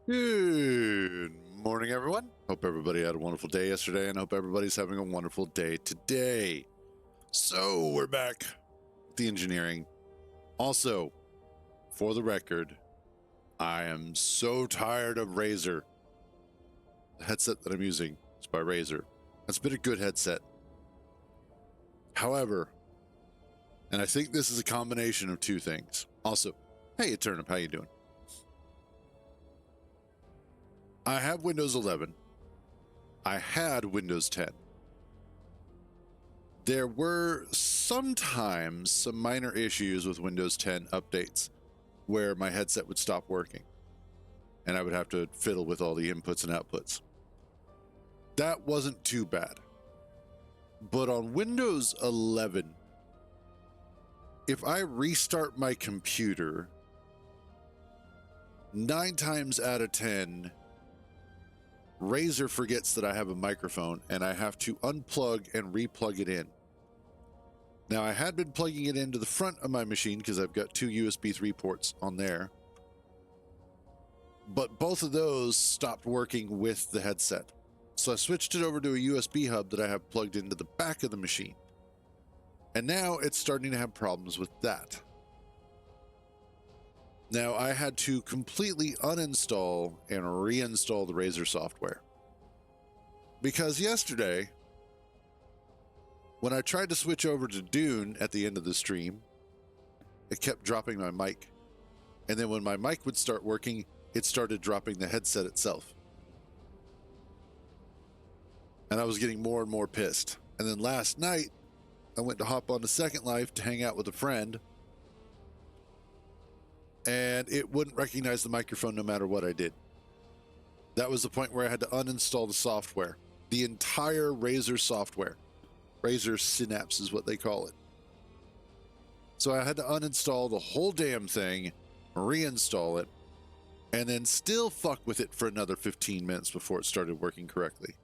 Good morning, everyone. Hope everybody had a wonderful day yesterday, and hope everybody's having a wonderful day today. So, we're back with the engineering. Also, for the record, I am so tired of Razer. The headset that I'm using is by Razer. It's been a good headset. However, and I think this is a combination of two things. Also, hey, Eternip, how you doing? I have Windows 11. I had Windows 10. There were sometimes some minor issues with Windows 10 updates where my headset would stop working and I would have to fiddle with all the inputs and outputs. That wasn't too bad. But on Windows 11, if I restart my computer, 9 times out of 10, Razer forgets that I have a microphone and I have to unplug and replug it in. Now, I had been plugging it into the front of my machine because I've got 2 USB 3 ports on there, but both of those stopped working with the headset. So I switched it over to a USB hub that I have plugged into the back of the machine. And now it's starting to have problems with that. Now, I had to completely uninstall and reinstall the Razer software. Because yesterday, when I tried to switch over to Dune at the end of the stream, it kept dropping my mic. And then when my mic would start working, it started dropping the headset itself. And I was getting more and more pissed. And then last night, I went to hop on to Second Life to hang out with a friend, and it wouldn't recognize the microphone no matter what I did. That was the point where I had to uninstall the software, the entire Razer software. Razer Synapse is what they call it. So I had to uninstall the whole damn thing, reinstall it, and then still fuck with it for another 15 minutes before it started working correctly.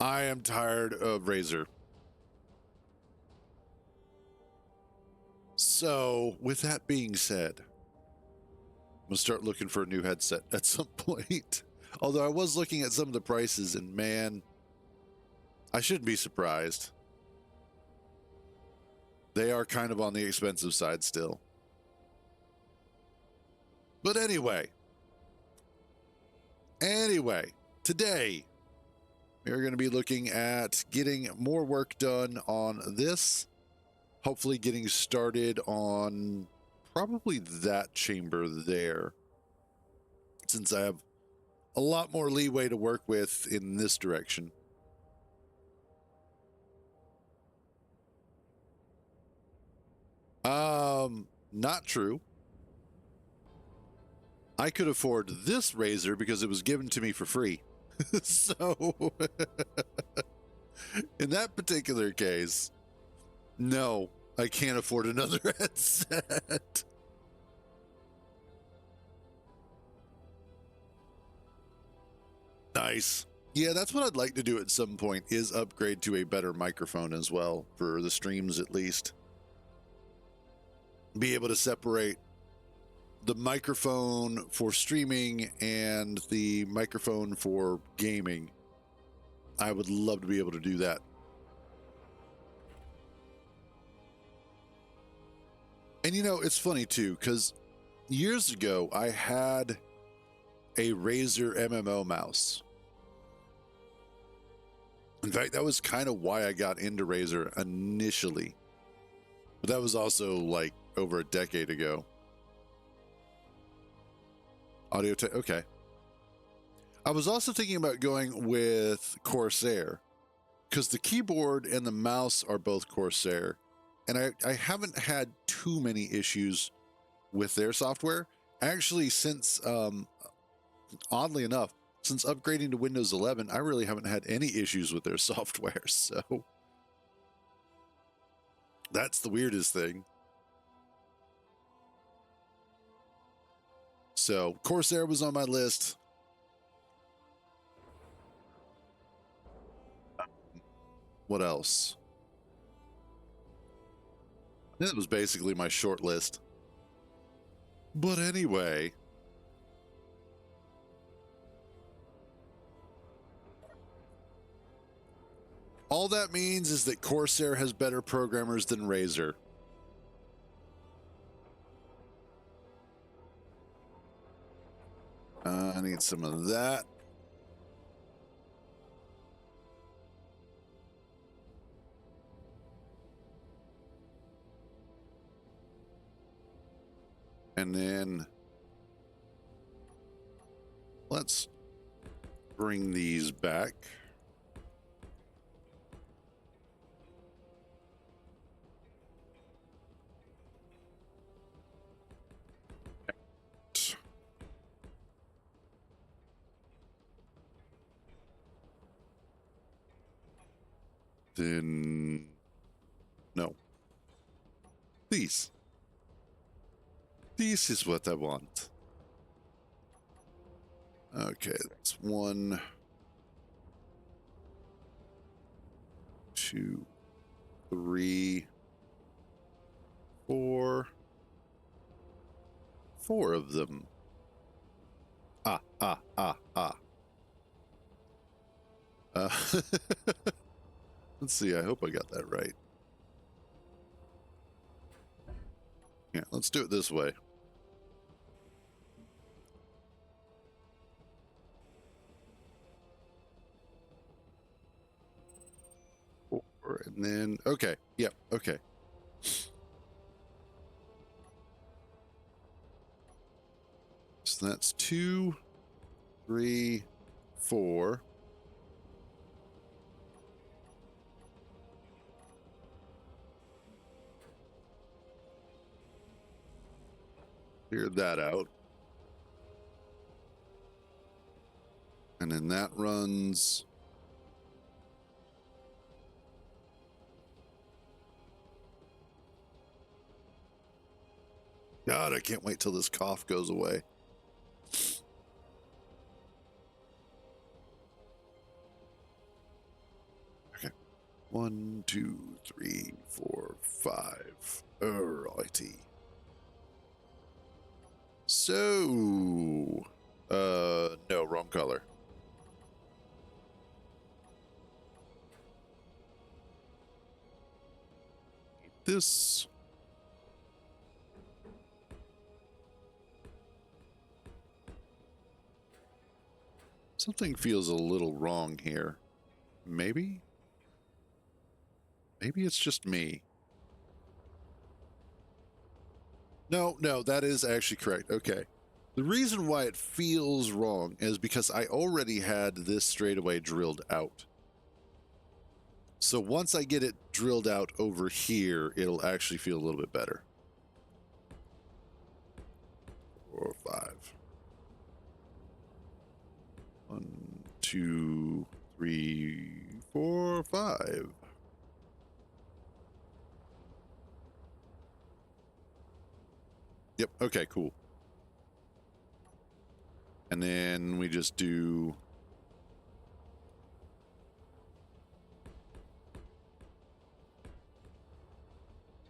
I am tired of Razer. So, with that being said, I'm going to start looking for a new headset at some point. Although I was looking at some of the prices, and man, I shouldn't be surprised. They are kind of on the expensive side still. But anyway, today we're going to be looking at getting more work done on this. Hopefully getting started on probably that chamber there, since I have a lot more leeway to work with in this direction. Not true. I could afford this Razer because it was given to me for free. So, in that particular case, no, I can't afford another headset. Nice. Yeah, that's what I'd like to do at some point, is upgrade to a better microphone as well, for the streams at least. Be able to separate the microphone for streaming and the microphone for gaming. I would love to be able to do that. And you know, it's funny too, because years ago I had a Razer MMO mouse. In fact, that was kind of why I got into Razer initially. But that was also like over a decade ago. Audio tech, okay. I was also thinking about going with Corsair, because the keyboard and the mouse are both Corsair. And I haven't had too many issues with their software. Actually, since, oddly enough, since upgrading to Windows 11, I really haven't had any issues with their software. So that's the weirdest thing. So Corsair was on my list. What else? That was basically my short list. But anyway, All that means is that Corsair has better programmers than Razer. I need some of that. And then let's bring these back. Then no. These. This is what I want. Okay, that's 1, 2, 3, 4. 4 of them. Let's see, I hope I got that right. Yeah, let's do it this way. And then, okay, yep, okay. So that's 2, 3, 4. Clear that out. And then that runs... God, I can't wait till this cough goes away. Okay. 1, 2, 3, 4, 5. Alrighty. So, no, wrong color. This. Something feels a little wrong here. Maybe? Maybe it's just me. No, that is actually correct. Okay. The reason why it feels wrong is because I already had this straightaway drilled out. So once I get it drilled out over here, it'll actually feel a little bit better. 4, 5. 1, 2, 3, 4, 5. Yep. Okay, cool. And then we just do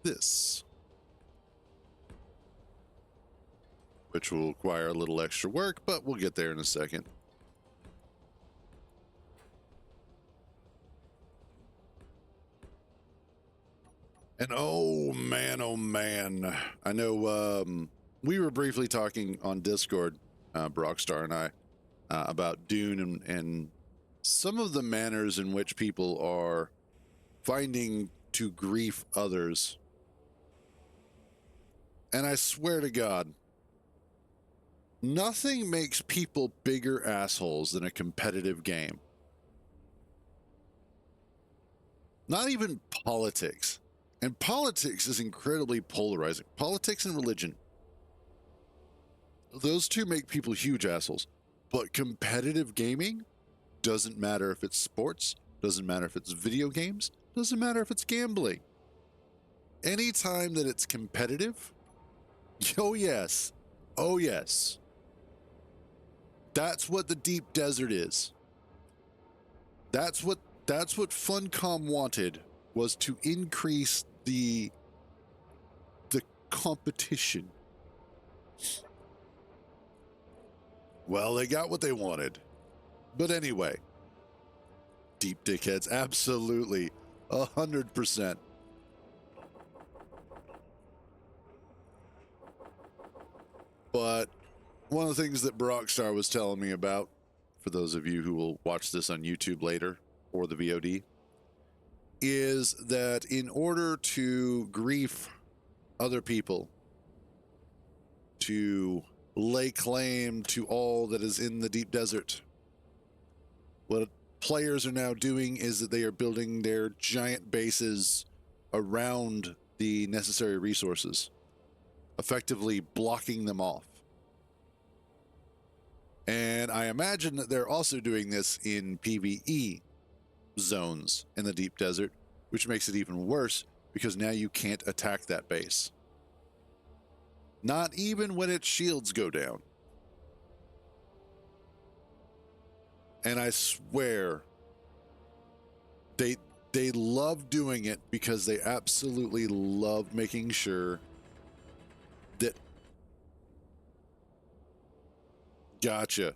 this, which will require a little extra work, but we'll get there in a second. And oh man, I know we were briefly talking on Discord, Brockstar and I, about Dune and some of the manners in which people are finding to grief others. And I swear to God, nothing makes people bigger assholes than a competitive game. Not even politics. And politics is incredibly polarizing. Politics and religion. Those two make people huge assholes. But competitive gaming doesn't matter if it's sports, doesn't matter if it's video games, doesn't matter if it's gambling. Anytime that it's competitive, oh yes, oh yes. That's what the deep desert is. That's what Funcom wanted, was to increase the competition. Well, they got what they wanted. But anyway, deep dickheads. Absolutely. 100%. But one of the things that Barockstar was telling me about, for those of you who will watch this on YouTube later or the VOD, is that in order to grief other people, to lay claim to all that is in the deep desert, what players are now doing is that they are building their giant bases around the necessary resources, effectively blocking them off. And I imagine that they're also doing this in PvE zones in the deep desert, which makes it even worse because now you can't attack that base. Not even when its shields go down. And I swear, they love doing it because they absolutely love making sure that... Gotcha.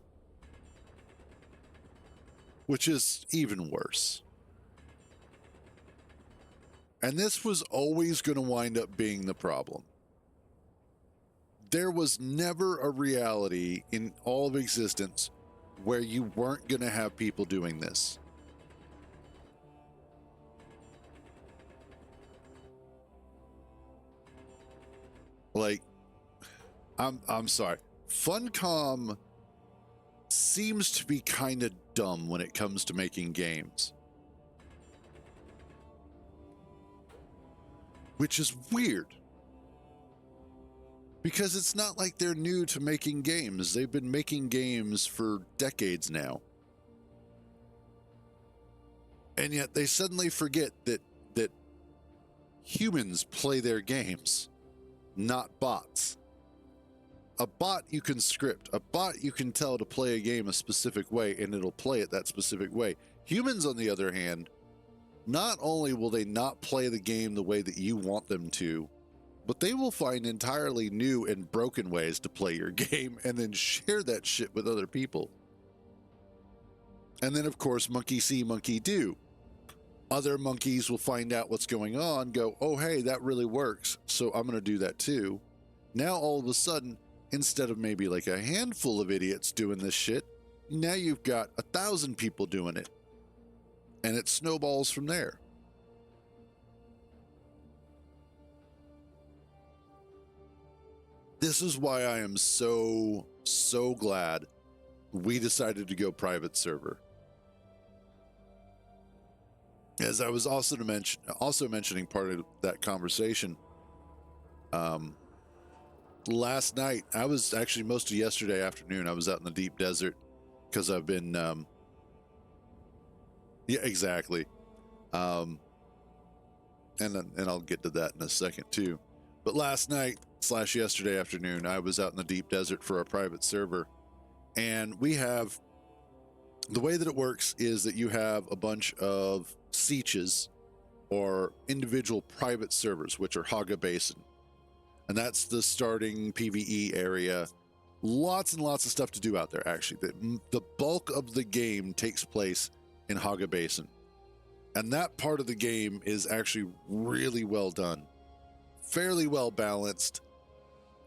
Which is even worse. And this was always going to wind up being the problem. There was never a reality in all of existence where you weren't going to have people doing this. Like, I'm sorry. Funcom seems to be kind of dumb when it comes to making games. Which is weird. Because it's not like they're new to making games. They've been making games for decades now. And yet they suddenly forget that humans play their games, not bots. A bot you can script. A bot you can tell to play a game a specific way, and it'll play it that specific way. Humans, on the other hand, not only will they not play the game the way that you want them to, but they will find entirely new and broken ways to play your game and then share that shit with other people. And then, of course, monkey see, monkey do. Other monkeys will find out what's going on, go, oh, hey, that really works, so I'm going to do that too. Now, all of a sudden, instead of maybe like a handful of idiots doing this shit, now you've got 1,000 people doing it. And it snowballs from there. This is why I am so glad we decided to go private server. As I was also mentioning part of that conversation, last night, I was actually most of yesterday afternoon, I was out in the deep desert because I've been, yeah, exactly. And I'll get to that in a second too. But last night / yesterday afternoon, I was out in the deep desert for a private server, and we have, the way that it works is that you have a bunch of sietches or individual private servers, which are Haga Basin. And that's the starting PvE area. Lots and lots of stuff to do out there, actually. The bulk of the game takes place in Haga Basin. And that part of the game is actually really well done. Fairly well balanced.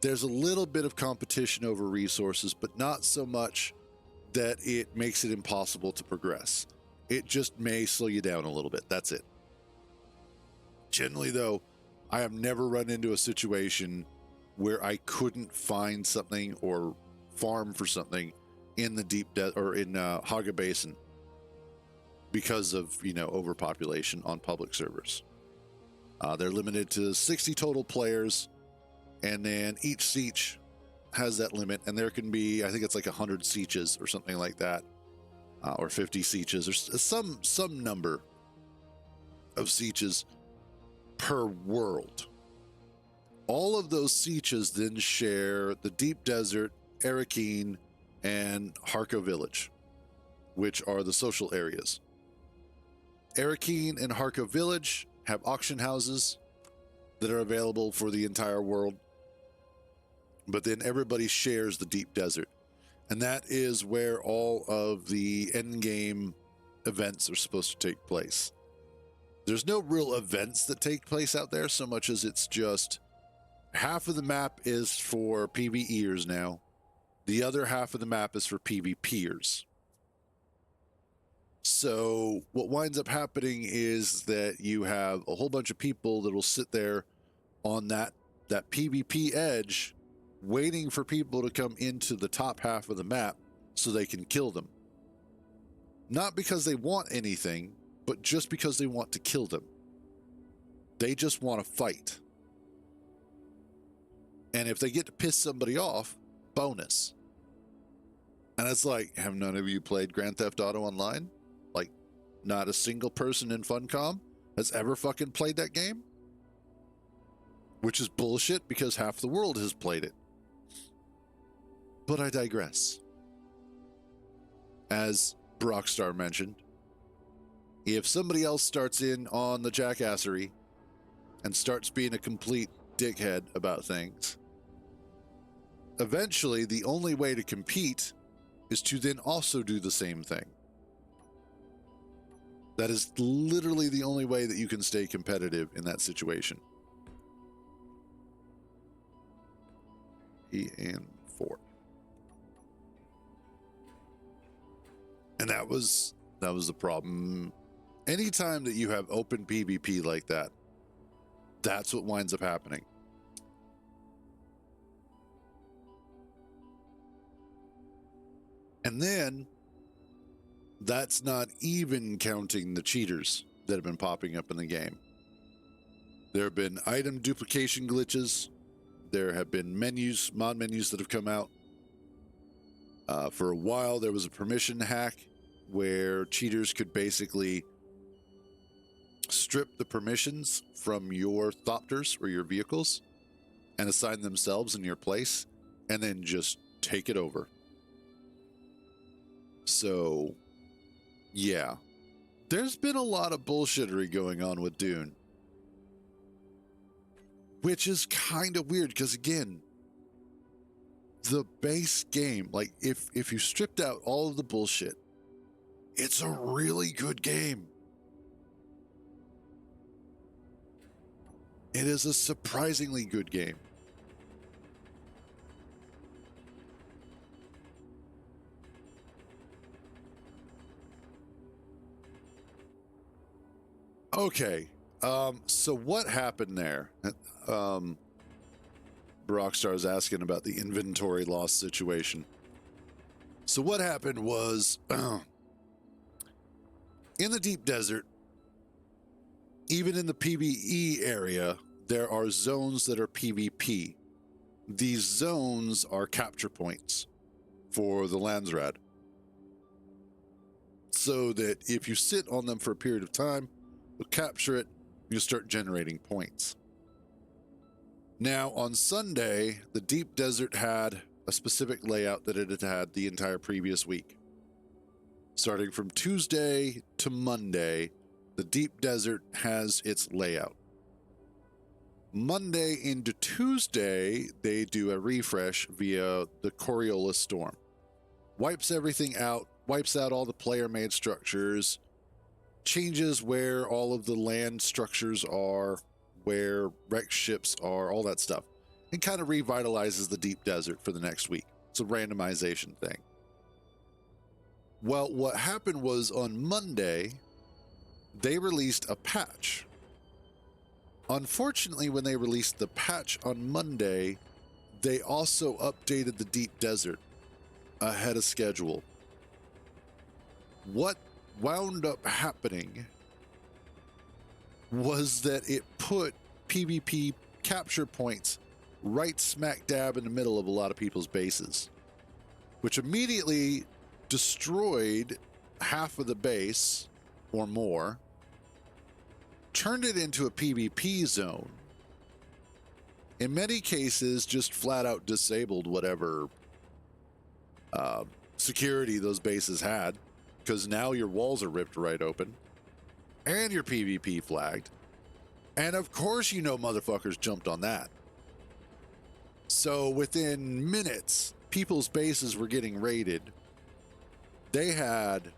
There's a little bit of competition over resources, but not so much that it makes it impossible to progress. It just may slow you down a little bit. That's it. Generally, though, I have never run into a situation where I couldn't find something or farm for something in the deep desert or in Haga Basin because of, overpopulation on public servers. They're limited to 60 total players, and then each siege has that limit, and there can be, I think it's like 100 sieges or something like that, or 50 sieges, or some number of sieges per world. All of those sieges then share the deep desert, Arakeen, and Harko Village, which are the social areas. Arakeen and Harko Village have auction houses that are available for the entire world, but then everybody shares the deep desert, and that is where all of the end game events are supposed to take place. There's no real events that take place out there so much as it's just half of the map is for PvEers now. The other half of the map is for PvPers. So what winds up happening is that you have a whole bunch of people that will sit there on that PvP edge waiting for people to come into the top half of the map so they can kill them. Not because they want anything, but just because they want to kill them. They just want to fight. And if they get to piss somebody off, bonus. And it's like, have none of you played Grand Theft Auto Online? Like, not a single person in Funcom has ever fucking played that game? Which is bullshit because half the world has played it. But I digress. As Brockstar mentioned, if somebody else starts in on the jackassery and starts being a complete dickhead about things, eventually the only way to compete is to then also do the same thing. That is literally the only way that you can stay competitive in that situation. And 4. And that was the problem. Anytime that you have open PvP like that, that's what winds up happening. And then that's not even counting the cheaters that have been popping up in the game. There have been item duplication glitches. There have been mod menus that have come out. For a while, there was a permission hack where cheaters could basically strip the permissions from your thopters or your vehicles and assign themselves in your place and then just take it over. So, yeah. There's been a lot of bullshittery going on with Dune. Which is kind of weird because, again, the base game, like, if you stripped out all of the bullshit, it's a really good game. It is a surprisingly good game. Okay, so what happened there? Rockstar is asking about the inventory loss situation. So what happened was, in the deep desert, even in the PvE area, there are zones that are PvP. These zones are capture points for the Landsrad. So that if you sit on them for a period of time, you'll capture it, you'll start generating points. Now, on Sunday, the deep desert had a specific layout that it had had the entire previous week. Starting from Tuesday to Monday, the deep desert has its layout. Monday into Tuesday, they do a refresh via the Coriolis storm. Wipes everything out, wipes out all the player-made structures, changes where all of the land structures are, where wrecked ships are, all that stuff, and kind of revitalizes the deep desert for the next week. It's a randomization thing. Well, what happened was on Monday, they released a patch. Unfortunately, when they released the patch on Monday, they also updated the deep desert ahead of schedule. What wound up happening was that it put PvP capture points right smack dab in the middle of a lot of people's bases, which immediately destroyed half of the base or more, turned it into a PvP zone. In many cases, just flat out disabled whatever security those bases had, because now your walls are ripped right open and your PvP flagged. And of course, you know, motherfuckers jumped on that. So within minutes, people's bases were getting raided. They had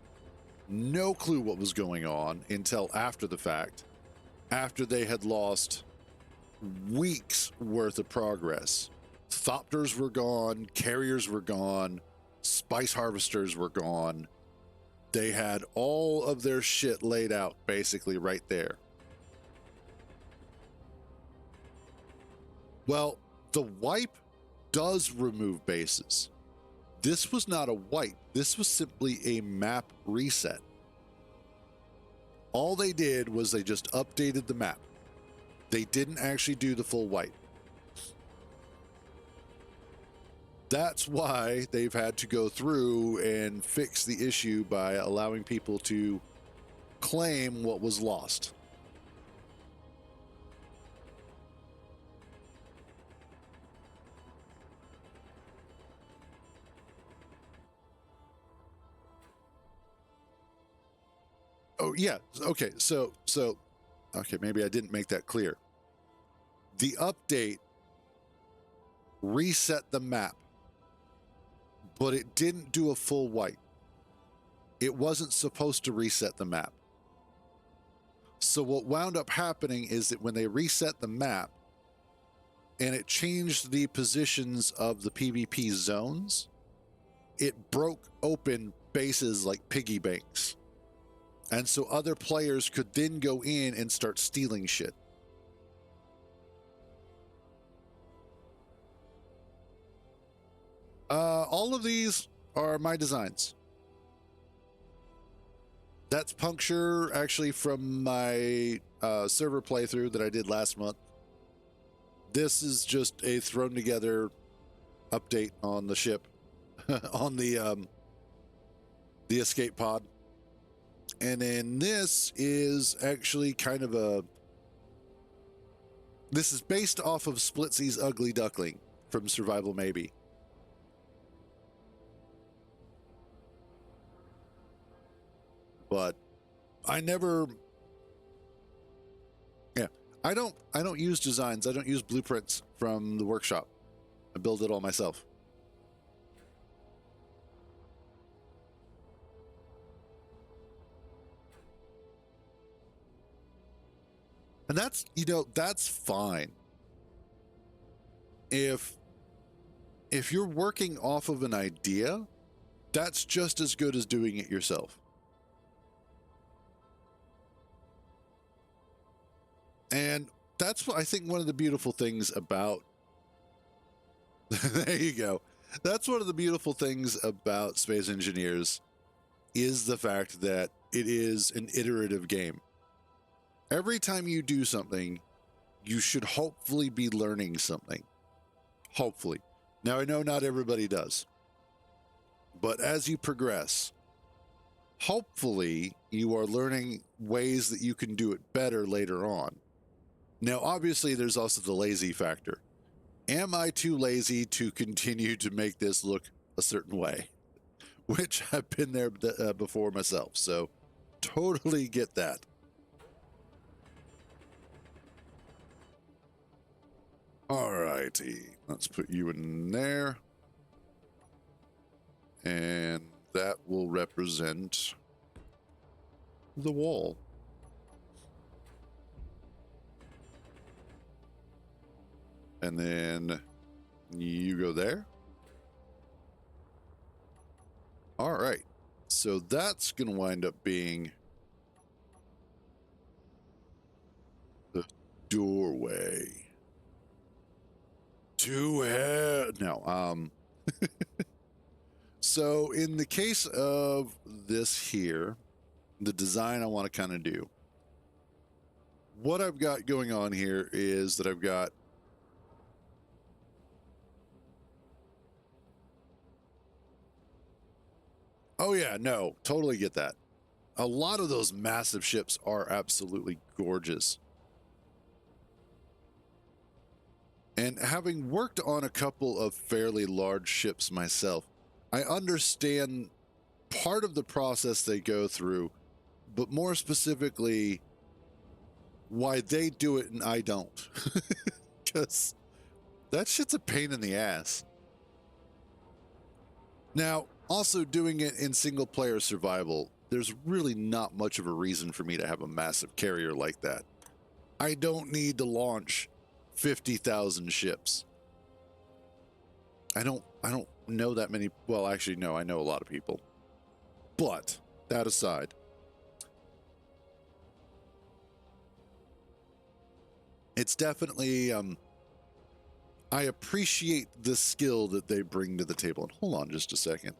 no clue what was going on until after the fact, after they had lost weeks worth of progress. Thopters were gone, carriers were gone, spice harvesters were gone. They had all of their shit laid out basically right there. Well, the wipe does remove bases. This was not a wipe. This was simply a map reset. All they did was they just updated the map. They didn't actually do the full wipe. That's why they've had to go through and fix the issue by allowing people to claim what was lost. Oh yeah, okay. So okay, maybe I didn't make that clear. The update reset the map, but it didn't do a full wipe. It wasn't supposed to reset the map. So what wound up happening is that when they reset the map and it changed the positions of the PvP zones, it broke open bases like piggy banks. And so other players could then go in and start stealing shit. All of these are my designs. That's Puncture, actually, from my server playthrough that I did last month. This is just a thrown together update on the ship, on the escape pod. And then this is actually kind of this is based off of Splitsy's Ugly Duckling from Survival Maybe. But I never, I don't use designs. I don't use blueprints from the workshop. I build it all myself. And that's, that's fine. If you're working off of an idea, that's just as good as doing it yourself. And that's what I think one of the beautiful things about there you go. That's one of the beautiful things about Space Engineers is the fact that it is an iterative game. Every time you do something, you should hopefully be learning something. Hopefully. Now, I know not everybody does. But as you progress, hopefully you are learning ways that you can do it better later on. Now, obviously, there's also the lazy factor. Am I too lazy to continue to make this look a certain way? Which I've been there before myself, so totally get that. All righty, let's put you in there. And that will represent the wall. And then you go there. All right. So that's going to wind up being the doorway to hell. No, so in the case of this here, the design I want to kind of do, what I've got going on here is that I've got oh yeah, no, totally get that. A lot of those massive ships are absolutely gorgeous. And having worked on a couple of fairly large ships myself, I understand part of the process they go through, but more specifically, why they do it and I don't. Because that shit's a pain in the ass. Now, also doing it in single player survival, there's really not much of a reason for me to have a massive carrier like that. I don't need to launch 50,000 ships. I don't know that many. Well, actually, no, I know a lot of people. But that aside, it's definitely, I appreciate the skill that they bring to the table. And hold on just a second.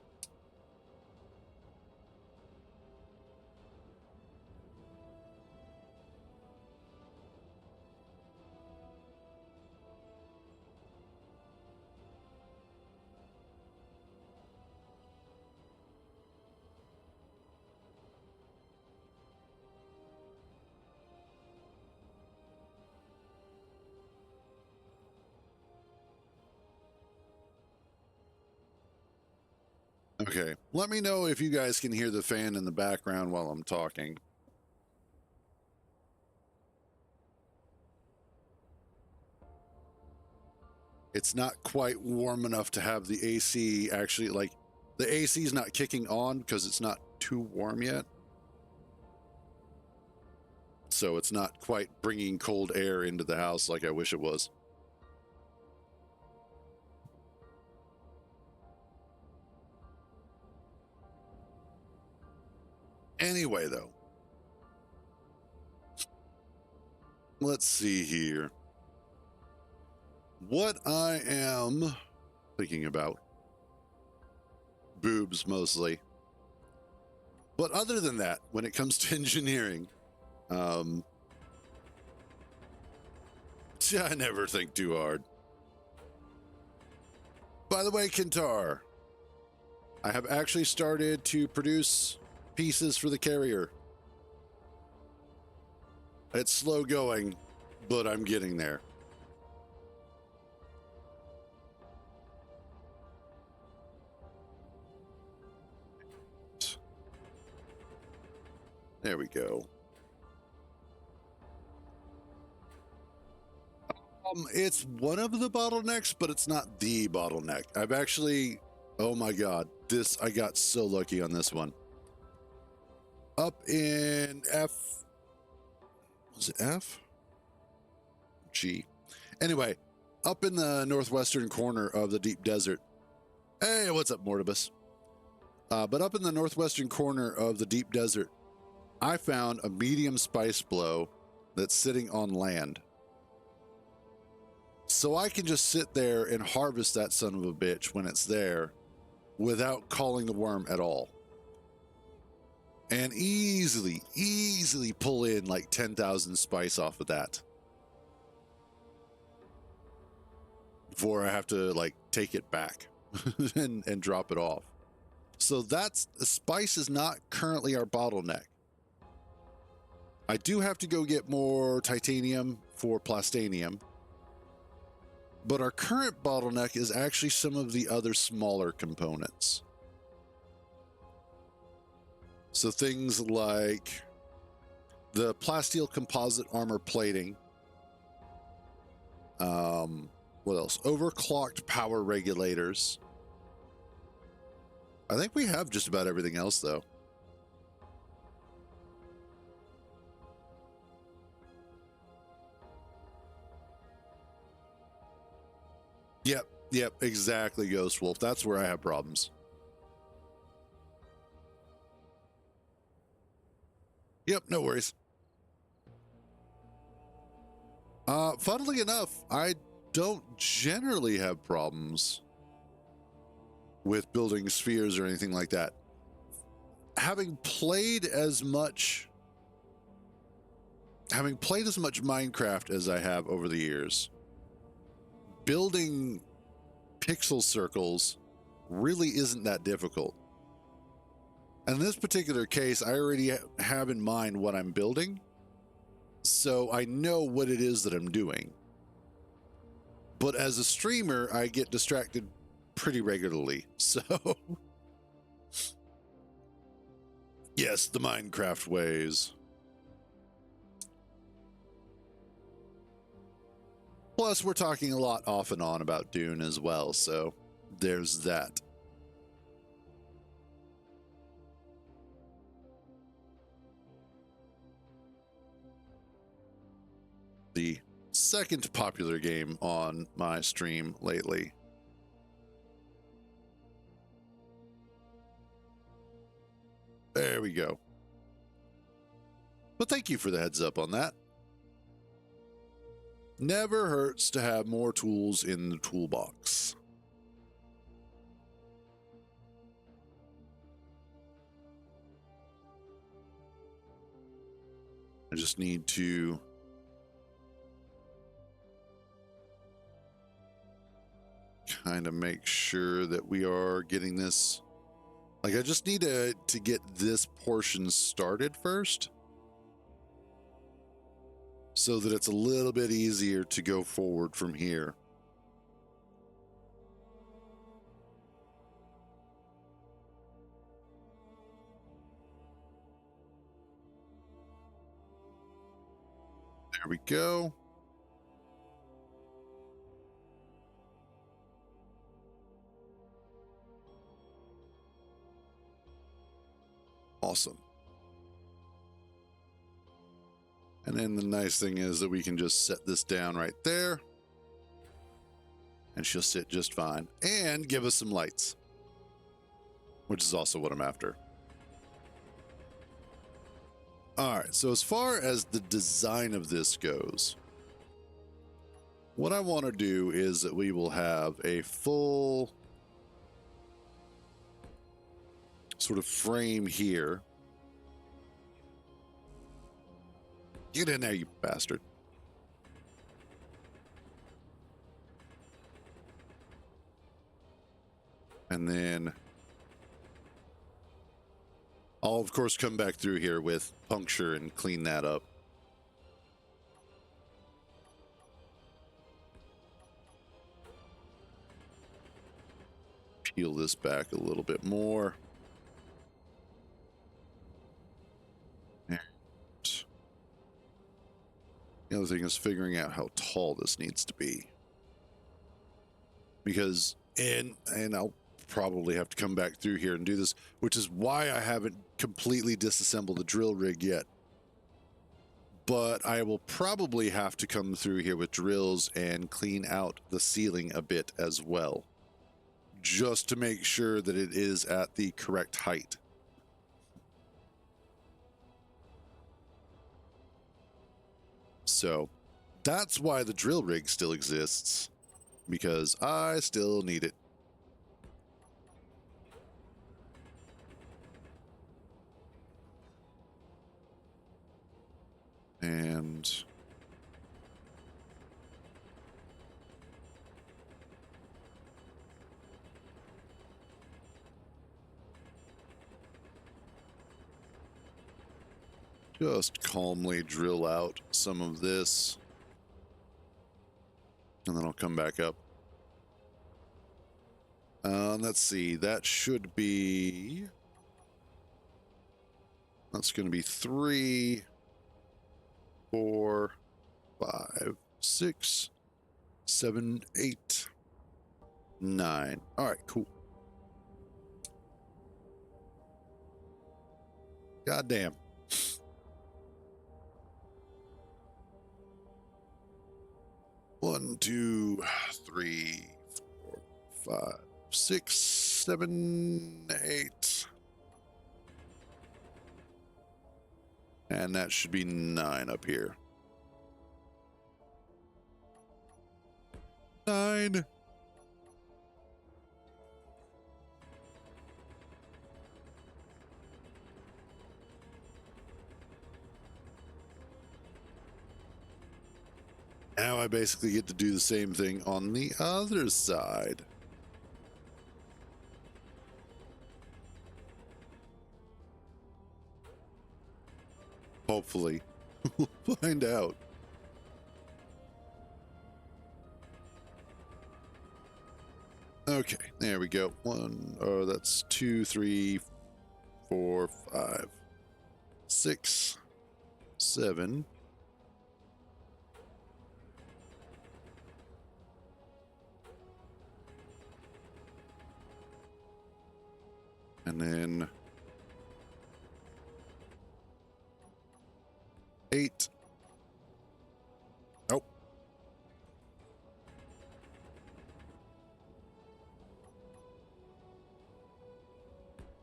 Okay, let me know if you guys can hear the fan in the background while I'm talking. It's not quite warm enough to have the AC actually, like, the AC is not kicking on because it's not too warm yet. So it's not quite bringing cold air into the house like I wish it was. Anyway, though, let's see here. What I am thinking about, boobs mostly. But other than that, when it comes to engineering, I never think too hard. By the way, Kintar, I have actually started to produce pieces for the carrier. It's slow going, but I'm getting there. There we go. It's one of the bottlenecks, but it's not the bottleneck. I've actually, oh my God, I got so lucky on this one. Up in was it F? G. Anyway, up in the northwestern corner of the deep desert. Hey, what's up, Mortibus? But up in the northwestern corner of the deep desert, I found a medium spice blow that's sitting on land. So I can just sit there and harvest that son of a bitch when it's there without calling the worm at all. And easily pull in like 10,000 spice off of that before I have to like take it back and drop it off. So spice is not currently our bottleneck. I do have to go get more titanium for plastanium. But our current bottleneck is actually some of the other smaller components. So things like the plasteel composite armor plating. What else? Overclocked power regulators. I think we have just about everything else, though. Yep, exactly, Ghost Wolf. That's where I have problems. Yep, no worries. Funnily enough, I don't generally have problems with building spheres or anything like that. Having played as much Minecraft as I have over the years, building pixel circles really isn't that difficult. And in this particular case, I already have in mind what I'm building, so I know what it is that I'm doing. But as a streamer, I get distracted pretty regularly, so yes, the Minecraft ways. Plus, we're talking a lot off and on about Dune as well, so there's that. the second popular game on my stream lately. There we go. But thank you for the heads up on that. Never hurts to have more tools in the toolbox. I just need to kind of make sure that we are getting this. Like, I just need to get this portion started first, so that it's a little bit easier to go forward from here. There we go. Awesome. And then the nice thing is that we can just set this down right there, and she'll sit just fine and give us some lights, which is also what I'm after. All right, so as far as the design of this goes, what I want to do is that we will have a full sort of frame here. Get in there, you bastard. And then I'll, of course, come back through here with puncture and clean that up. Peel this back a little bit more. And the other thing is figuring out how tall this needs to be. Because, and I'll probably have to come back through here and do this, which is why I haven't completely disassembled the drill rig yet. But I will probably have to come through here with drills and clean out the ceiling a bit as well, just to make sure that it is at the correct height. So that's why the drill rig still exists, because I still need it. And just calmly drill out some of this, and then I'll come back up. Let's see, that should be, that's going to be 3, 4, 5, 6, 7, 8, 9. All right, cool. Goddamn. One, 2, 3, 4, 5, 6, 7, 8. And that should be 9 up here. 9. Now I basically get to do the same thing on the other side. Hopefully. We'll find out. Okay, there we go. 1, oh, that's 2, 3, 4, 5, 6, 7. And then 8. Oh,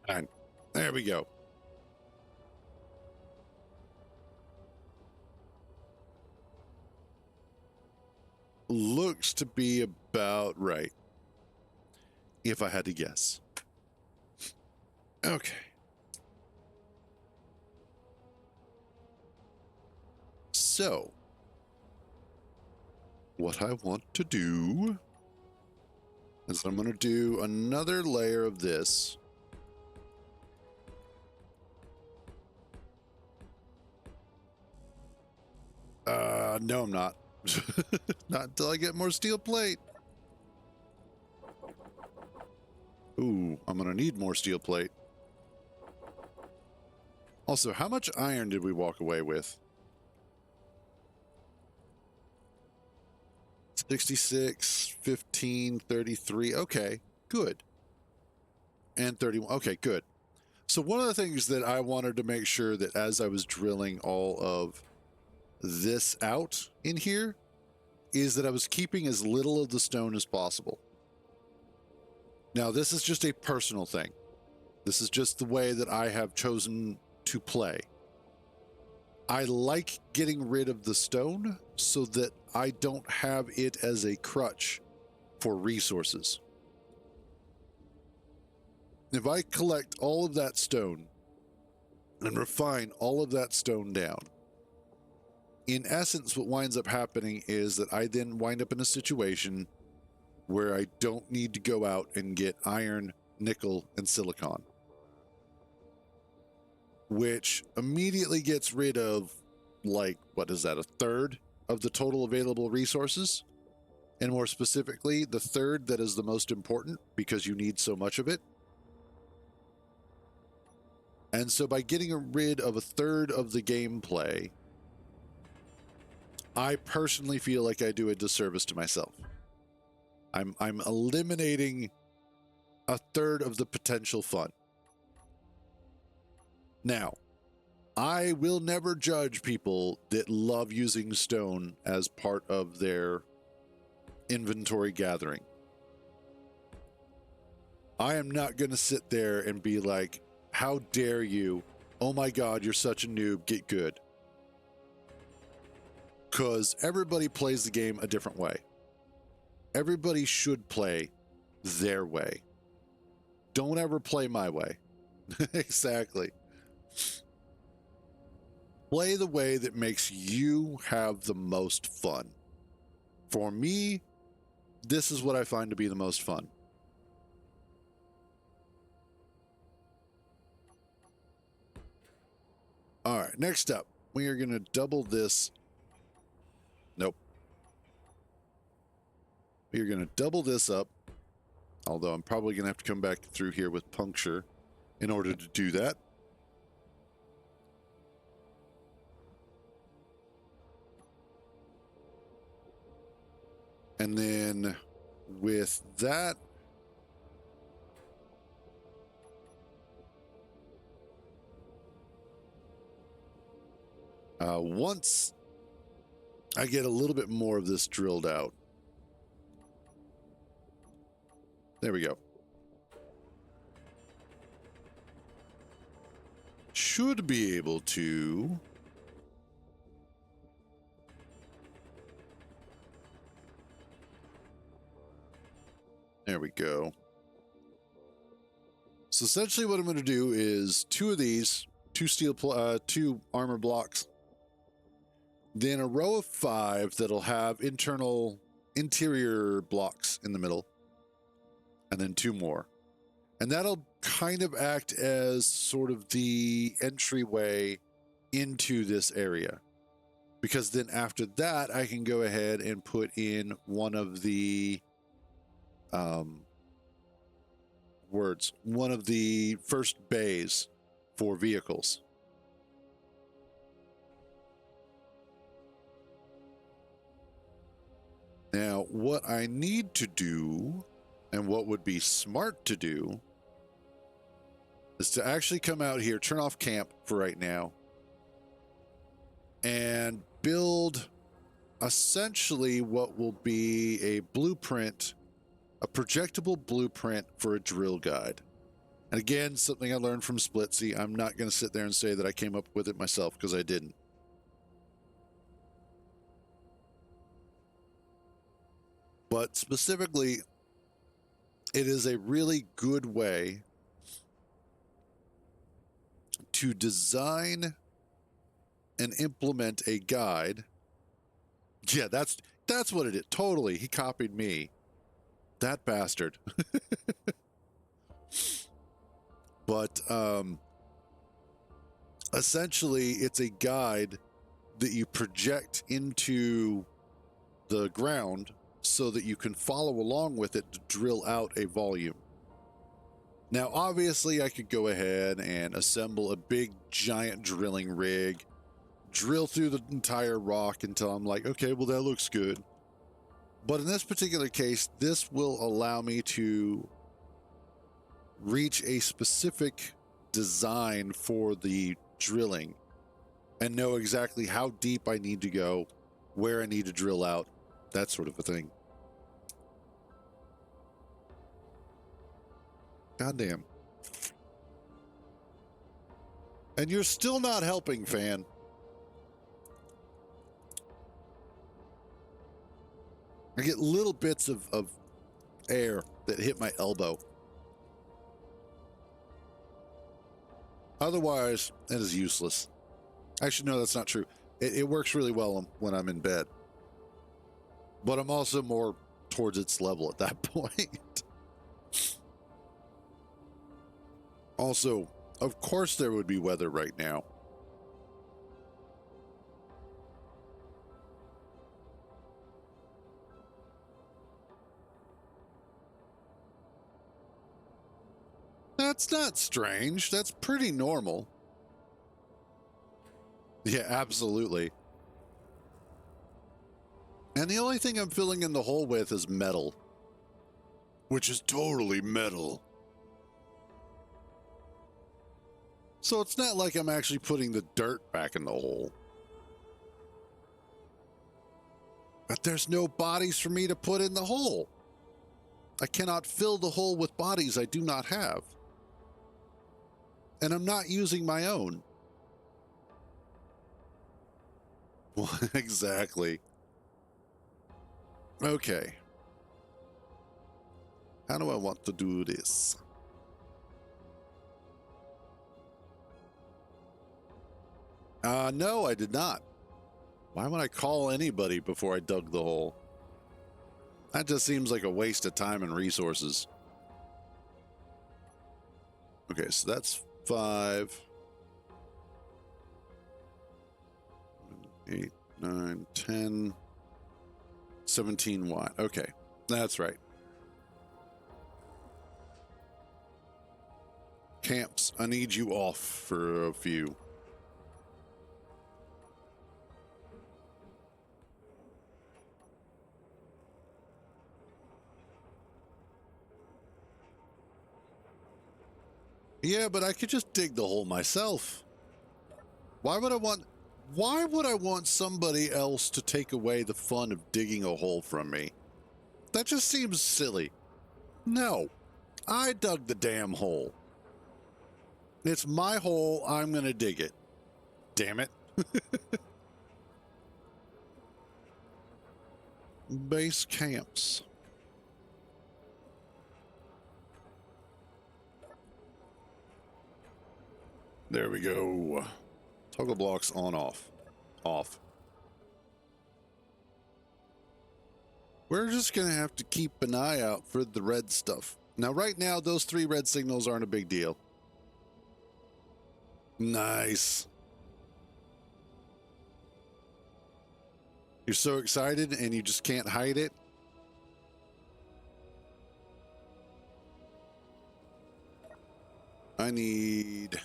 And there we go. Looks to be about right, if I had to guess. Okay. So, what I want to do is I'm going to do another layer of this. No, I'm not. Not until I get more steel plate. Ooh, I'm going to need more steel plate. Also, how much iron did we walk away with? 66, 15, 33. Okay, good. And 31. Okay, good. So one of the things that I wanted to make sure that as I was drilling all of this out in here is that I was keeping as little of the stone as possible. Now, this is just a personal thing. This is just the way that I have chosen to play. I like getting rid of the stone so that I don't have it as a crutch for resources. If I collect all of that stone and refine all of that stone down, in essence, what winds up happening is that I then wind up in a situation where I don't need to go out and get iron, nickel, and silicon, which immediately gets rid of, like, what is that, a third of the total available resources? And more specifically, the third that is the most important because you need so much of it. And so by getting rid of a third of the gameplay, I personally feel like I do a disservice to myself. I'm eliminating a third of the potential fun. Now, I will never judge people that love using stone as part of their inventory gathering. I am not going to sit there and be like, how dare you? Oh my God, you're such a noob. Get good. Because everybody plays the game a different way. Everybody should play their way. Don't ever play my way. Exactly. Play the way that makes you have the most fun. For me, this is what I find to be the most fun. All right, next up, we are going to double this. Nope. We are going to double this up, although I'm probably going to have to come back through here with puncture in order to do that. And then with that, once I get a little bit more of this drilled out, there we go. Should be able to there we go. So essentially what I'm going to do is two of these, two armor blocks, then a row of 5 that'll have interior blocks in the middle, and then 2 more. And that'll kind of act as sort of the entryway into this area. Because then after that, I can go ahead and put in one of the one of the first bays for vehicles. Now, what I need to do, and what would be smart to do, is to actually come out here, turn off camp for right now, and build essentially what will be a blueprint, a projectable blueprint for a drill guide. And again, something I learned from Splitsy. I'm not going to sit there and say that I came up with it myself, because I didn't. But specifically, it is a really good way to design and implement a guide. Yeah, that's what it is. Totally. He copied me. That bastard. But essentially, it's a guide that you project into the ground so that you can follow along with it to drill out a volume. Now, obviously, I could go ahead and assemble a big, giant drilling rig, drill through the entire rock until I'm like, okay, well, that looks good. But in this particular case, this will allow me to reach a specific design for the drilling and know exactly how deep I need to go, where I need to drill out, that sort of a thing. Goddamn. And you're still not helping, fan. I get little bits of air that hit my elbow. Otherwise, it is useless. Actually, no, that's not true. It works really well when I'm in bed. But I'm also more towards its level at that point. Also, of course there would be weather right now. That's not strange. That's pretty normal. Yeah, absolutely. And the only thing I'm filling in the hole with is metal. Which is totally metal. So it's not like I'm actually putting the dirt back in the hole. But there's no bodies for me to put in the hole. I cannot fill the hole with bodies I do not have. And I'm not using my own. Well, exactly. Okay. How do I want to do this? No, I did not. Why would I call anybody before I dug the hole? That just seems like a waste of time and resources. Okay, so that's 5, 8, 9, 10, 17 wide. Okay, that's right. Camps, I need you off for a few. Yeah, but I could just dig the hole myself. Why would I want somebody else to take away the fun of digging a hole from me? That just seems silly. No, I dug the damn hole. It's my hole, I'm gonna dig it. Damn it. Base camps. There we go. Toggle blocks on, off. Off. We're just going to have to keep an eye out for the red stuff. Now, right now, those 3 red signals aren't a big deal. Nice. You're so excited and you just can't hide it. I need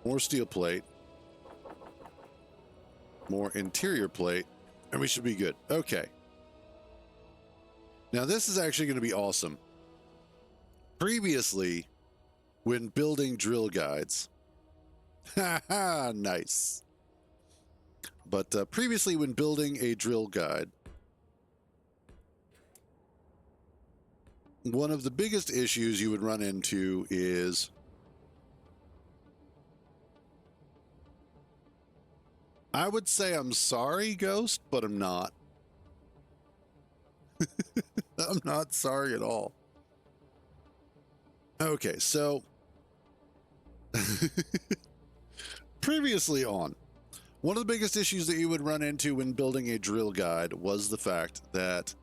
more steel plate, more interior plate, and we should be good. Okay. Now this is actually going to be awesome. Previously, when building drill guides, haha, nice. But previously when building a drill guide, one of the biggest issues you would run into is I would say I'm sorry, Ghost, but I'm not. I'm not sorry at all. Okay, so previously on, one of the biggest issues that you would run into when building a drill guide was the fact that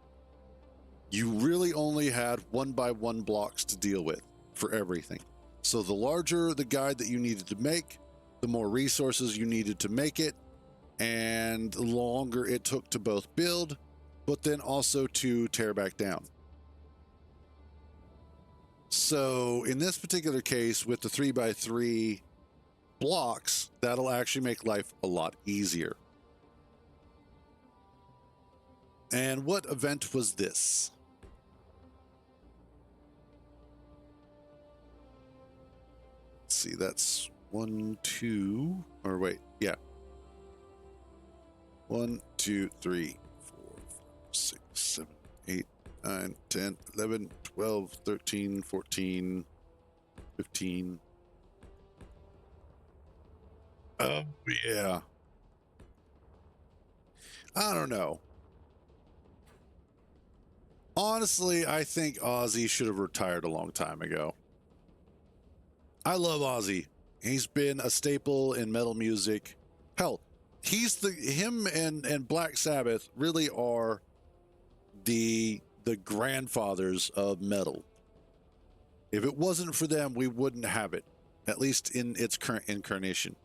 you really only had 1x1 blocks to deal with for everything. So the larger the guide that you needed to make, the more resources you needed to make it, and the longer it took to both build, but then also to tear back down. So in this particular case, with the 3x3 blocks, that'll actually make life a lot easier. And what event was this? Let's see, that's 1, 2, or wait, yeah. 1, 2, 3, 4, 5, 6, 7, 8, 9, 10, 11, 12, 13, 14, 15. Oh, yeah. I don't know. Honestly, I think Ozzy should have retired a long time ago. I love Ozzy. He's been a staple in metal music. Hell, him and Black Sabbath really are the grandfathers of metal. If it wasn't for them, we wouldn't have it, at least in its current incarnation.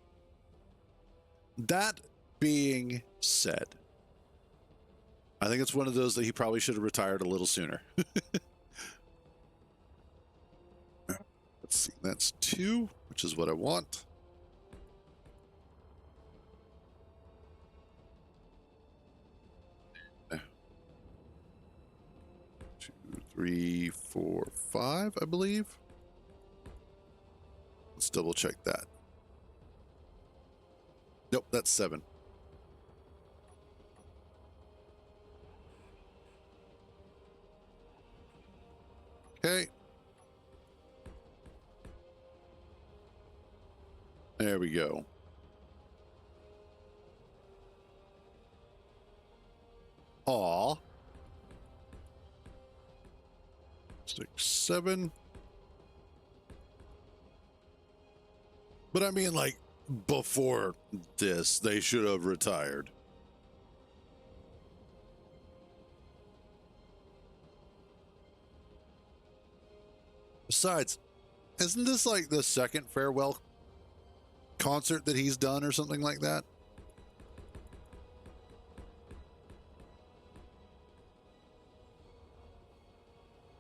That being said, I think it's one of those that he probably should have retired a little sooner. Let's see, that's 2, which is what I want. Two, 3, 4, 5, I believe. Let's double check that. Nope, that's 7. Okay. There we go. Aw. 6, 7. But I mean, like, before this, they should have retired. Besides, isn't this like the second farewell concert that he's done or something like that?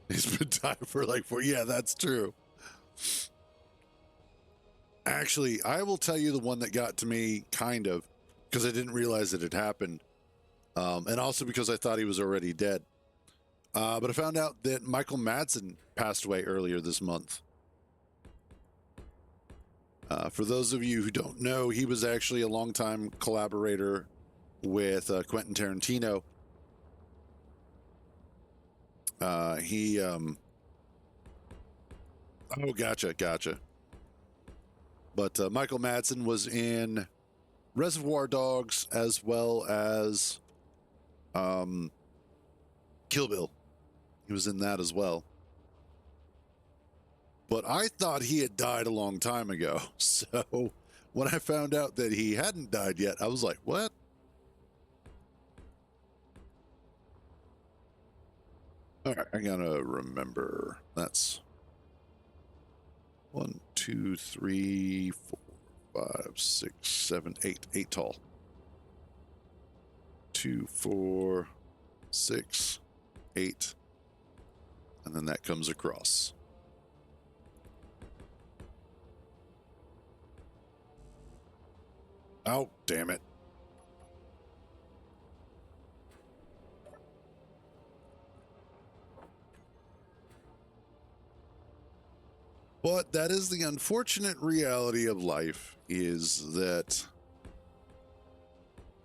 He's been dying for like 4. Yeah, that's true. Actually, I will tell you the one that got to me, kind of, because I didn't realize it had happened. And also because I thought he was already dead. But I found out that Michael Madsen passed away earlier this month. For those of you who don't know, he was actually a longtime collaborator with Quentin Tarantino. Oh, gotcha. But Michael Madsen was in Reservoir Dogs as well as Kill Bill. He was in that as well. But I thought he had died a long time ago. So when I found out that he hadn't died yet, I was like, what? All right, I gotta remember. That's 1, 2, 3, 4, 5, 6, 7, 8. 8 tall. 2, 4, 6, 8. And then that comes across. Oh, damn it. But that is the unfortunate reality of life, is that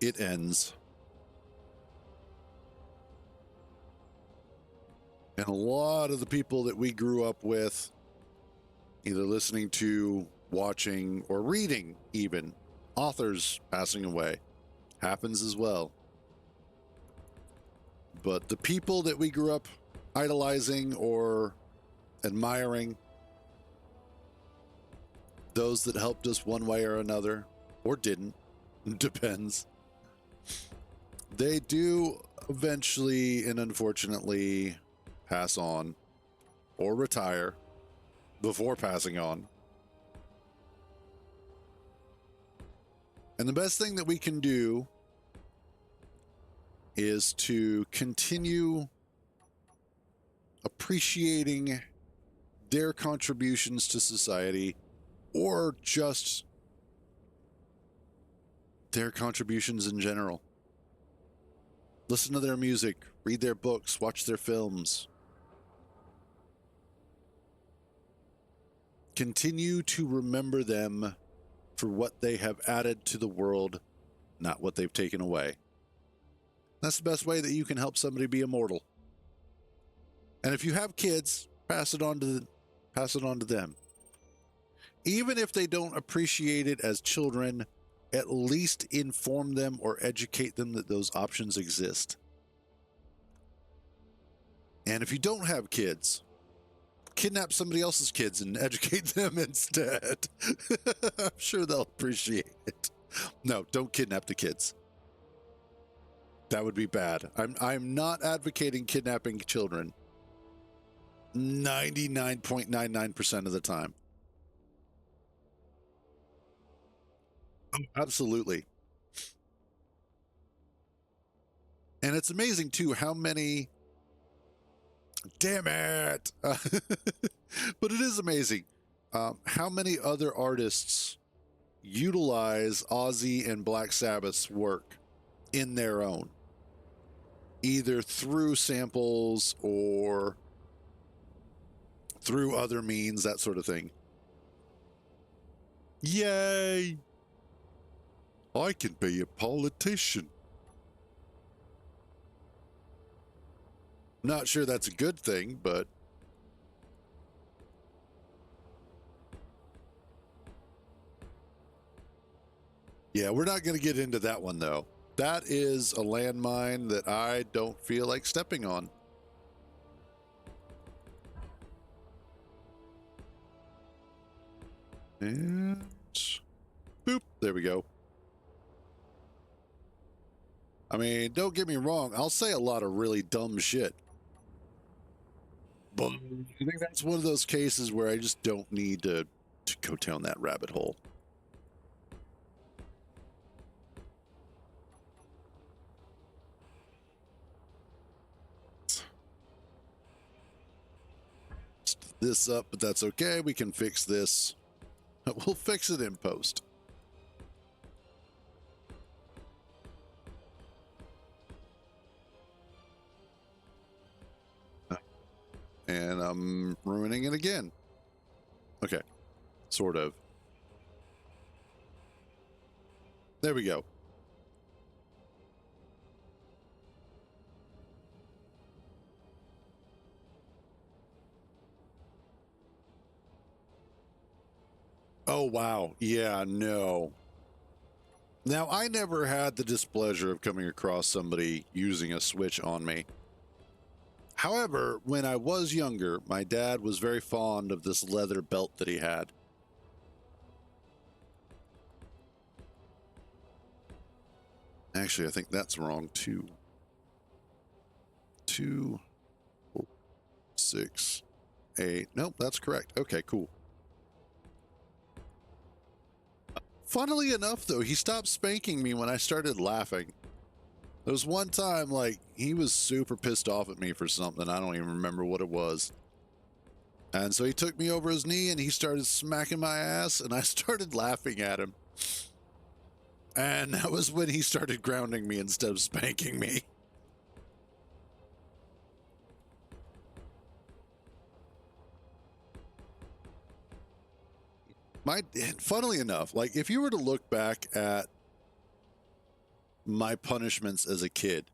it ends. And a lot of the people that we grew up with, either listening to, watching, or reading, even authors passing away, happens as well. But the people that we grew up idolizing or admiring, those that helped us one way or another, or didn't, depends, they do eventually and unfortunately pass on or retire before passing on. And the best thing that we can do is to continue appreciating their contributions to society, or just their contributions in general. Listen to their music, read their books, watch their films. Continue to remember them for what they have added to the world, not what they've taken away. That's the best way that you can help somebody be immortal. And if you have kids, pass it on to them. Even if they don't appreciate it as children, at least inform them or educate them that those options exist. And if you don't have kids, kidnap somebody else's kids and educate them instead. I'm sure they'll appreciate it. No, don't kidnap the kids. That would be bad. I'm not advocating kidnapping children 99.99% of the time. Oh, absolutely. And it's amazing too how many, damn it, but it is amazing how many other artists utilize Ozzy and Black Sabbath's work in their own, either through samples or through other means, that sort of thing. Yay! I can be a politician. Not sure that's a good thing, but yeah, we're not going to get into that one though. That is a landmine that I don't feel like stepping on. And boop, there we go. I mean, don't get me wrong, I'll say a lot of really dumb shit. But I think that's one of those cases where I just don't need to go down that rabbit hole. This up, but that's okay. We can fix this. We'll fix it in post. And I'm ruining it again. Okay. Sort of. There we go. Oh, wow. Yeah, no. Now, I never had the displeasure of coming across somebody using a switch on me. However, when I was younger, my dad was very fond of this leather belt that he had. Actually, I think that's wrong too. 2, 4, 6, 8. Nope, that's correct. Okay, cool. Funnily enough, though, he stopped spanking me when I started laughing. There was one time, like, he was super pissed off at me for something. I don't even remember what it was. And so he took me over his knee and he started smacking my ass, and I started laughing at him. And that was when he started grounding me instead of spanking me. Funnily enough, like, if you were to look back at my punishments as a kid,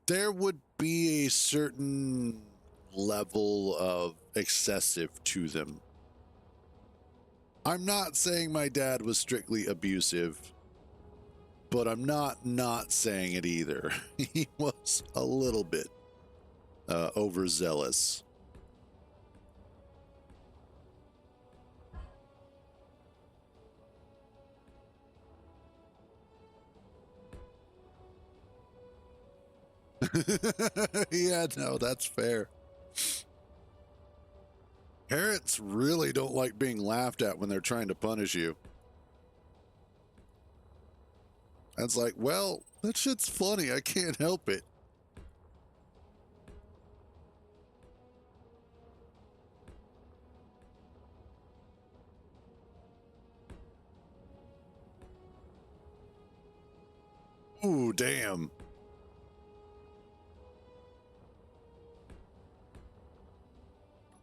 there would be a certain level of excessive to them. I'm not saying my dad was strictly abusive, but I'm not saying it either. He was a little bit overzealous. Yeah, no, that's fair. Parents really don't like being laughed at when they're trying to punish you. It's like, well, that shit's funny. I can't help it. Ooh, damn.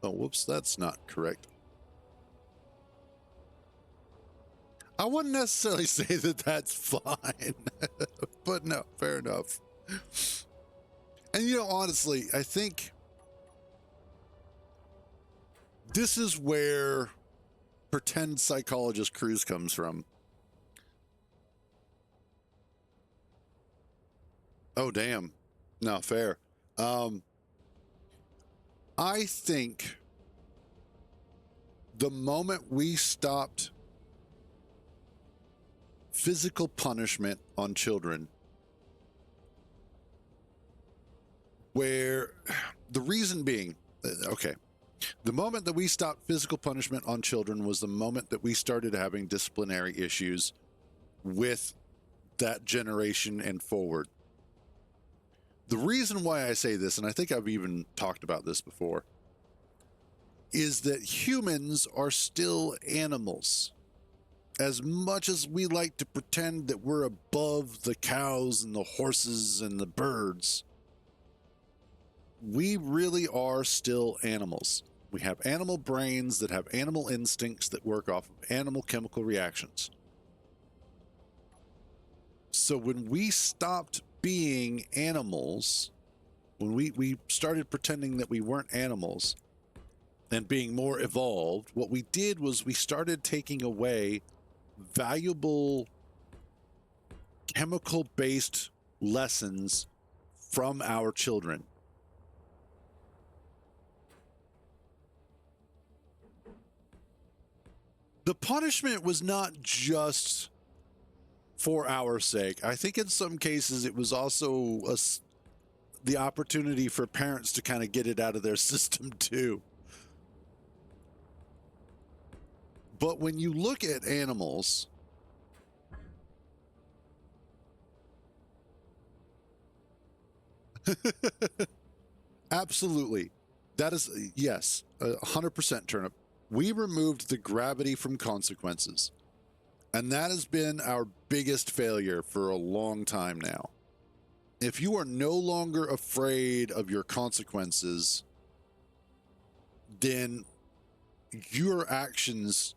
Oh, whoops, that's not correct. I wouldn't necessarily say that that's fine, but no, fair enough. And you know, honestly, I think this is where pretend psychologist Cruz comes from. Oh, damn. No, fair. I think the moment we stopped physical punishment on children, where the reason being, okay, the moment that we stopped physical punishment on children was the moment that we started having disciplinary issues with that generation and forward. The reason why I say this, and I think I've even talked about this before, is that humans are still animals. As much as we like to pretend that we're above the cows and the horses and the birds, we really are still animals. We have animal brains that have animal instincts that work off of animal chemical reactions. So when we stopped being animals, when we started pretending that we weren't animals and being more evolved, what we did was we started taking away valuable chemical-based lessons from our children. The punishment was not just for our sake. I think in some cases it was also the opportunity for parents to kind of get it out of their system too. But when you look at animals, absolutely. That is, yes, 100% turnip. We removed the gravity from consequences. And that has been our biggest failure for a long time now. If you are no longer afraid of your consequences, then your actions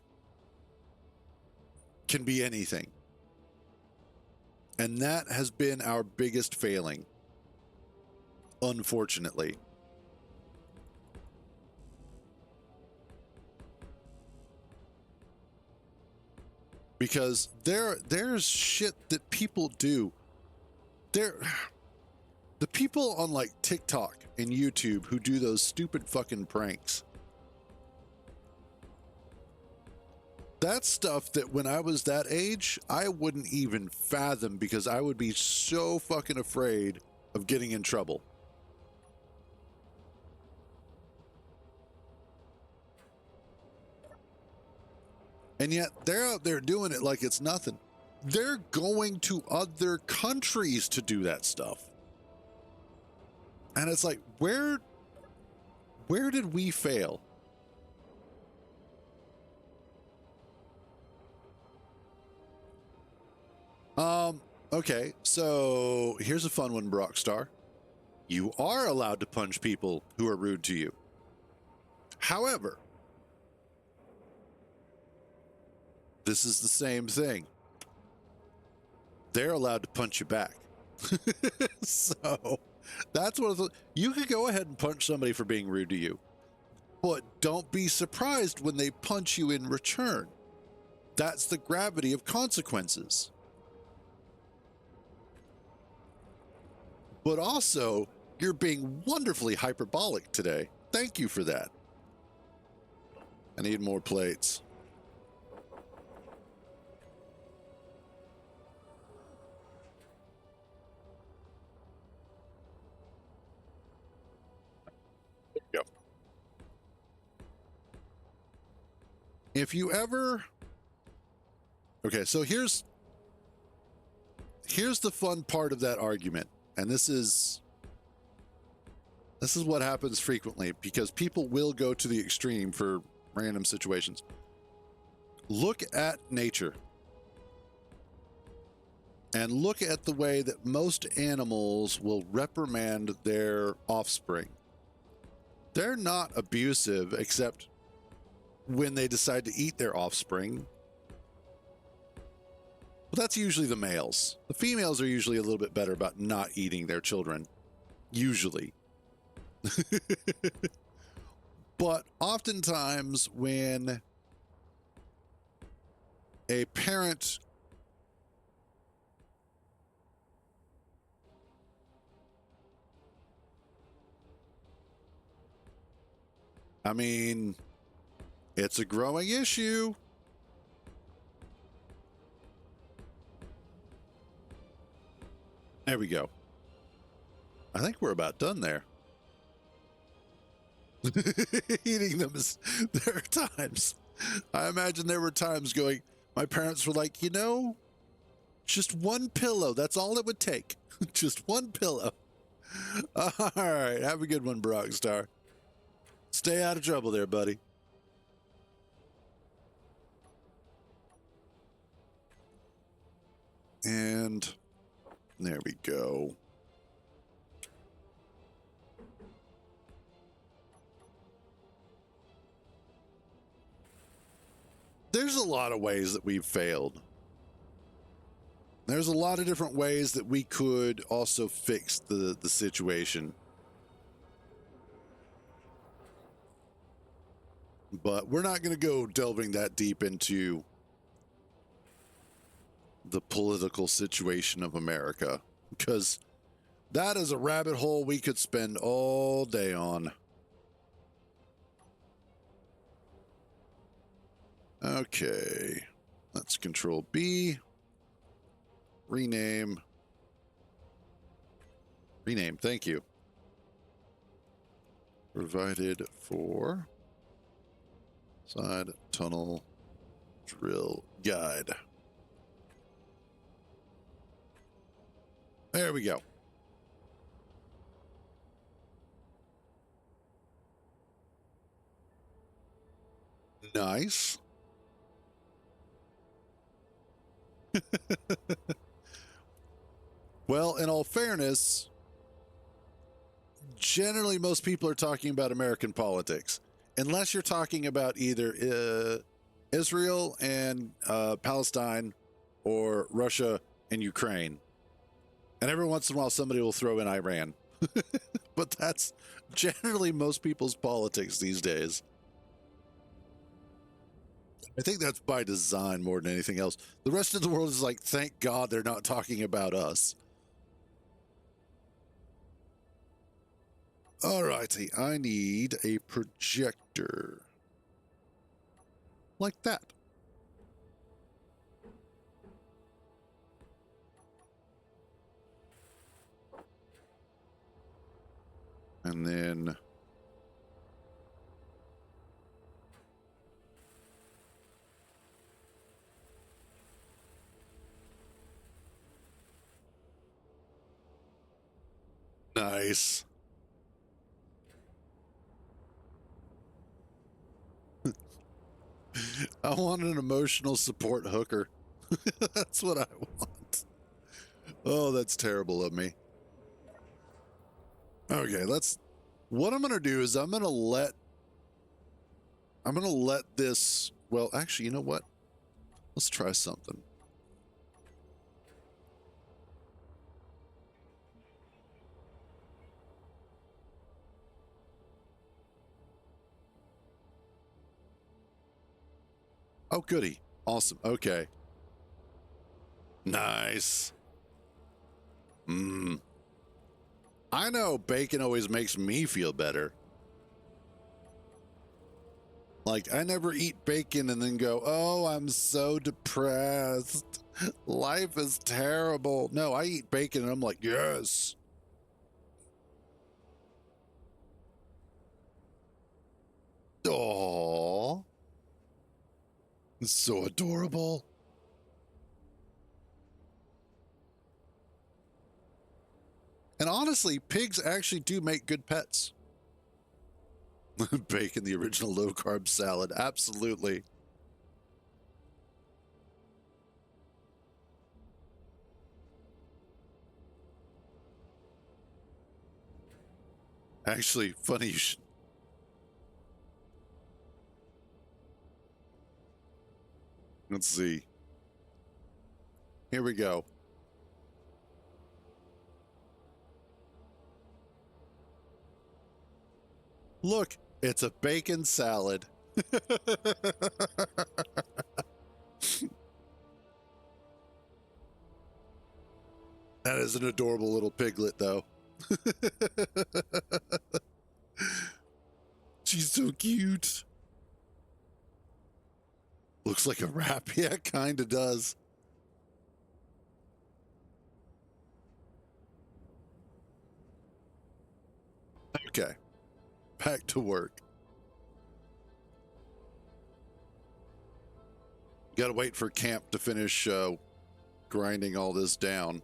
can be anything. And that has been our biggest failing, unfortunately. Because there's shit that people do. The people on like TikTok and YouTube who do those stupid fucking pranks. That's stuff that when I was that age, I wouldn't even fathom because I would be so fucking afraid of getting in trouble. And yet they're out there doing it like it's nothing. They're going to other countries to do that stuff. And it's like, where did we fail? Okay, so here's a fun one, Brockstar. You are allowed to punch people who are rude to you. However, this is the same thing. They're allowed to punch you back. So That's one of the. You could go ahead and punch somebody for being rude to you, but don't be surprised when they punch you in return. That's the gravity of consequences. But also, you're being wonderfully hyperbolic today. Thank you for that. I need more plates. There you go. If you ever... Okay, so here's the fun part of that argument. And this is what happens frequently because people will go to the extreme for random situations. Look at nature and look at the way that most animals will reprimand their offspring. They're not abusive except when they decide to eat their offspring. But that's usually the males. The females are usually a little bit better about not eating their children. Usually. But oftentimes when a parent I mean, it's a growing issue. There we go. I think we're about done there. Eating them is, there are times. I imagine there were times going, my parents were like, you know, just one pillow. That's all it would take. Just one pillow. All right. Have a good one, Brockstar. Stay out of trouble there, buddy. And there we go. There's a lot of ways that we've failed. There's a lot of different ways that we could also fix the situation. But we're not going to go delving that deep into the political situation of America, because that is a rabbit hole we could spend all day on. Okay, let's Control B. Rename. Thank you. Provided for side tunnel drill guide. There we go. Nice. Well, in all fairness, generally most people are talking about American politics, unless you're talking about either Israel and Palestine or Russia and Ukraine. And every once in a while, somebody will throw in Iran. But that's generally most people's politics these days. I think that's by design more than anything else. The rest of the world is like, thank God they're not talking about us. All righty, I need a projector. Like that. And then nice. I want an emotional support hooker. That's what I want. Oh, that's terrible of me. Okay, what I'm going to do is I'm going to let this, well, actually, you know what? Let's try something. Oh, goody. Awesome. Okay. Nice. Mmm. I know bacon always makes me feel better. Like, I never eat bacon and then go, oh, I'm so depressed. Life is terrible. No, I eat bacon and I'm like, yes. Oh, it's so adorable. And honestly, pigs actually do make good pets. Bacon, the original low carb salad. Absolutely. Actually, funny you should. Let's see. Here we go. Look, it's a bacon salad. That is an adorable little piglet, though. She's so cute. Looks like a wrap. Yeah, it kind of does. Okay, back to work. Got to wait for camp to finish grinding all this down.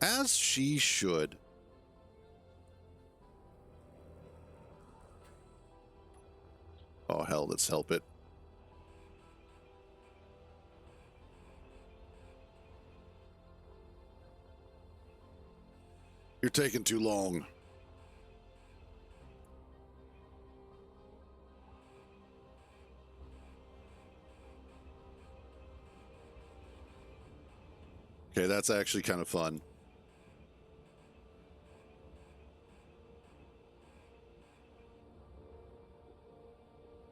As she should. Oh, hell, let's help it. You're taking too long. Okay, that's actually kind of fun.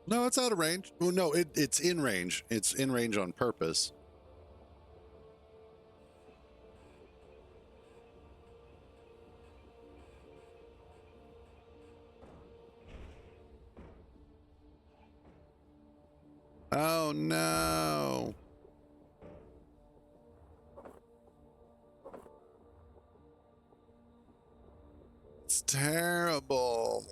No, it's out of range. Oh, no, it's in range. It's in range on purpose. Oh, no. It's terrible.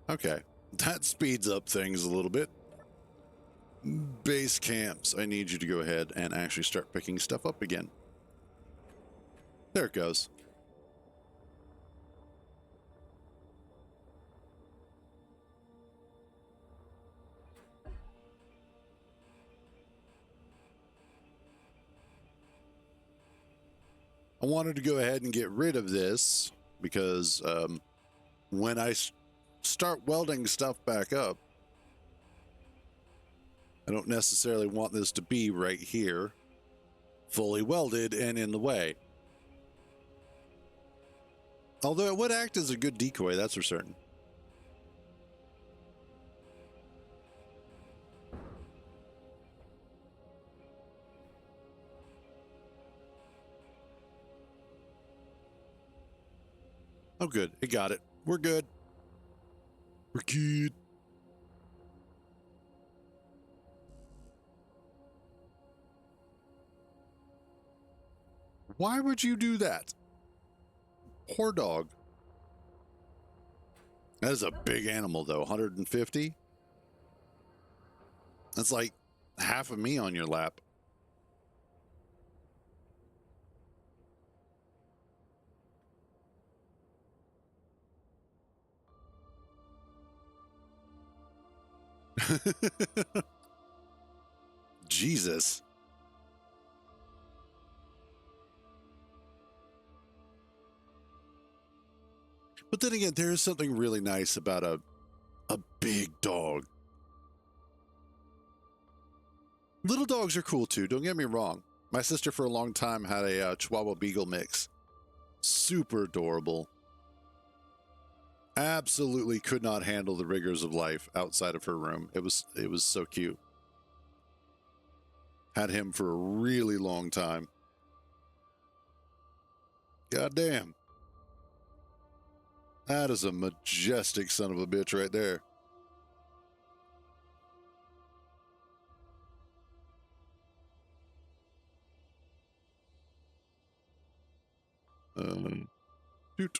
Okay, that speeds up things a little bit. Base camps. I need you to go ahead and actually start picking stuff up again. There it goes. I wanted to go ahead and get rid of this because when I start welding stuff back up, I don't necessarily want this to be right here, fully welded and in the way. Although it would act as a good decoy, that's for certain. Oh, good. It got it. We're good. We're good. Why would you do that? Poor dog. That is a big animal, though. 150? That's like half of me on your lap. Jesus. But then again, there is something really nice about a big dog. Little dogs are cool too, don't get me wrong. My sister for a long time had a Chihuahua Beagle mix. Super adorable. Absolutely could not handle the rigors of life outside of her room. It was so cute. Had him for a really long time. God damn. That is a majestic son of a bitch right there. Shoot.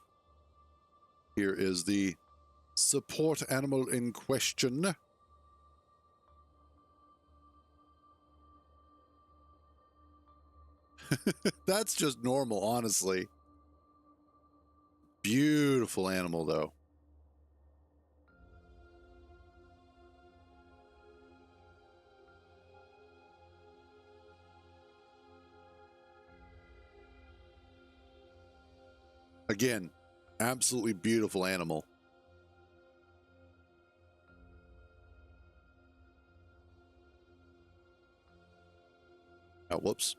Here is the support animal in question. That's just normal, honestly. Beautiful animal, though. Again, absolutely beautiful animal. Oh, whoops.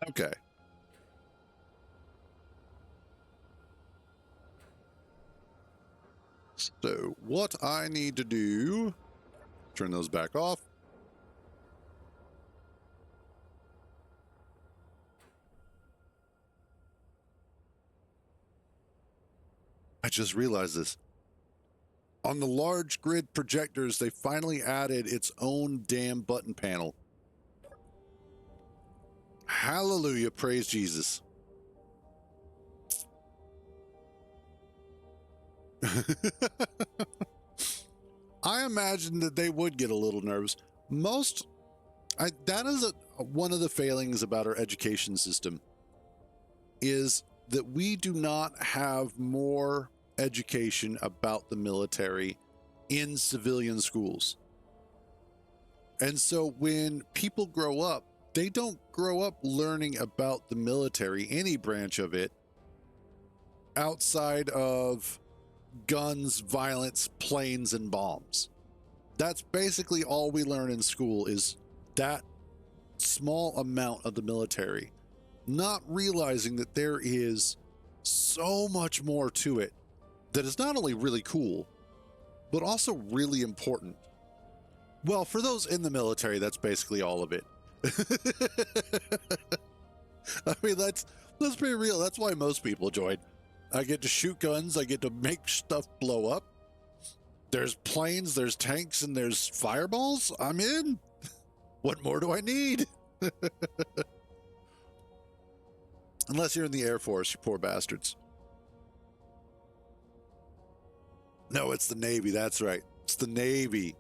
Okay. So what I need to do, turn those back off. I just realized this. On the large grid projectors, they finally added its own damn button panel. Hallelujah, praise Jesus. I imagine that they would get a little nervous. That is one of the failings about our education system, is that we do not have more education about the military in civilian schools. And so when people grow up, they don't grow up learning about the military, any branch of it, outside of guns, violence, planes, and bombs. That's basically all we learn in school, is that small amount of the military, not realizing that there is so much more to it that is not only really cool, but also really important. Well, for those in the military, that's basically all of it. I mean, let's be real. That's why most people join. I get to shoot guns. I get to make stuff blow up. There's planes, there's tanks, and there's fireballs. I'm in. What more do I need? Unless you're in the Air Force, you poor bastards. No, it's the Navy. That's right. It's the Navy.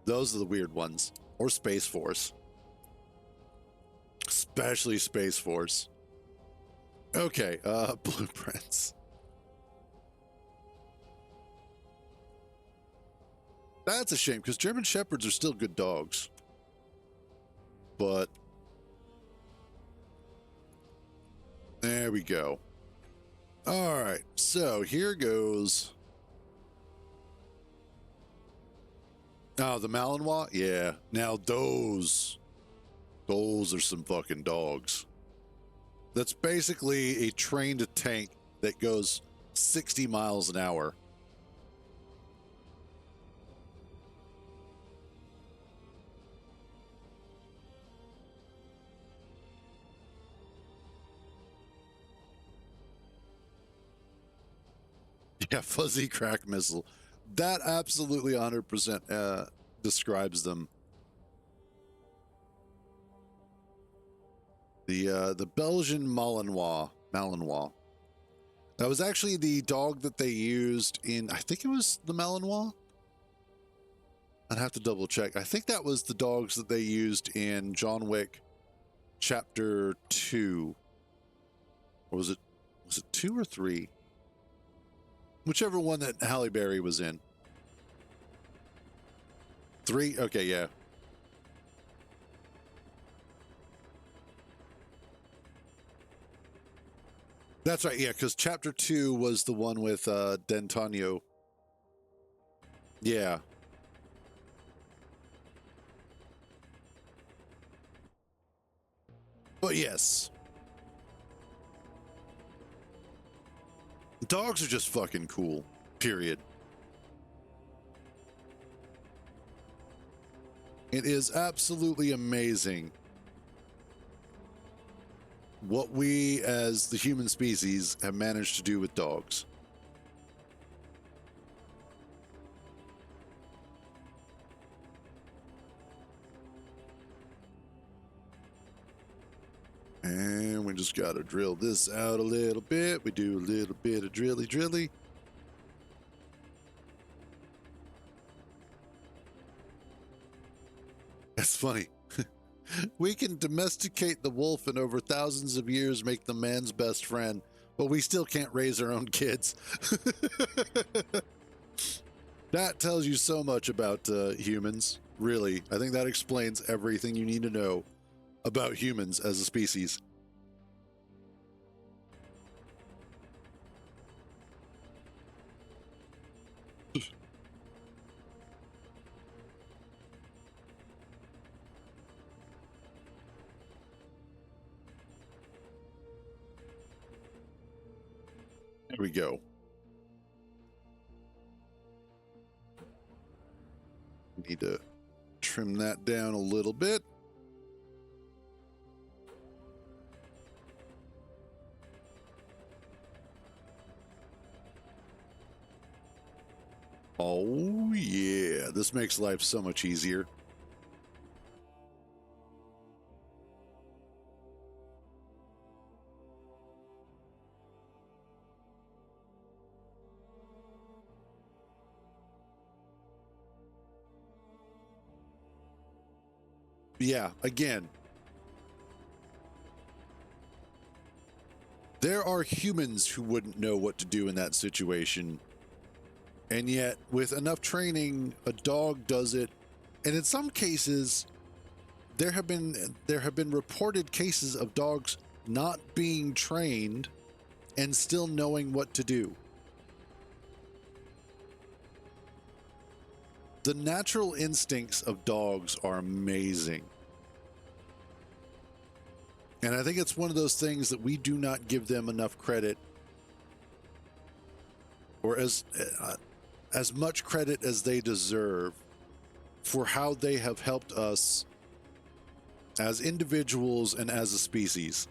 Those are the weird ones. Or Space Force. Especially Space Force. Okay, blueprints. That's a shame, because German Shepherds are still good dogs. But there we go. All right, so here goes. Oh, the Malinois? Yeah. Now those are some fucking dogs. That's basically a trained tank that goes 60 miles an hour. Yeah, fuzzy crack missile. That absolutely 100% describes them. The Belgian Malinois. That was actually the dog that they used in, I think it was the Malinois. I'd have to double check. I think that was the dogs that they used in John Wick Chapter 2. Or was it 2 or 3? Whichever one that Halle Berry was in. 3? Okay, yeah. That's right, yeah, because Chapter 2 was the one with D'Antonio. Yeah. But yes. Dogs are just fucking cool, period. It is absolutely amazing what we as the human species have managed to do with dogs. And we just got to drill this out a little bit. We do a little bit of drilly. That's funny. We can domesticate the wolf and over thousands of years make them man's best friend, but we still can't raise our own kids. That tells you so much about humans, really. I think that explains everything you need to know about humans as a species. There we go. Need to trim that down a little bit. Oh, yeah. This makes life so much easier. Yeah, again, there are humans who wouldn't know what to do in that situation. And yet, with enough training, a dog does it. And in some cases, there have been reported cases of dogs not being trained and still knowing what to do. The natural instincts of dogs are amazing. And I think it's one of those things that we do not give them enough credit, or as much credit as they deserve, for how they have helped us as individuals and as a species.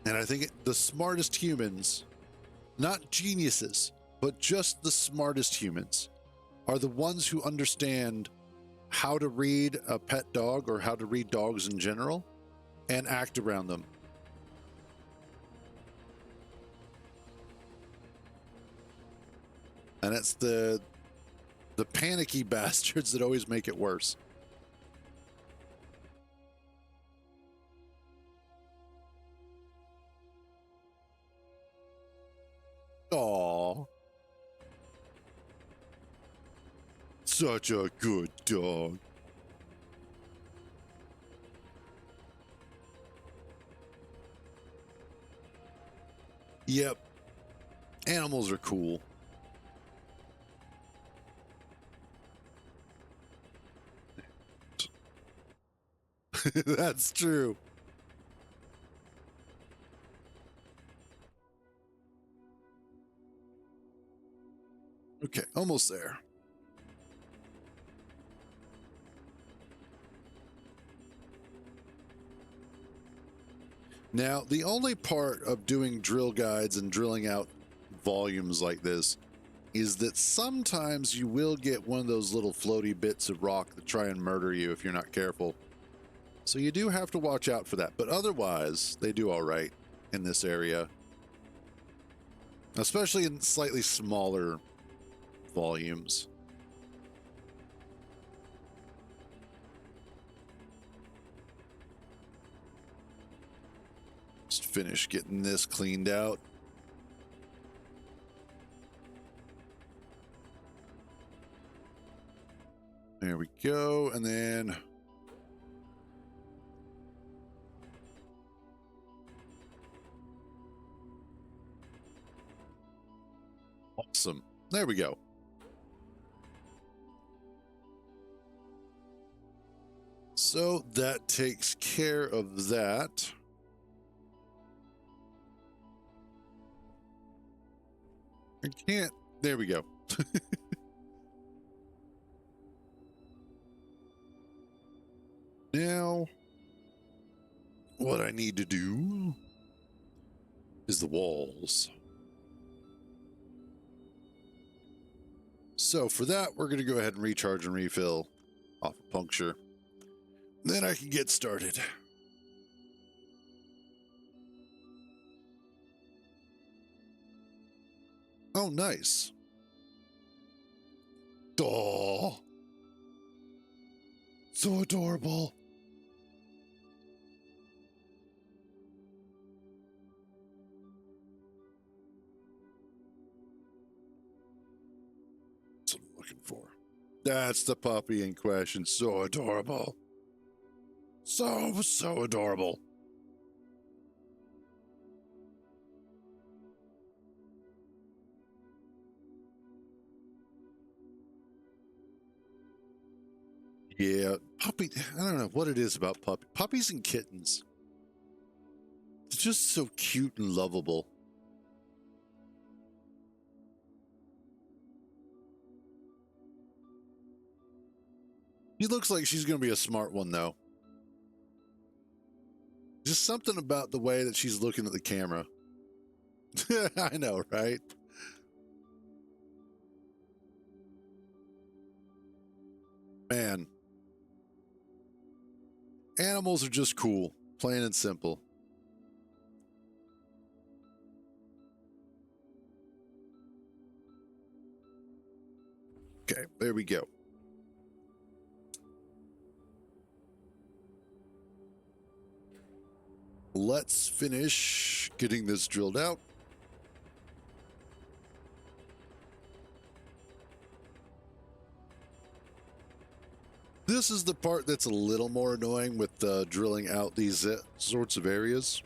And I think the smartest humans, not geniuses, but just the smartest humans, are the ones who understand how to read a pet dog or how to read dogs in general and act around them. And it's the panicky bastards that always make it worse. Aww. Such a good dog. Yep. Animals are cool. That's true. Okay, almost there. Now, the only part of doing drill guides and drilling out volumes like this is that sometimes you will get one of those little floaty bits of rock that try and murder you if you're not careful. So you do have to watch out for that. But otherwise, they do all right in this area, especially in slightly smaller volumes. Just finish getting this cleaned out. There we go. And then awesome. There we go. So that takes care of that. I can't. There we go. Now, what I need to do is the walls. So for that, we're going to go ahead and recharge and refill off a puncture. Then I can get started. Oh, nice. Oh, so adorable. That's what I'm looking for. That's the puppy in question. So adorable. So adorable. Yeah, puppy. I don't know what it is about puppies and kittens. It's just so cute and lovable. She looks like she's going to be a smart one, though. Just something about the way that she's looking at the camera. I know, right? Man. Animals are just cool, plain and simple. Okay, there we go. Let's finish getting this drilled out. This is the part that's a little more annoying with drilling out these sorts of areas.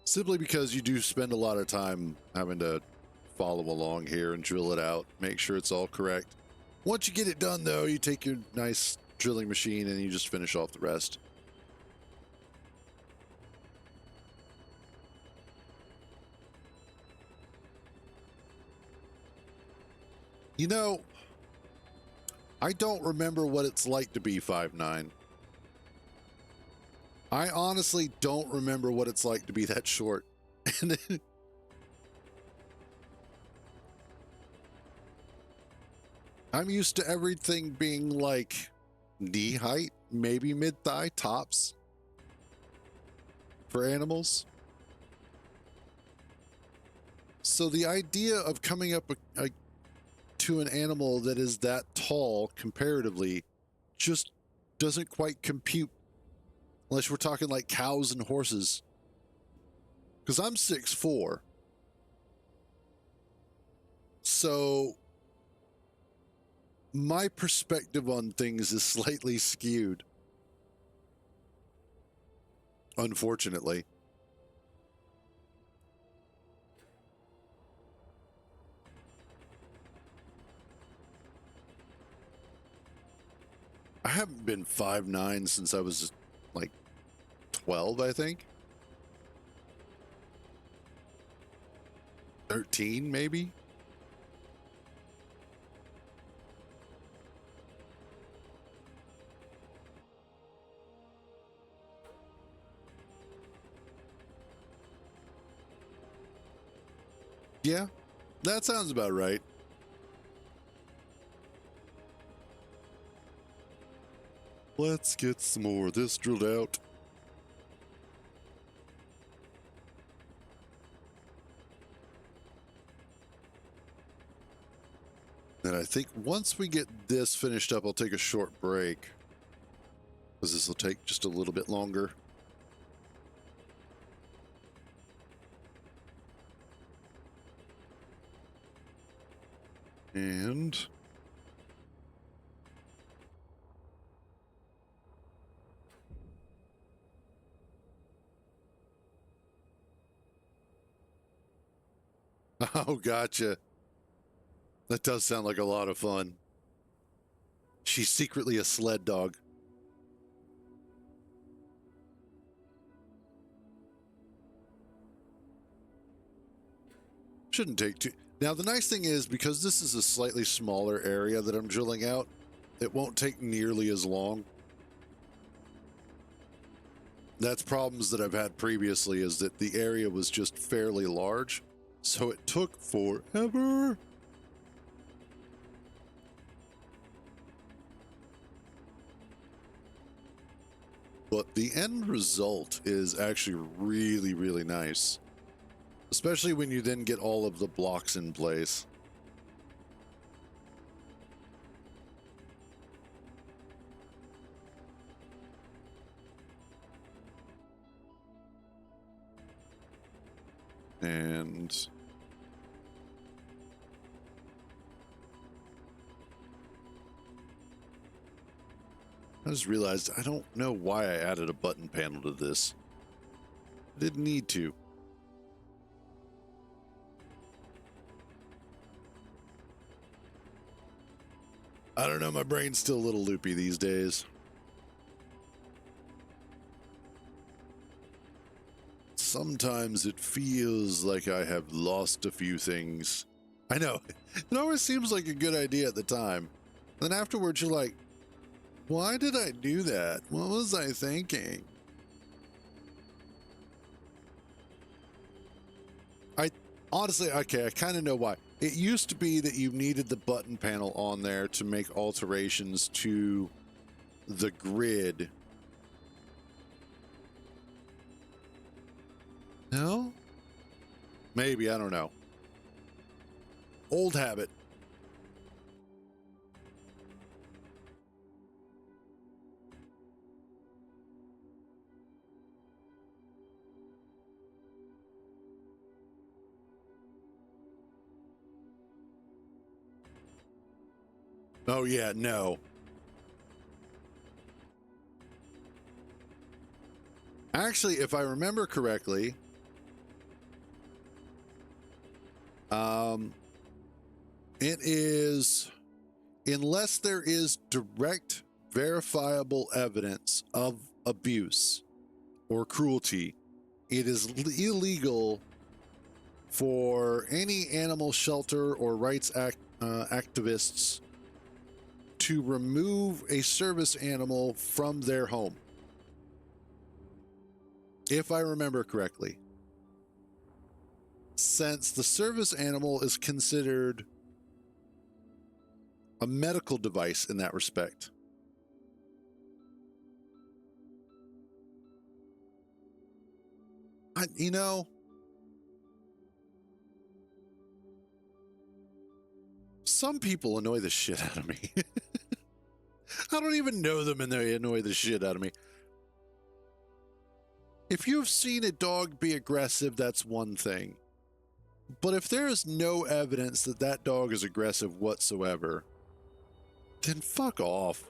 Simply because you do spend a lot of time having to follow along here and drill it out, make sure it's all correct. Once you get it done, though, you take your nice drilling machine and you just finish off the rest. You know, I don't remember what it's like to be 5'9". I honestly don't remember what it's like to be that short. I'm used to everything being like knee height, maybe mid-thigh tops for animals. So the idea of coming up to an animal that is that tall comparatively just doesn't quite compute unless we're talking like cows and horses. Because I'm 6'4". So my perspective on things is slightly skewed, unfortunately. I haven't been 5'9" since I was like 12, I think. 13, maybe? Yeah, that sounds about right. Let's get some more of this drilled out. And I think once we get this finished up, I'll take a short break, because this will take just a little bit longer. And oh, gotcha. That does sound like a lot of fun. She's secretly a sled dog. Shouldn't take too... Now, the nice thing is, because this is a slightly smaller area that I'm drilling out, it won't take nearly as long. That's problems that I've had previously, is that the area was just fairly large, so it took forever. But the end result is actually really, really nice. Especially when you then get all of the blocks in place. And I just realized I don't know why I added a button panel to this. I didn't need to. I don't know, my brain's still a little loopy these days. Sometimes it feels like I have lost a few things. I know, it always seems like a good idea at the time. Then afterwards you're like, why did I do that? What was I thinking? Honestly, okay, I kind of know why. It used to be that you needed the button panel on there to make alterations to the grid. No? Maybe, I don't know. Old habit. Oh, yeah, no. Actually, if I remember correctly, it is, unless there is direct verifiable evidence of abuse or cruelty, it is illegal for any animal shelter or rights activists to remove a service animal from their home. If I remember correctly. Since the service animal is considered a medical device in that respect. You know, some people annoy the shit out of me. I don't even know them and they annoy the shit out of me. If you've seen a dog be aggressive, that's one thing. But if there is no evidence that that dog is aggressive whatsoever, then fuck off.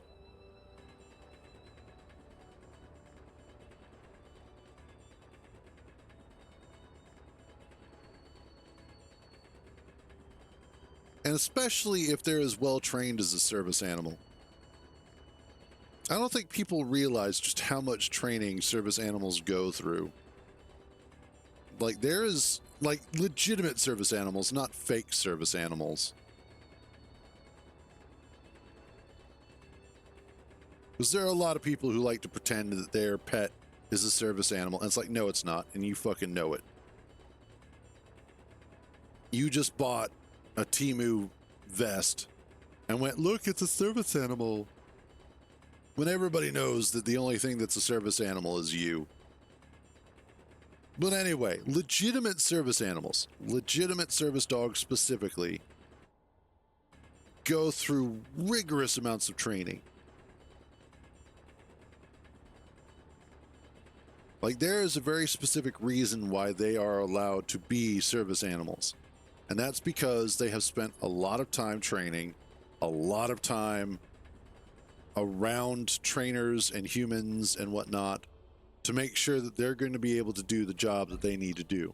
And especially if they're as well trained as a service animal. I don't think people realize just how much training service animals go through. Like, there is, like, legitimate service animals, not fake service animals. Because there are a lot of people who like to pretend that their pet is a service animal, and it's like, no, it's not, and you fucking know it. You just bought a Temu vest and went, look, it's a service animal. When everybody knows that the only thing that's a service animal is you. But anyway, legitimate service animals, legitimate service dogs specifically, go through rigorous amounts of training. Like, there is a very specific reason why they are allowed to be service animals. And that's because they have spent a lot of time training, a lot of time around trainers and humans and whatnot to make sure that they're going to be able to do the job that they need to do.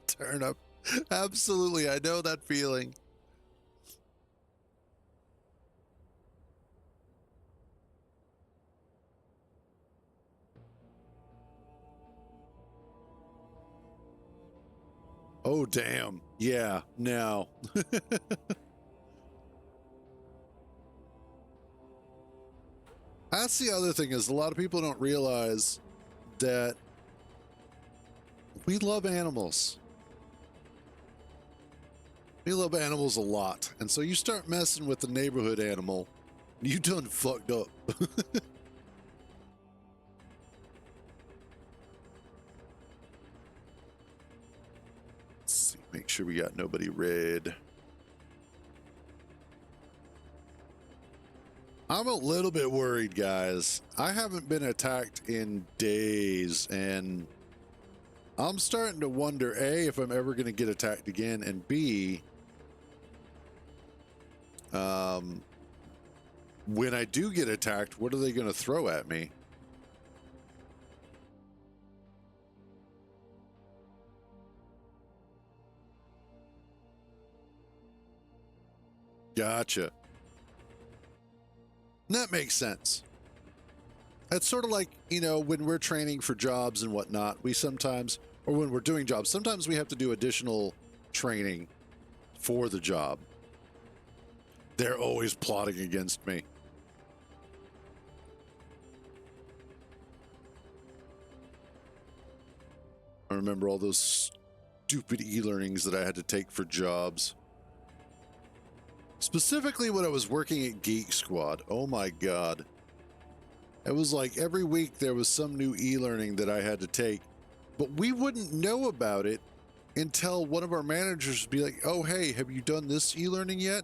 Turnip. Absolutely, I know that feeling. Oh, damn. Yeah, no. That's the other thing is a lot of people don't realize that we love animals. We love animals a lot. And so you start messing with the neighborhood animal, you done fucked up. Let's see, make sure we got nobody red. I'm a little bit worried, guys. I haven't been attacked in days, and I'm starting to wonder, A, if I'm ever going to get attacked again, and B, when I do get attacked, what are they going to throw at me? Gotcha. That makes sense. It's sort of like, you know, when we're training for jobs and whatnot, we sometimes, or when we're doing jobs, sometimes we have to do additional training for the job. They're always plotting against me. I remember all those stupid e-learnings that I had to take for jobs. Specifically when I was working at Geek Squad. Oh my God. It was like every week there was some new e-learning that I had to take, but we wouldn't know about it until one of our managers would be like, oh, hey, have you done this e-learning yet?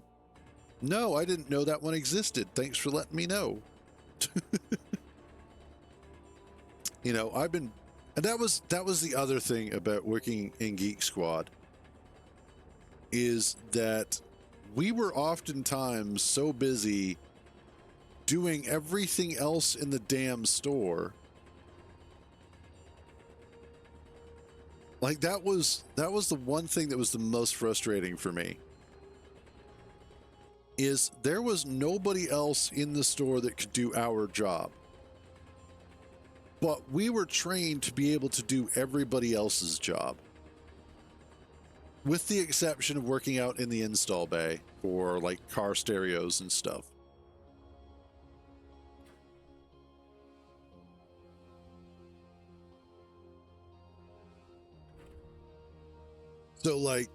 No, I didn't know that one existed. Thanks for letting me know. You know, and that was the other thing about working in Geek Squad is that we were oftentimes so busy doing everything else in the damn store. Like that was the one thing that was the most frustrating for me. Is there was nobody else in the store that could do our job. But we were trained to be able to do everybody else's job. With the exception of working out in the install bay for like car stereos and stuff. So like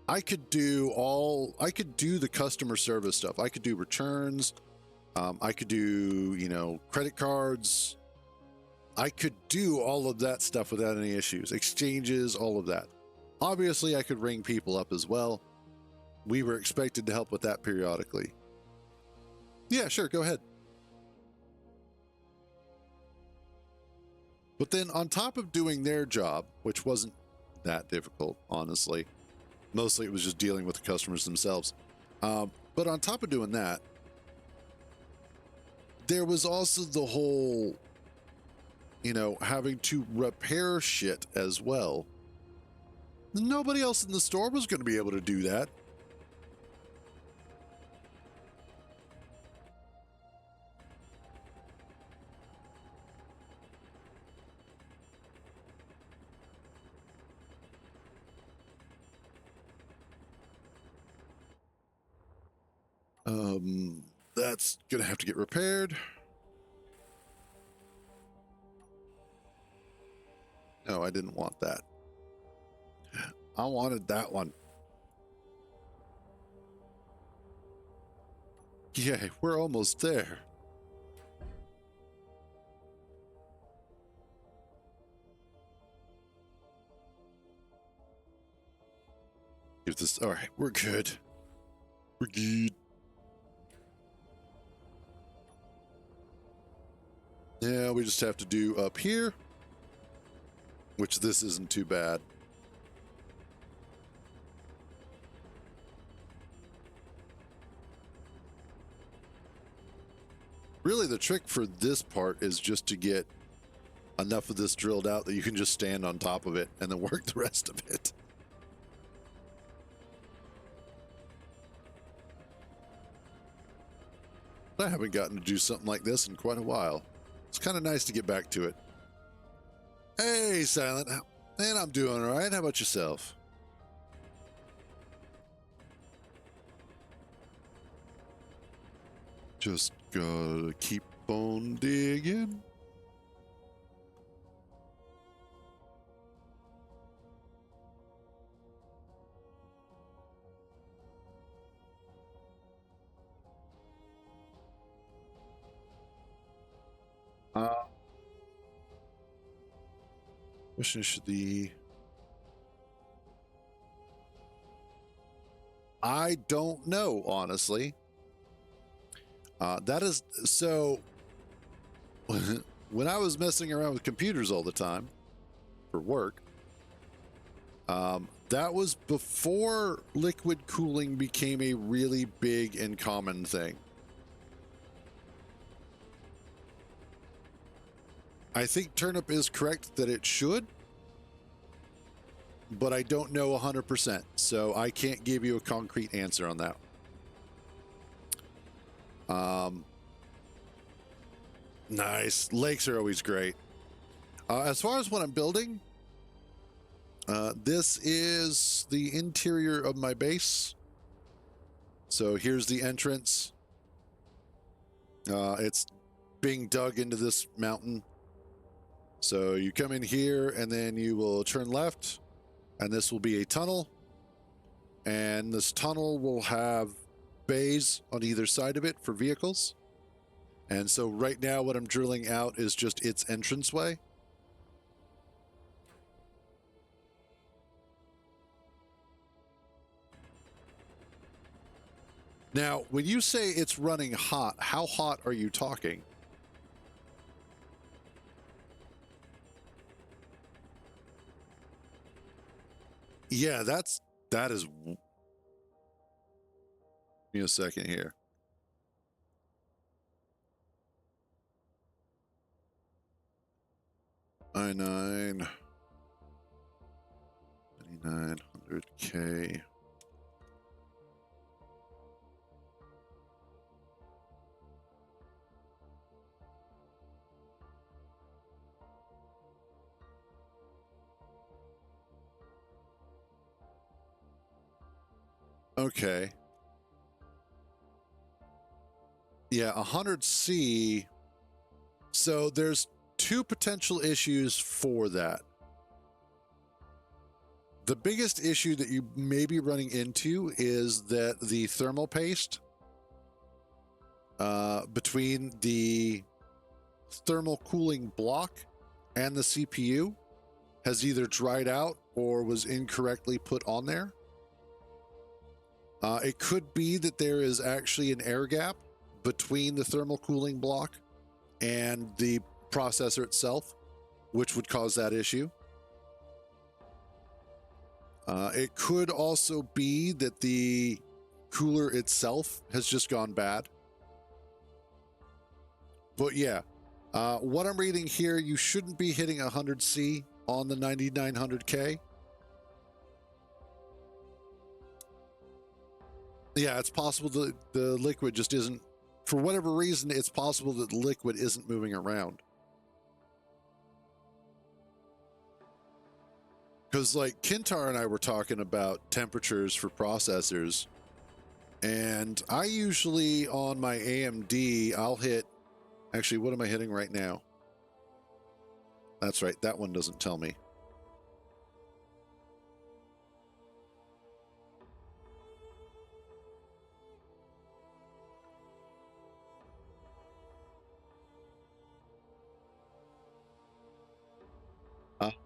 I could do the customer service stuff. I could do returns. I could do, you know, credit cards. I could do all of that stuff without any issues. Exchanges, all of that. Obviously, I could ring people up as well. We were expected to help with that periodically. Yeah, sure, go ahead. But then on top of doing their job, which wasn't that difficult, honestly, mostly it was just dealing with the customers themselves. But on top of doing that, there was also the whole, you know, having to repair shit as well. Nobody else in the store was going to be able to do that. That's going to have to get repaired. No, I didn't want that. I wanted that one. Yay, we're almost there. Give this. All right, we're good. We're good. Yeah, we just have to do up here, which this isn't too bad. Really, the trick for this part is just to get enough of this drilled out that you can just stand on top of it and then work the rest of it. I haven't gotten to do something like this in quite a while. It's kind of nice to get back to it. Hey, Silent. Man, I'm doing all right. How about yourself? Just gotta keep on digging. Question should the... I don't know, honestly. That is so. When I was messing around with computers all the time for work, that was before liquid cooling became a really big and common thing. I think Turnip is correct that it should, but I don't know 100%, so I can't give you a concrete answer on that. Nice. Lakes are always great. As far as what I'm building, this is the interior of my base. So here's the entrance. It's being dug into this mountain. So you come in here and then you will turn left, and this will be a tunnel. And this tunnel will have bays on either side of it for vehicles. And so right now what I'm drilling out is just its entranceway. Now, when you say it's running hot, how hot are you talking? Yeah, that is. Give me a second here. I9 2900K. Okay. Yeah, 100C. So there's two potential issues for that. The biggest issue that you may be running into is that the thermal paste between the thermal cooling block and the CPU has either dried out or was incorrectly put on there. It could be that there is actually an air gap between the thermal cooling block and the processor itself, which would cause that issue. It could also be that the cooler itself has just gone bad. But yeah, what I'm reading here, you shouldn't be hitting 100C on the 9900K. Yeah, it's possible that the liquid just isn't, for whatever reason, it's possible that the liquid isn't moving around. Because like Kintar and I were talking about temperatures for processors, and I usually on my AMD, I'll hit, actually, what am I hitting right now? That's right, that one doesn't tell me.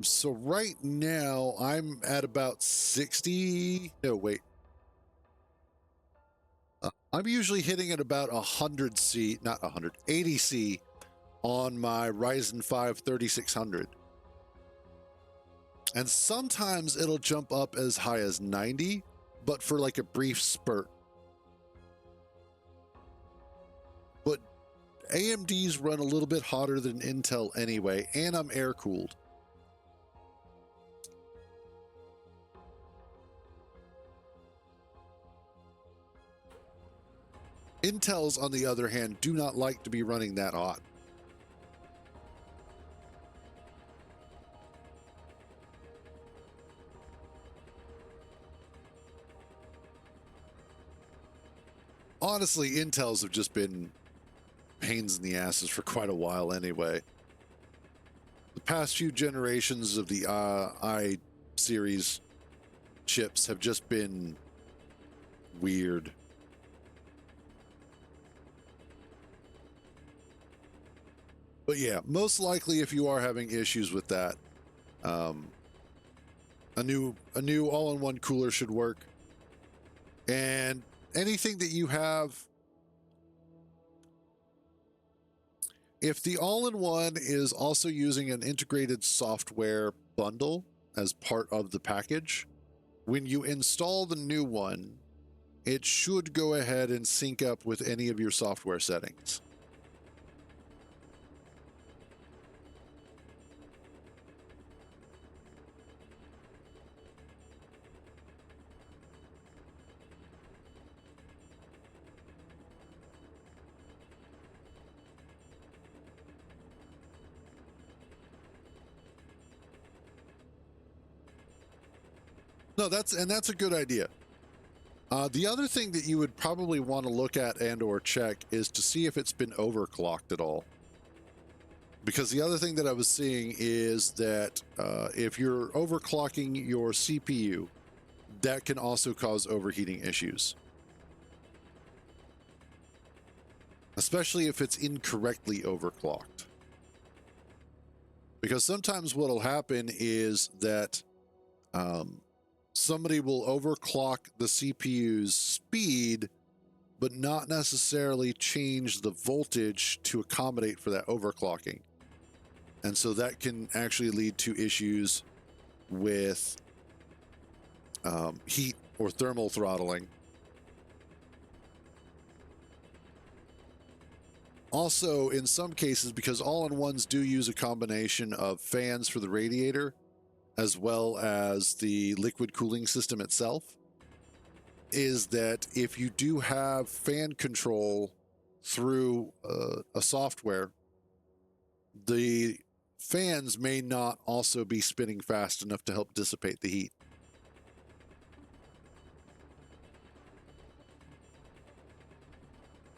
So right now I'm at about 60. No, wait. I'm usually hitting at about 100C, not 100, 80C on my Ryzen 5 3600. And sometimes it'll jump up as high as 90, but for like a brief spurt. But AMDs run a little bit hotter than Intel anyway, and I'm air cooled. Intels, on the other hand, do not like to be running that hot. Honestly, Intels have just been pains in the asses for quite a while anyway. The past few generations of the I series chips have just been weird. But yeah, most likely if you are having issues with that, a new all-in-one cooler should work. And anything that you have, if the all-in-one is also using an integrated software bundle as part of the package, when you install the new one, it should go ahead and sync up with any of your software settings. No, that's a good idea. The other thing that you would probably want to look at and or check is to see if it's been overclocked at all. Because the other thing that I was seeing is that if you're overclocking your CPU, that can also cause overheating issues. Especially if it's incorrectly overclocked. Because sometimes what'll happen is that somebody will overclock the CPU's speed, but not necessarily change the voltage to accommodate for that overclocking. And so that can actually lead to issues with heat or thermal throttling. Also, in some cases, because all-in-ones do use a combination of fans for the radiator, as well as the liquid cooling system itself, is that if you do have fan control through a software, the fans may not also be spinning fast enough to help dissipate the heat.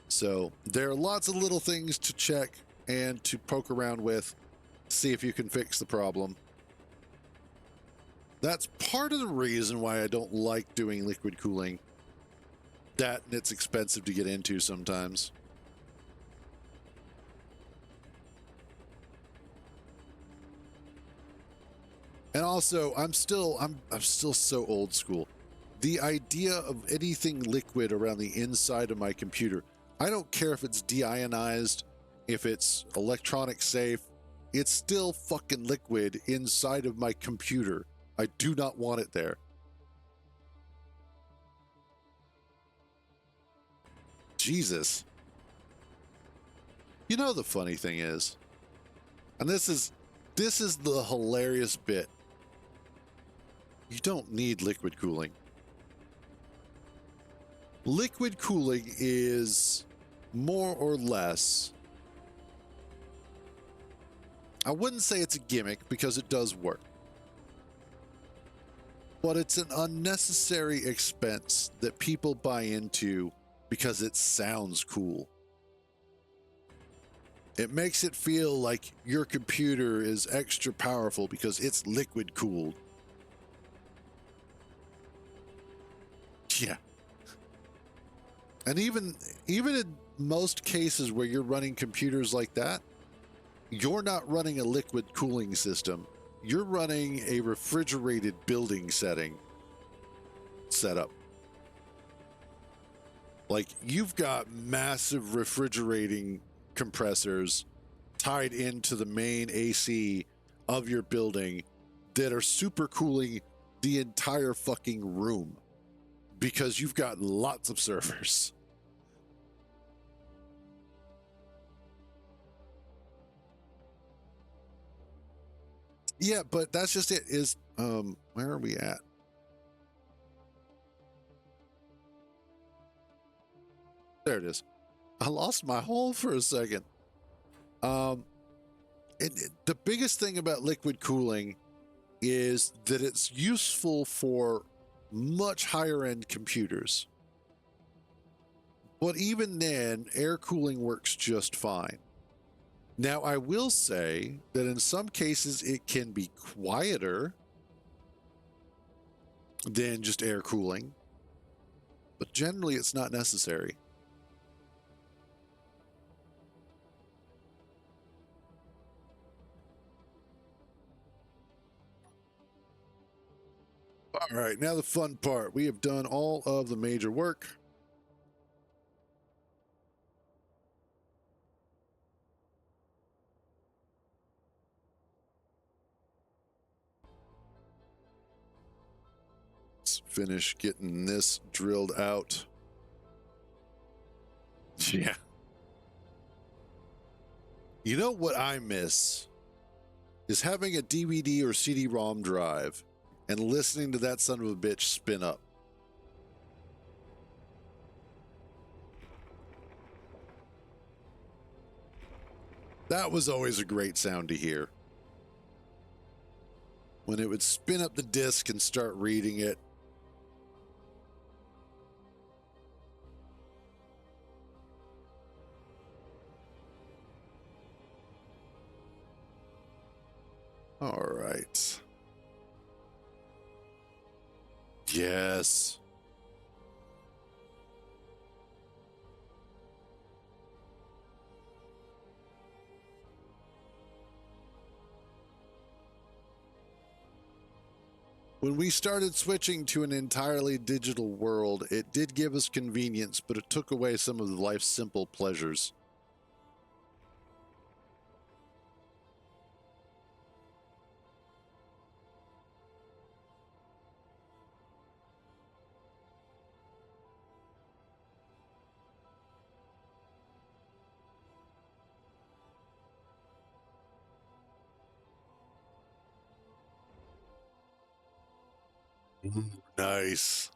So there are lots of little things to check and to poke around with, see if you can fix the problem. That's part of the reason why I don't like doing liquid cooling. That, and it's expensive to get into sometimes. And also, I'm still so old school. The idea of anything liquid around the inside of my computer, I don't care if it's deionized, if it's electronic safe, it's still fucking liquid inside of my computer. I do not want it there. Jesus. You know, the funny thing is, and this is the hilarious bit. You don't need liquid cooling. Liquid cooling is more or less, I wouldn't say it's a gimmick because it does work, but it's an unnecessary expense that people buy into because it sounds cool. It makes it feel like your computer is extra powerful because it's liquid cooled. Yeah. And even in most cases where you're running computers like that, you're not running a liquid cooling system. You're running a refrigerated building setup. Like, you've got massive refrigerating compressors tied into the main AC of your building that are super cooling the entire fucking room because you've got lots of servers. Yeah, but that's just it. Is where are we at? There it is. I lost my hole for a second. Um, the biggest thing about liquid cooling is that it's useful for much higher end computers. But even then, air cooling works just fine. Now, I will say that in some cases it can be quieter than just air cooling, but generally it's not necessary. All right, now the fun part. We have done all of the major work. Let's finish getting this drilled out. Yeah. You know what I miss is having a DVD or CD-ROM drive and listening to that son of a bitch spin up. That was always a great sound to hear. When it would spin up the disc and start reading it. All right. Yes. When we started switching to an entirely digital world, it did give us convenience, but it took away some of life's simple pleasures. Nice.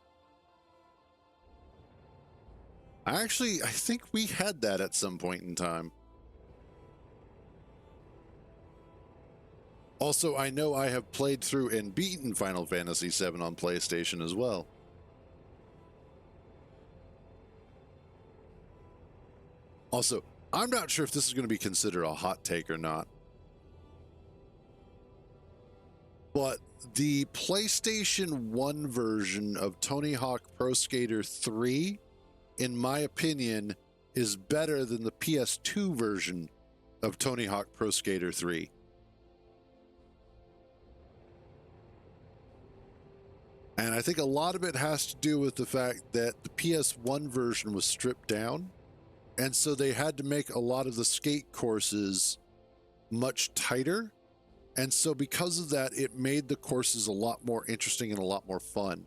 I think we had that at some point in time. Also, I know I have played through and beaten Final Fantasy VII on PlayStation as well. Also, I'm not sure if this is going to be considered a hot take or not, but the PlayStation 1 version of Tony Hawk Pro Skater 3, in my opinion, is better than the PS2 version of Tony Hawk Pro Skater 3. And I think a lot of it has to do with the fact that the PS1 version was stripped down. And so they had to make a lot of the skate courses much tighter. And so because of that, it made the courses a lot more interesting and a lot more fun.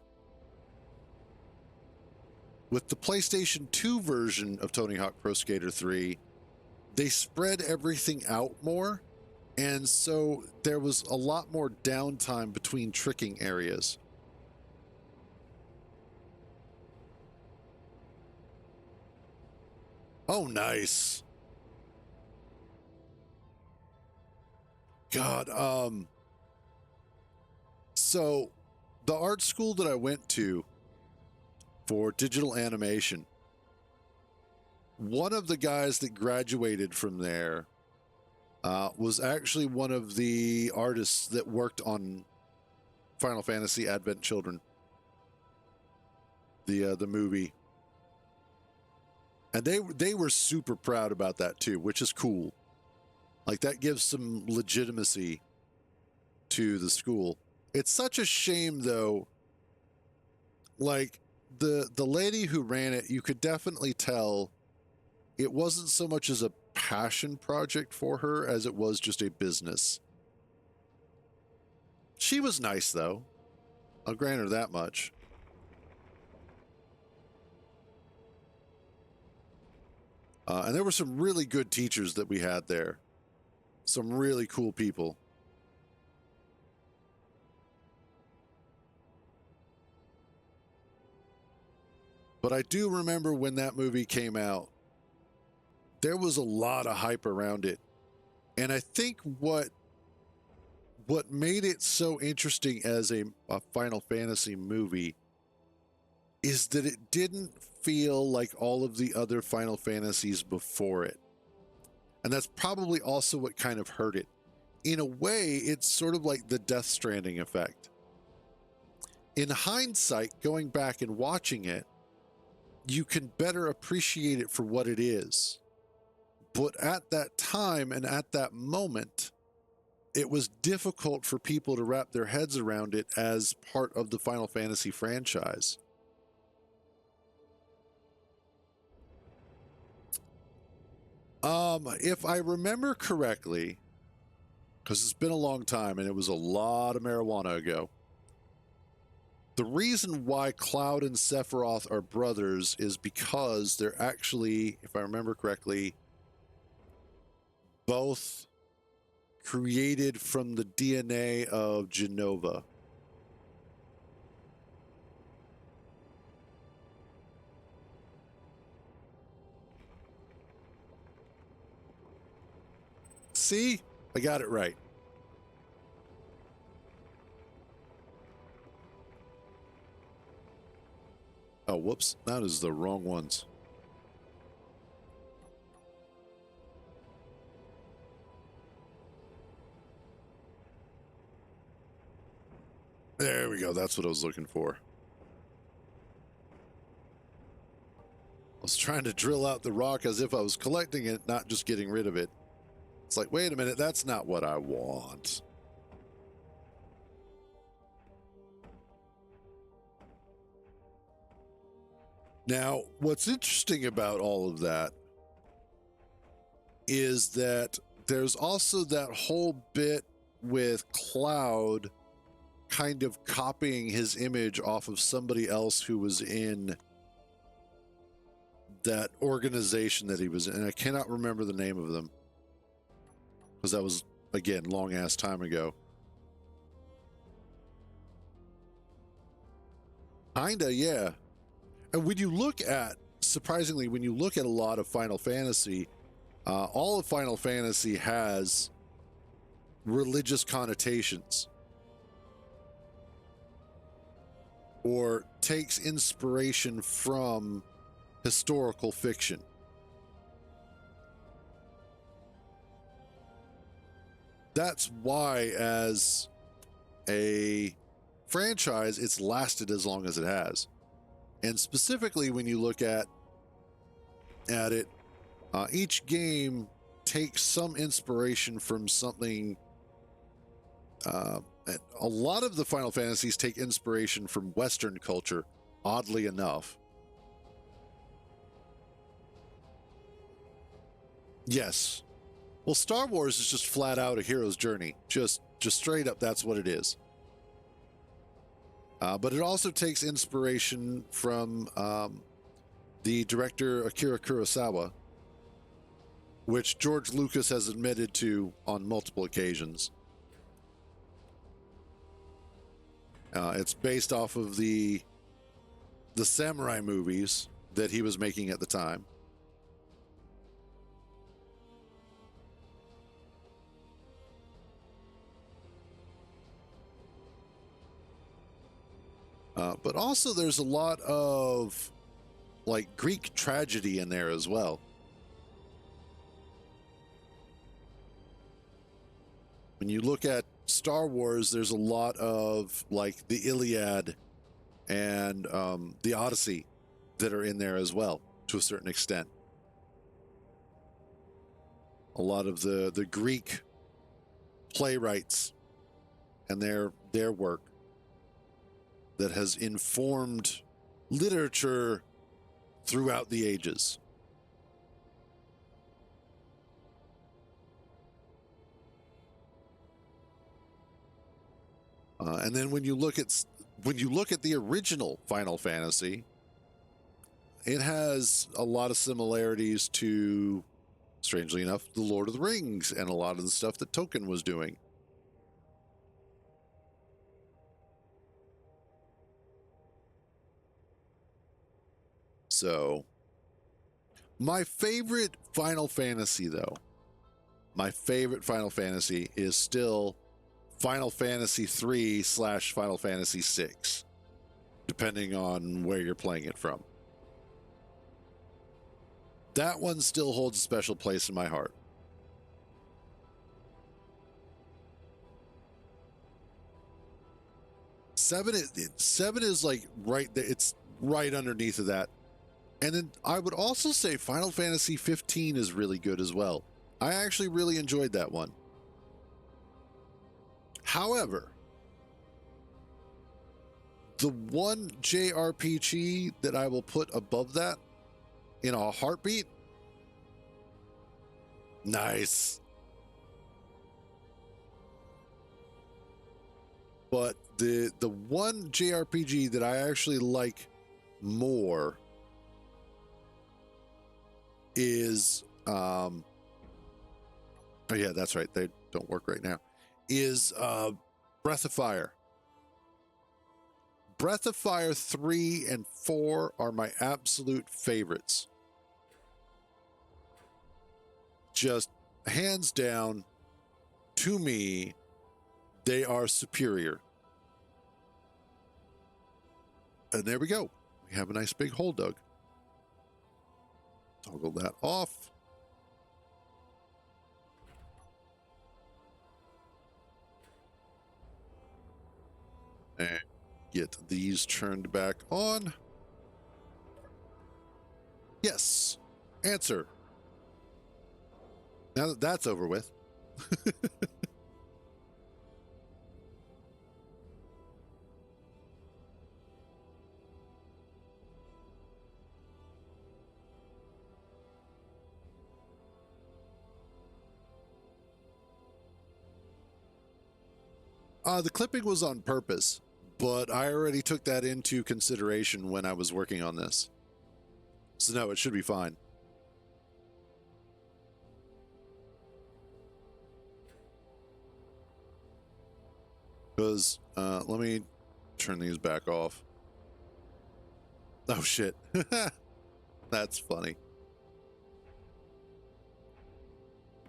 With the PlayStation 2 version of Tony Hawk Pro Skater 3, they spread everything out more. And so there was a lot more downtime between tricking areas. Oh, nice. God, so the art school that I went to for digital animation, one of the guys that graduated from there was actually one of the artists that worked on Final Fantasy Advent Children, the movie, and they were super proud about that too, which is cool. Like that gives some legitimacy to the school. It's such a shame though. Like the lady who ran it, you could definitely tell it wasn't so much as a passion project for her as it was just a business. She was nice though. I'll grant her that much. And there were some really good teachers that we had there. Some really cool people. But I do remember when that movie came out, there was a lot of hype around it. And I think what made it so interesting as a Final Fantasy movie is that it didn't feel like all of the other Final Fantasies before it. And that's probably also what kind of hurt it. In a way, it's sort of like the Death Stranding effect. In hindsight, going back and watching it, you can better appreciate it for what it is. But at that time and at that moment, it was difficult for people to wrap their heads around it as part of the Final Fantasy franchise. If I remember correctly, because it's been a long time and it was a lot of marijuana ago, the reason why Cloud and Sephiroth are brothers is because they're actually, if I remember correctly, both created from the DNA of Genova. See? I got it right. Oh, whoops. That is the wrong ones. There we go. That's what I was looking for. I was trying to drill out the rock as if I was collecting it, not just getting rid of it. It's like, wait a minute, that's not what I want. Now, what's interesting about all of that is that there's also that whole bit with Cloud kind of copying his image off of somebody else who was in that organization that he was in. And I cannot remember the name of them because that was, again, long ass time ago. Kinda, yeah. And when you look at, surprisingly, when you look at a lot of Final Fantasy, all of Final Fantasy has religious connotations or takes inspiration from historical fiction. That's why, as a franchise, it's lasted as long as it has. And specifically, when you look at it, each game takes some inspiration from something. A lot of the Final Fantasies take inspiration from Western culture, oddly enough. Yes. Well, Star Wars is just flat out a hero's journey. Just straight up, that's what it is. But it also takes inspiration from the director Akira Kurosawa, which George Lucas has admitted to on multiple occasions. It's based off of the samurai movies that he was making at the time. But also there's a lot of like Greek tragedy in there as well. When you look at Star Wars, there's a lot of like the Iliad and the Odyssey that are in there as well, to a certain extent. A lot of the Greek playwrights and their work that has informed literature throughout the ages. And then when you look at the original Final Fantasy, it has a lot of similarities to, strangely enough, the Lord of the Rings and a lot of the stuff that Tolkien was doing. So My favorite Final Fantasy, though, my favorite Final Fantasy is still Final Fantasy 3 / Final Fantasy 6, depending on where you're playing it from. That one still holds a special place in my heart. Seven is like right there. It's right underneath of that. And then I would also say Final Fantasy 15 is really good as well. I actually really enjoyed that one. However, the one JRPG that I will put above that in a heartbeat, nice. But the one JRPG that I actually like more is oh yeah, that's right, they don't work right now, is Breath of Fire. Breath of Fire 3 and 4 are my absolute favorites. Just hands down, to me, they are superior. And there we go. We have a nice big hole dug. Toggle that off. And get these turned back on. Yes. Answer. Now that that's over with. The clipping was on purpose, but I already took that into consideration when I was working on this. So no, it should be fine. Because, let me turn these back off. Oh shit. That's funny.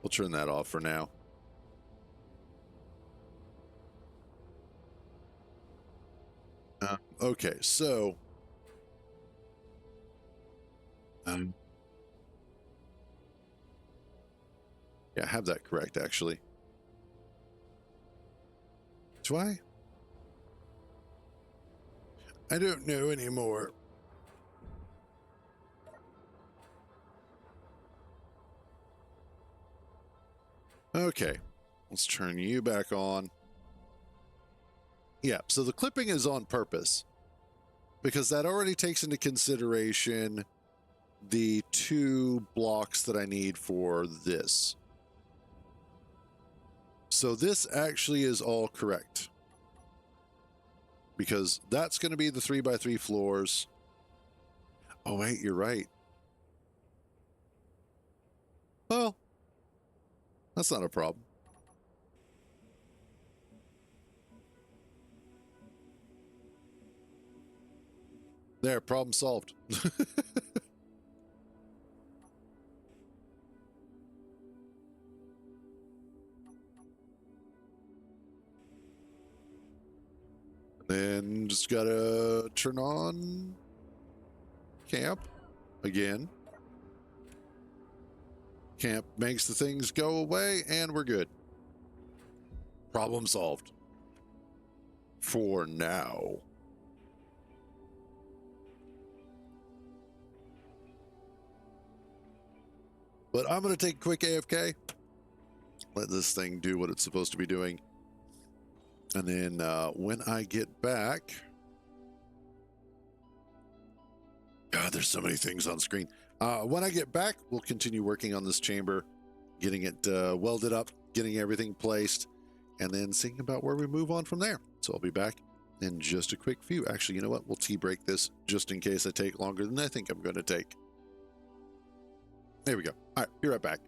We'll turn that off for now. Okay, so yeah, I have that correct actually. Do I? I don't know anymore. Okay, let's turn you back on. Yeah, so the clipping is on purpose because that already takes into consideration the 2 blocks that I need for this. So this actually is all correct because that's going to be the 3x3 floors. Oh, wait, you're right. Well, that's not a problem. There, problem solved. Then just gotta turn on camp again. Camp makes the things go away and we're good. Problem solved. For now. But I'm going to take a quick AFK. Let this thing do what it's supposed to be doing. And then when I get back... God, there's so many things on screen. When I get back, we'll continue working on this chamber, getting it welded up, getting everything placed, and then seeing about where we move on from there. So I'll be back in just a quick few. Actually, you know what? We'll tea break this just in case I take longer than I think I'm going to take. There we go. All right, be right back.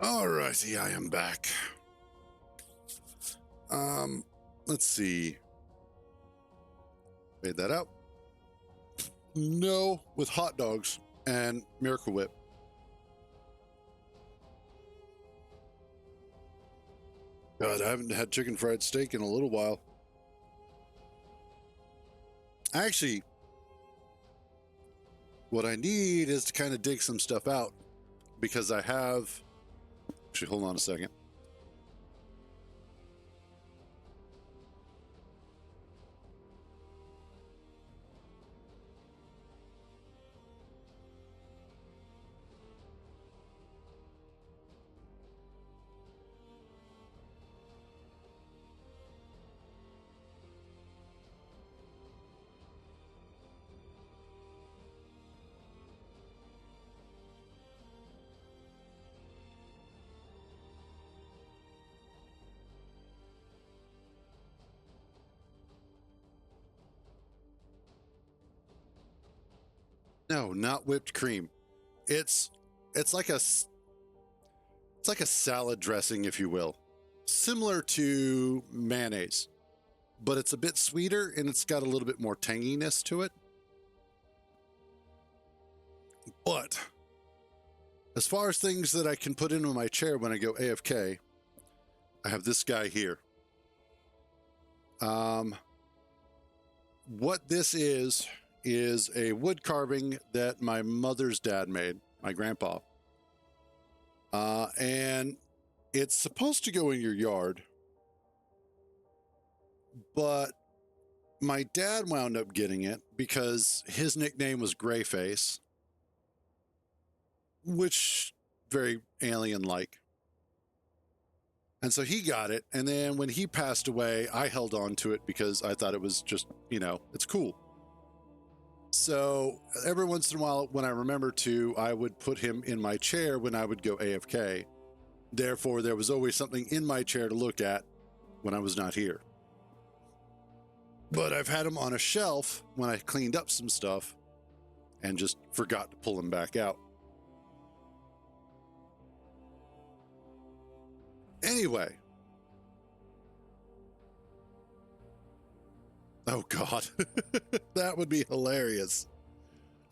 Alrighty, I am back. Let's see. Fade that out. No, with hot dogs and Miracle Whip. God, I haven't had chicken fried steak in a little while. Actually, what I need is to kind of dig some stuff out because I have. Actually, hold on a second. No, not whipped cream. It's it's like a salad dressing, if you will, similar to mayonnaise, but it's a bit sweeter and it's got a little bit more tanginess to it. But as far as things that I can put into my chair when I go AFK, I have this guy here. What this is a wood carving that my mother's dad made, my grandpa. And it's supposed to go in your yard, but my dad wound up getting it because his nickname was Grayface, which very alien like. And so he got it. And then when he passed away, I held on to it because I thought it was just, it's cool. So every once in a while, when I remember to, I would put him in my chair when I would go AFK. Therefore, there was always something in my chair to look at when I was not here. But I've had him on a shelf when I cleaned up some stuff and just forgot to pull him back out. Anyway. Oh, God. That would be hilarious.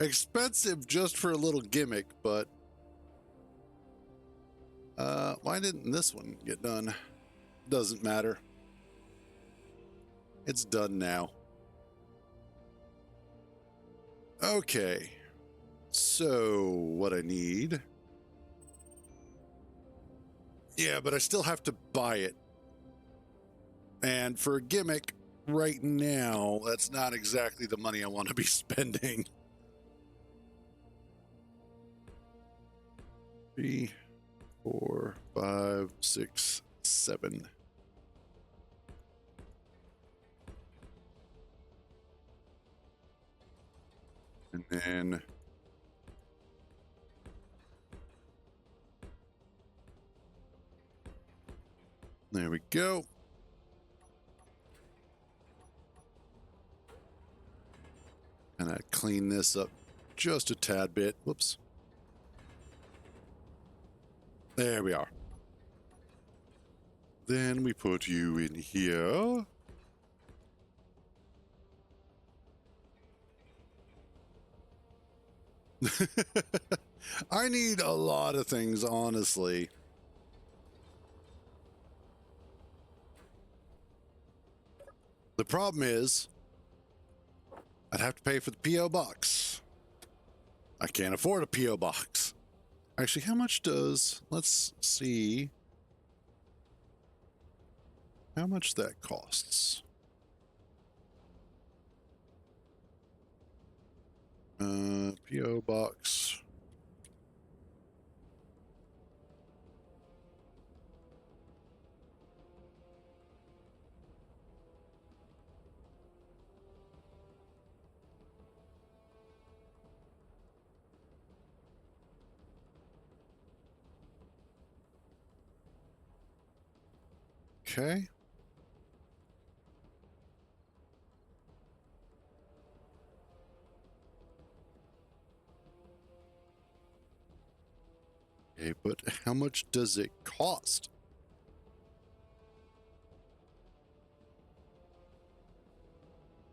Expensive just for a little gimmick, but why didn't this one get done? Doesn't matter. It's done now. Okay. So, what I need... Yeah, but I still have to buy it. And for a gimmick, right now, that's not exactly the money I want to be spending. 3, 4, 5, 6, 7. And then... There we go. And I clean this up just a tad bit. Whoops. There we are. Then we put you in here. I need a lot of things, honestly. The problem is, I'd have to pay for the P.O. box. I can't afford a P.O. box. Actually, how much does... Let's see how much that costs. P.O. box. Okay. Okay, but how much does it cost?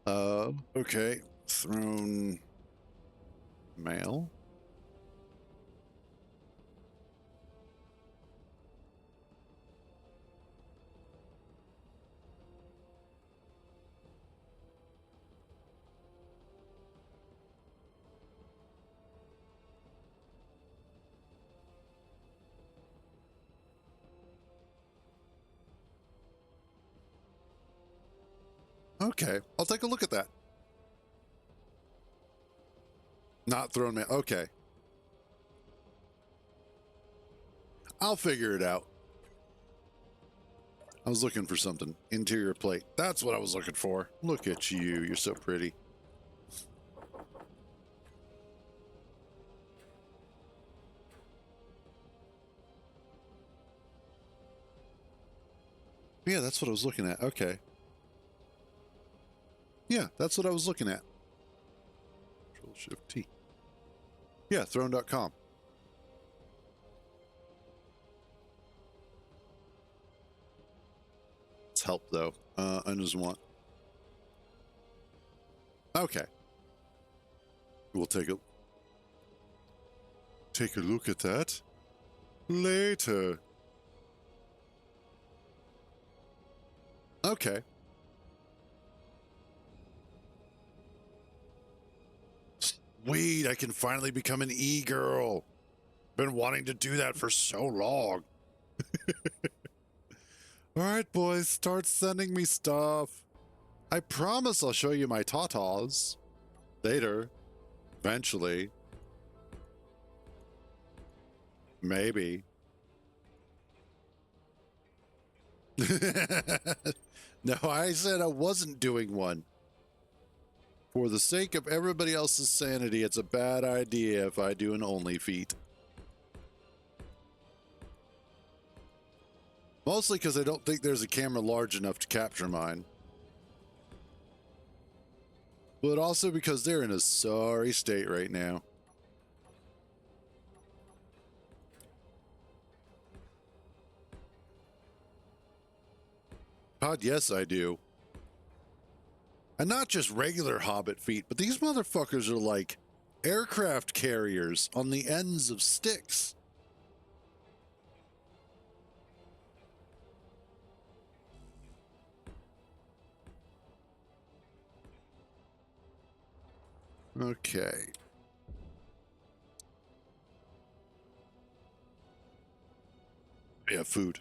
Okay. Throne mail. Okay, I'll take a look at that. Not throne mail. Okay. I'll figure it out. I was looking for something. Interior plate. That's what I was looking for. Look at you. You're so pretty. Yeah, that's what I was looking at. Okay. Yeah, that's what I was looking at. Control Shift T. Yeah, throne.com. It's help though. I just want. Okay. We'll take a look at that later. Okay. Sweet, I can finally become an e-girl. Been wanting to do that for so long. All right, boys, start sending me stuff. I promise I'll show you my tatas. Later. Eventually. Maybe. No, I said I wasn't doing one. For the sake of everybody else's sanity, it's a bad idea if I do an only feat. Mostly because I don't think there's a camera large enough to capture mine. But also because they're in a sorry state right now. God, yes, I do. And not just regular Hobbit feet, but these motherfuckers are like aircraft carriers on the ends of sticks. Okay. Yeah, food.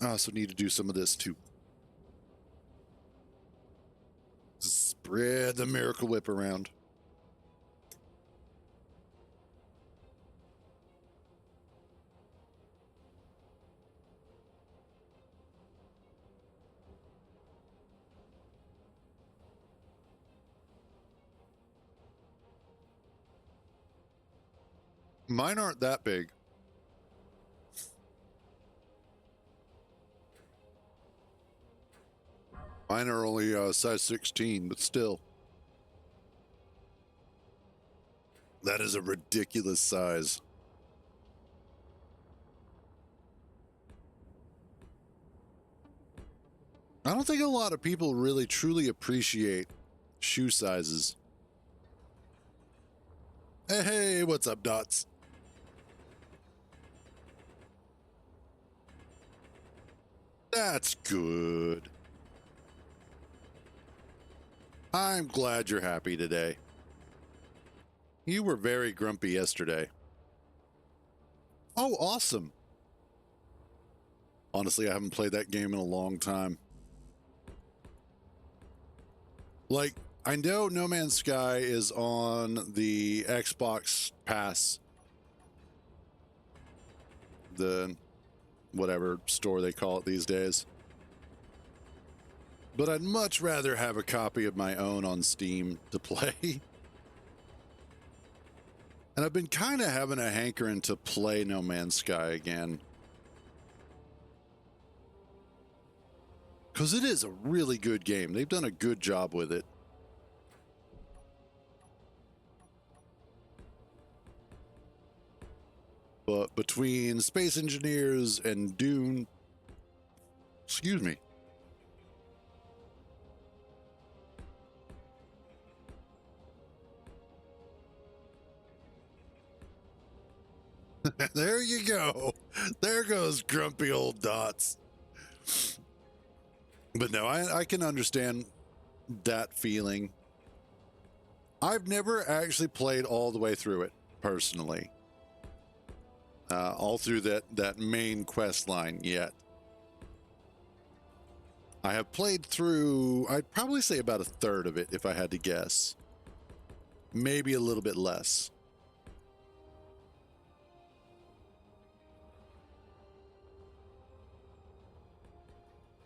I also need to do some of this too. Spread the Miracle Whip around. Mine aren't that big. Mine are only size 16, but still. That is a ridiculous size. I don't think a lot of people really truly appreciate shoe sizes. Hey, what's up, Dots? That's good. I'm glad you're happy today. You were very grumpy yesterday. Oh, awesome. Honestly, I haven't played that game in a long time. Like, I know No Man's Sky is on the Xbox Pass. The whatever store they call it these days. But I'd much rather have a copy of my own on Steam to play. And I've been kind of having a hankering to play No Man's Sky again. Because it is a really good game. They've done a good job with it. But between Space Engineers and Dune. Excuse me. There you go. There goes grumpy old Dots. But no, I can understand that feeling. I've never actually played all the way through it personally. All through that main quest line yet. I have played through, I'd probably say about a third of it if I had to guess. Maybe a little bit less.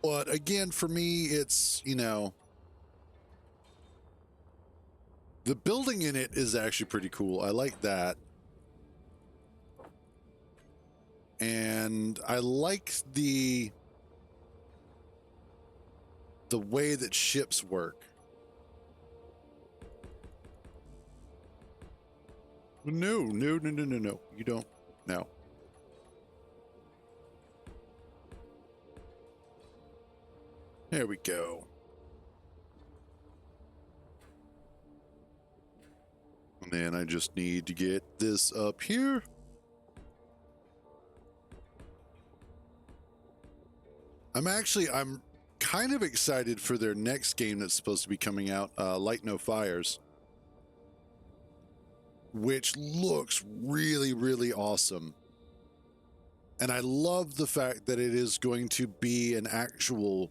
But again, for me, it's, you know, the building in it is actually pretty cool. I like that. And I like the way that ships work. No. You don't. No. There we go. And then I just need to get this up here. I'm kind of excited for their next game that's supposed to be coming out, Light No Fires, which looks really, really awesome. And I love the fact that it is going to be an actual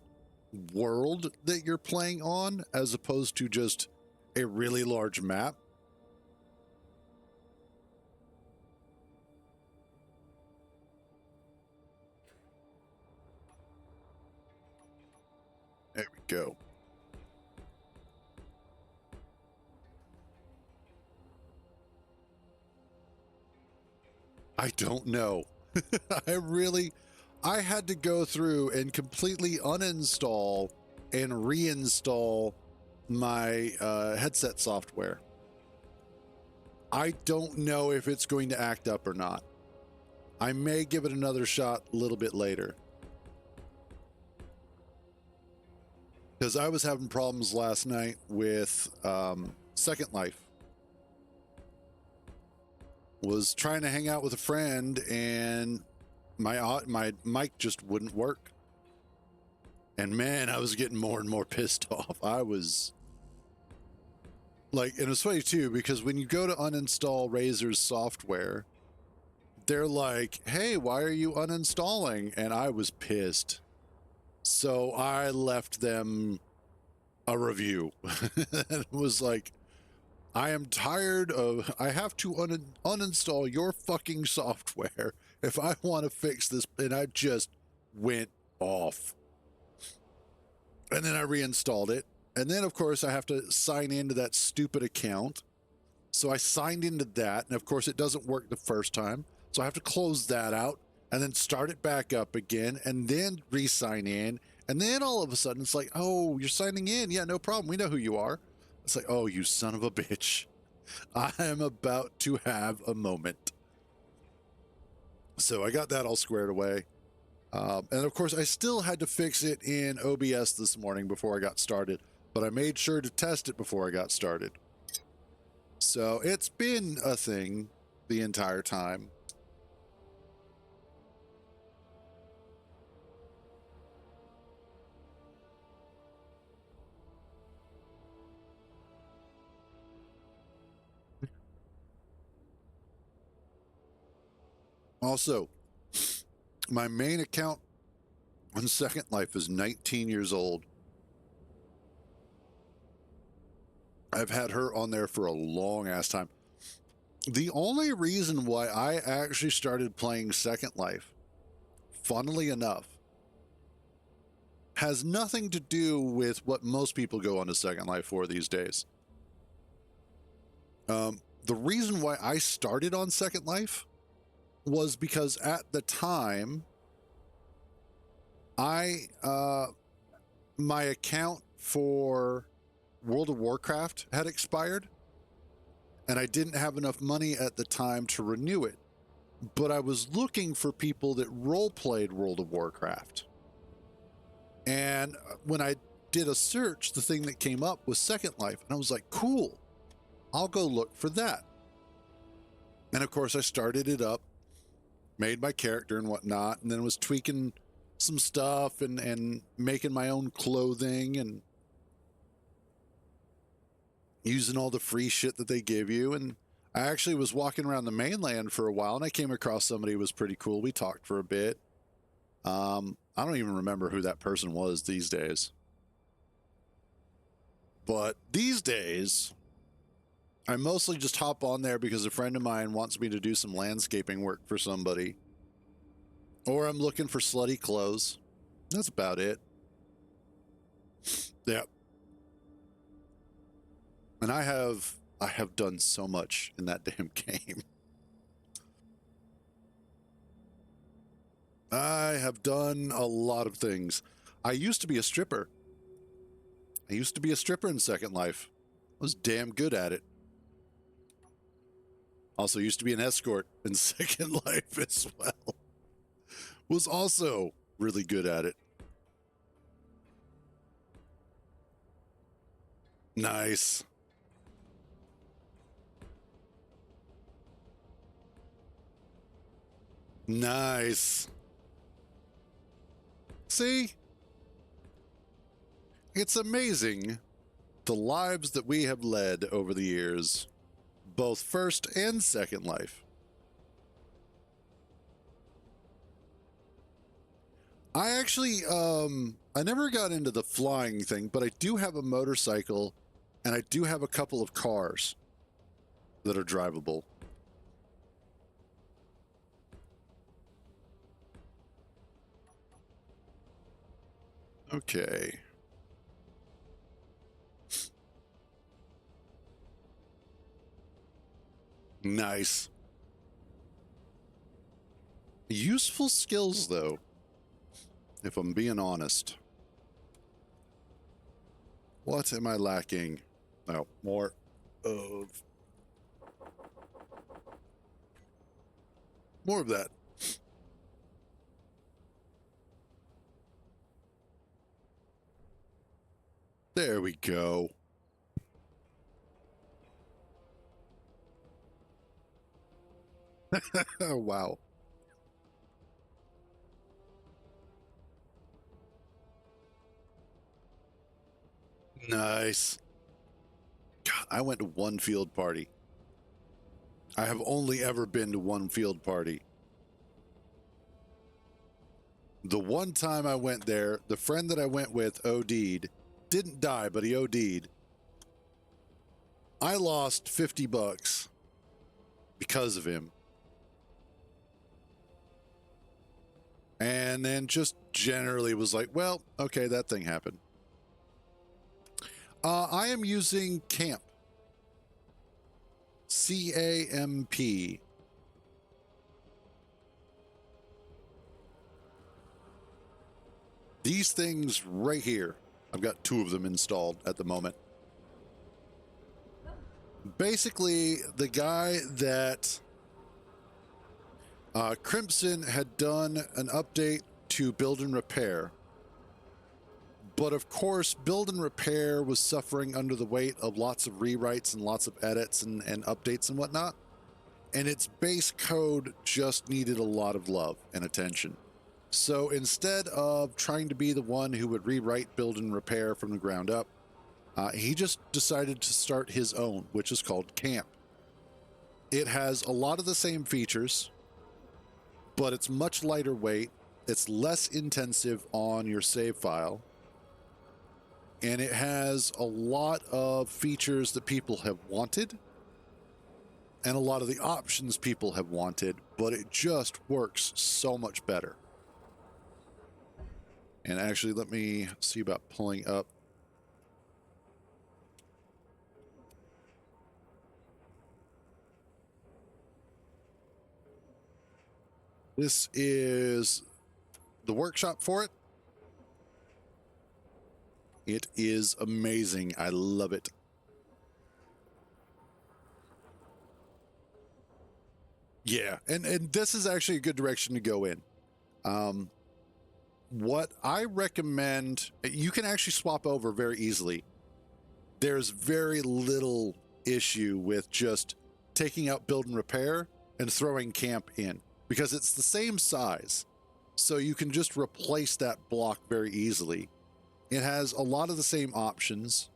world that you're playing on, as opposed to just a really large map. There we go. I don't know. I had to go through and completely uninstall and reinstall my headset software. I don't know if it's going to act up or not. I may give it another shot a little bit later. Because I was having problems last night with Second Life. Was trying to hang out with a friend and my mic just wouldn't work. And man, I was getting more and more pissed off. I was like, and it's funny too, because when you go to uninstall Razer's software, they're like, hey, why are you uninstalling? And I was pissed. So I left them a review. It was like, I am tired of, I have to uninstall your fucking software if I want to fix this. And I just went off. And then I reinstalled it. And then, of course, I have to sign into that stupid account. So I signed into that. And, of course, it doesn't work the first time. So I have to close that out and then start it back up again and then re-sign in. And then all of a sudden, it's like, oh, you're signing in. Yeah, no problem. We know who you are. It's like, oh, you son of a bitch. I am about to have a moment. So I got that all squared away. And of course, I still had to fix it in OBS this morning before I got started, but I made sure to test it before I got started. So it's been a thing the entire time. Also, my main account on Second Life is 19 years old. I've had her on there for a long ass time. The only reason why I actually started playing Second Life, funnily enough, has nothing to do with what most people go on to Second Life for these days. The reason why I started on Second Life was because at the time, my account for World of Warcraft had expired, and I didn't have enough money at the time to renew it. but I was looking for people that role played World of Warcraft. And when I did a search, the thing that came up was Second Life. And I was like, cool, I'll go look for that. And of course, I started it up, made my character and whatnot, and then was tweaking some stuff and making my own clothing and using all the free shit that they give you. And I actually was walking around the mainland for a while, and I came across somebody who was pretty cool. We talked for a bit. I don't even remember who that person was these days. But these days, I mostly just hop on there because a friend of mine wants me to do some landscaping work for somebody. Or I'm looking for slutty clothes. That's about it. Yeah. And I have done so much in that damn game. I have done a lot of things. I used to be a stripper. I used to be a stripper in Second Life. I was damn good at it. Also used to be an escort in Second Life as well. Was also really good at it. Nice. Nice. See? It's amazing the lives that we have led over the years, both First and Second Life. I actually, I never got into the flying thing, but I do have a motorcycle and I do have a couple of cars that are drivable. Okay. Nice. Useful skills, though, if I'm being honest. What am I lacking? No, more of that. There we go. Oh, wow. Nice. God, I went to one field party. I have only ever been to one field party. The one time I went there, the friend that I went with OD'd. Didn't die, but he OD'd. I lost $50 because of him. And then just generally was like, well, okay, that thing happened. I am using Camp. C-A-M-P. These things right here. I've got 2 of them installed at the moment. Basically, the guy that Crimson had done an update to Build and Repair. But of course, Build and Repair was suffering under the weight of lots of rewrites and lots of edits and updates and whatnot. And its base code just needed a lot of love and attention. So instead of trying to be the one who would rewrite Build and Repair from the ground up, he just decided to start his own, which is called Camp. It has a lot of the same features, but it's much lighter weight. It's less intensive on your save file. And it has a lot of features that people have wanted and a lot of the options people have wanted, but it just works so much better. And actually, let me see about pulling up. This is the workshop for it. It is amazing. I love it. Yeah, and this is actually a good direction to go in. What I recommend, you can actually swap over very easily. There's very little issue with just taking out build and repair and throwing camp in because it's the same size. So you can just replace that block very easily. It has a lot of the same options.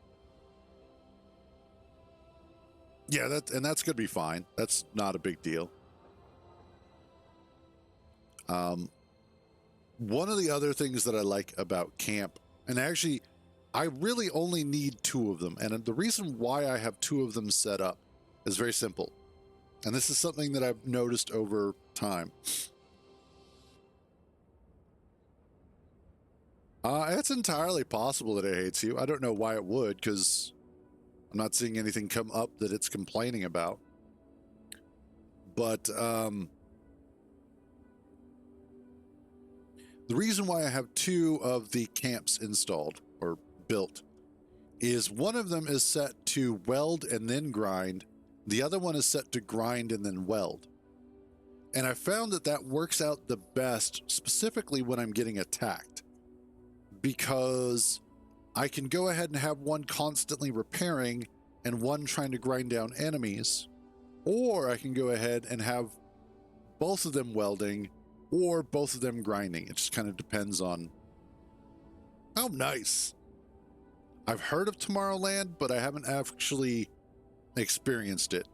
Yeah, that's going to be fine. That's not a big deal. One of the other things that I like about camp, and actually, I really only need 2 of them. And the reason why I have 2 of them set up is very simple. And this is something that I've noticed over time. It's entirely possible that it hates you. I don't know why it would, because I'm not seeing anything come up that it's complaining about. But the reason why I have 2 of the camps installed or built is one of them is set to weld and then grind. The other one is set to grind and then weld. And I found that that works out the best, specifically when I'm getting attacked, because I can go ahead and have one constantly repairing and one trying to grind down enemies, or I can go ahead and have both of them welding or both of them grinding. It just kind of depends on. Oh, nice. I've heard of Tomorrowland, but I haven't actually experienced it.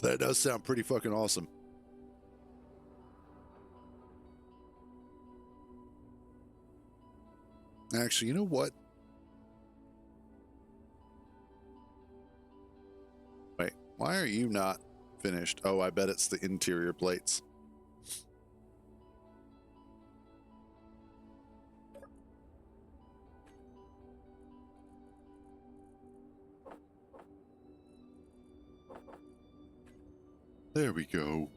That does sound pretty fucking awesome. Actually, you know what? Wait, why are you not finished? Oh, I bet it's the interior plates. There we go.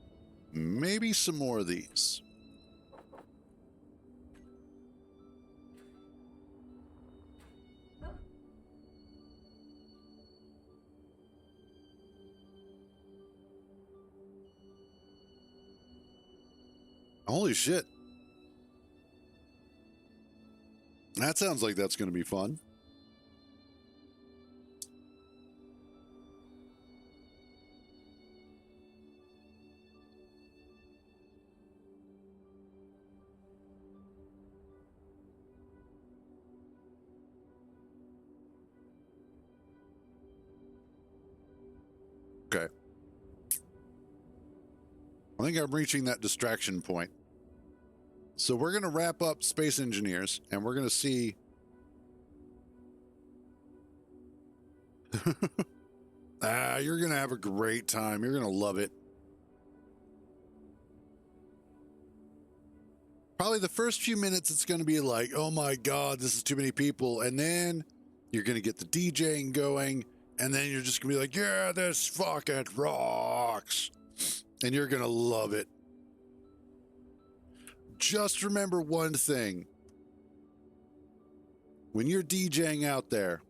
Maybe some more of these. Holy shit. That sounds like that's going to be fun. Okay. I think I'm reaching that distraction point. So we're going to wrap up Space Engineers, and we're going to see. You're going to have a great time. You're going to love it. Probably the first few minutes, it's going to be like, oh my God, this is too many people. And then you're going to get the DJing going. And then you're just going to be like, yeah, this fucking rocks. And you're going to love it. Just remember one thing. When you're DJing out there,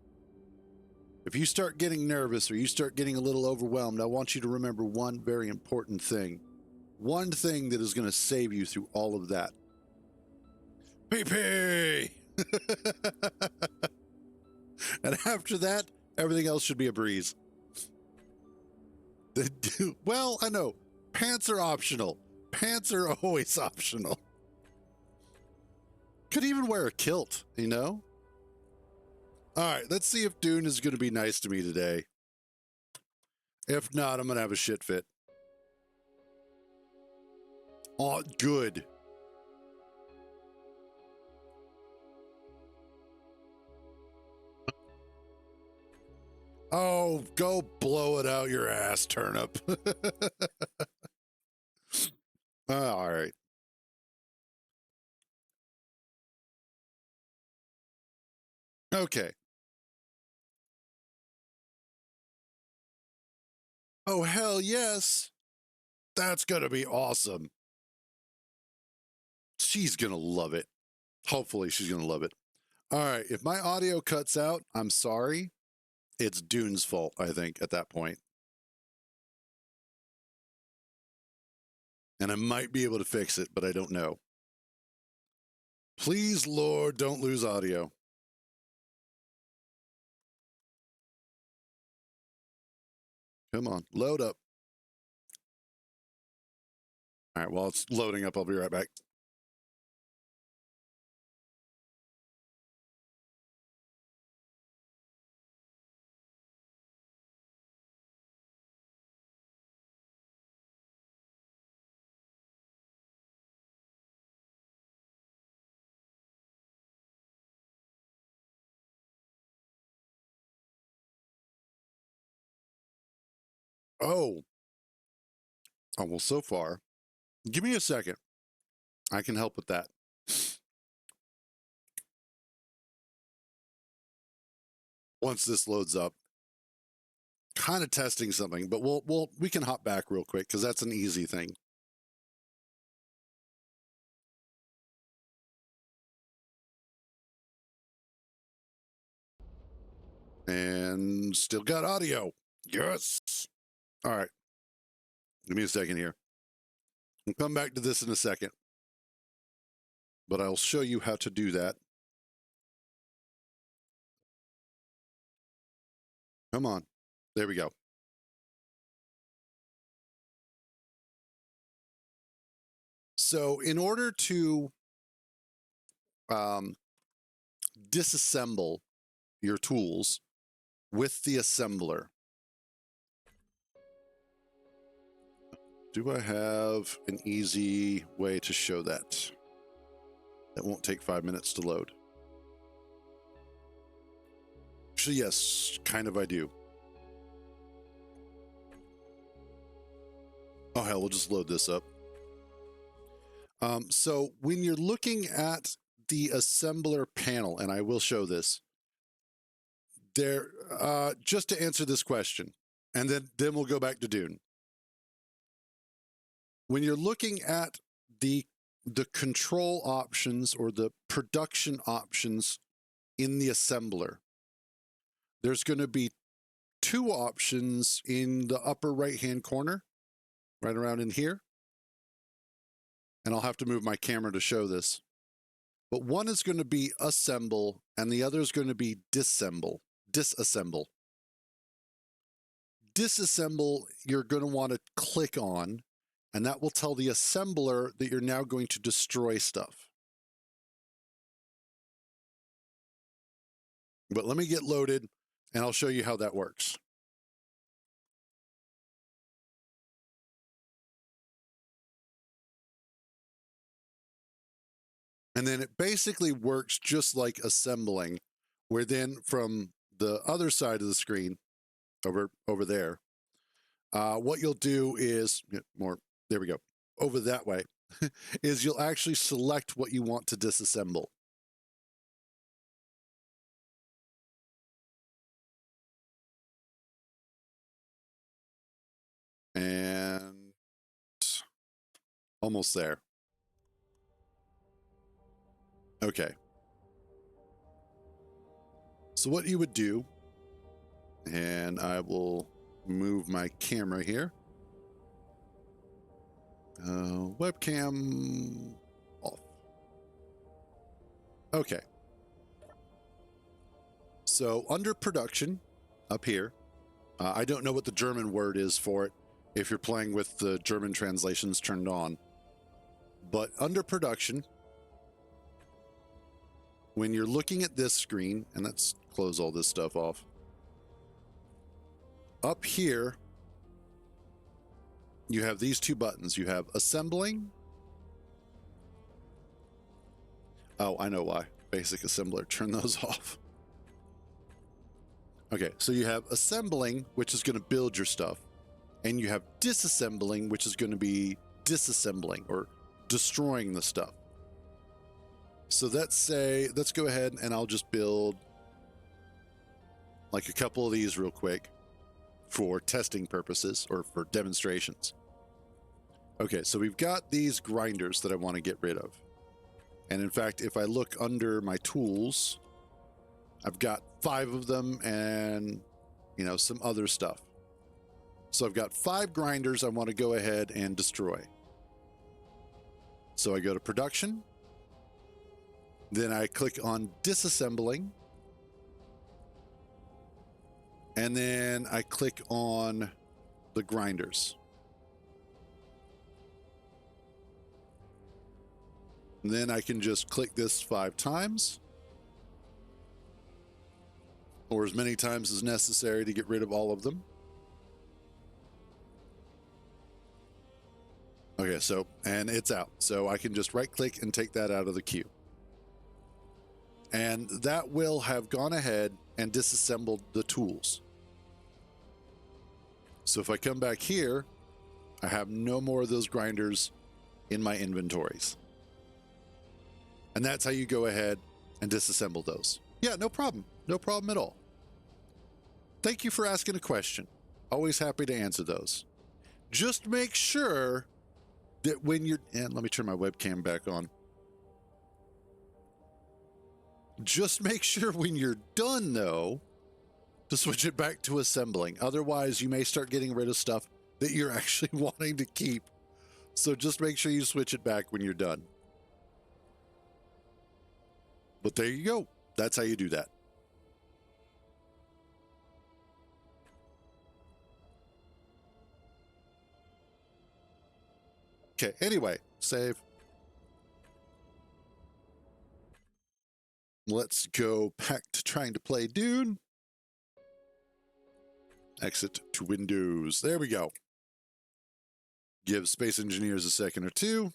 if you start getting nervous or you start getting a little overwhelmed, I want you to remember one very important thing. One thing that is going to save you through all of that. PP! And after that, everything else should be a breeze. Well, I know. Pants are optional. Pants are always optional. Could even wear a kilt, you know? All right, let's see if Dune is going to be nice to me today. If not, I'm going to have a shit fit. Oh, good. Oh, go blow it out your ass, turnip. All right. Okay. Oh, hell yes. That's going to be awesome. She's going to love it. Hopefully, she's going to love it. All right. If my audio cuts out, I'm sorry. It's Dune's fault, I think, at that point. And I might be able to fix it, but I don't know. Please, Lord, don't lose audio. Come on, load up. All right, while it's loading up, I'll be right back. Oh, well, so far, give me a second. I can help with that. Once this loads up, kind of testing something, but we can hop back real quick because that's an easy thing. And still got audio. Yes. All right. Give me a second here. We'll come back to this in a second, but I'll show you how to do that. Come on. There we go. So in order to disassemble your tools with the assembler, do I have an easy way to show that? That won't take 5 minutes to load. Actually, yes, kind of I do. Oh, hell, we'll just load this up. So when you're looking at the assembler panel, and I will show this, there, just to answer this question, and then we'll go back to Dune. When you're looking at the control options or the production options in the assembler, there's going to be two options in the upper right-hand corner, right around in here. And I'll have to move my camera to show this. But one is going to be assemble, and the other is going to be disassemble. Disassemble, you're going to want to click on, and that will tell the assembler that you're now going to destroy stuff. But let me get loaded, and I'll show you how that works. And then it basically works just like assembling, where then from the other side of the screen, over there, what you'll do is there we go, over that way, is you'll actually select what you want to disassemble. And almost there. Okay. So what you would do, and I will move my camera here. Webcam off. Okay. So under production, up here, I don't know what the German word is for it if you're playing with the German translations turned on. But under production, when you're looking at this screen, and let's close all this stuff off. Up here, you have these two buttons. You have assembling. Oh, I know why. Basic assembler. Turn those off. Okay, so you have assembling, which is going to build your stuff. And you have disassembling, which is going to be disassembling or destroying the stuff. So let's go ahead and I'll just build like a couple of these real quick for testing purposes or for demonstrations. Okay, so we've got these grinders that I want to get rid of. And in fact, if I look under my tools, I've got 5 of them and, some other stuff. So I've got 5 grinders I want to go ahead and destroy. So I go to production, then I click on disassembling, and then I click on the grinders. And then I can just click this 5 times, or as many times as necessary to get rid of all of them. Okay, so, and it's out. So I can just right click and take that out of the queue. And that will have gone ahead and disassembled the tools. So if I come back here, I have no more of those grinders in my inventories. And that's how you go ahead and disassemble those. Yeah, no problem. No problem at all. Thank you for asking a question. Always happy to answer those. Just make sure that when you're, and let me turn my webcam back on. Just make sure when you're done, though, to switch it back to assembling. Otherwise, you may start getting rid of stuff that you're actually wanting to keep. So just make sure you switch it back when you're done. But there you go. That's how you do that. Okay, anyway, save. Let's go back to trying to play Dune. Exit to Windows. There we go. Give Space Engineers a second or two.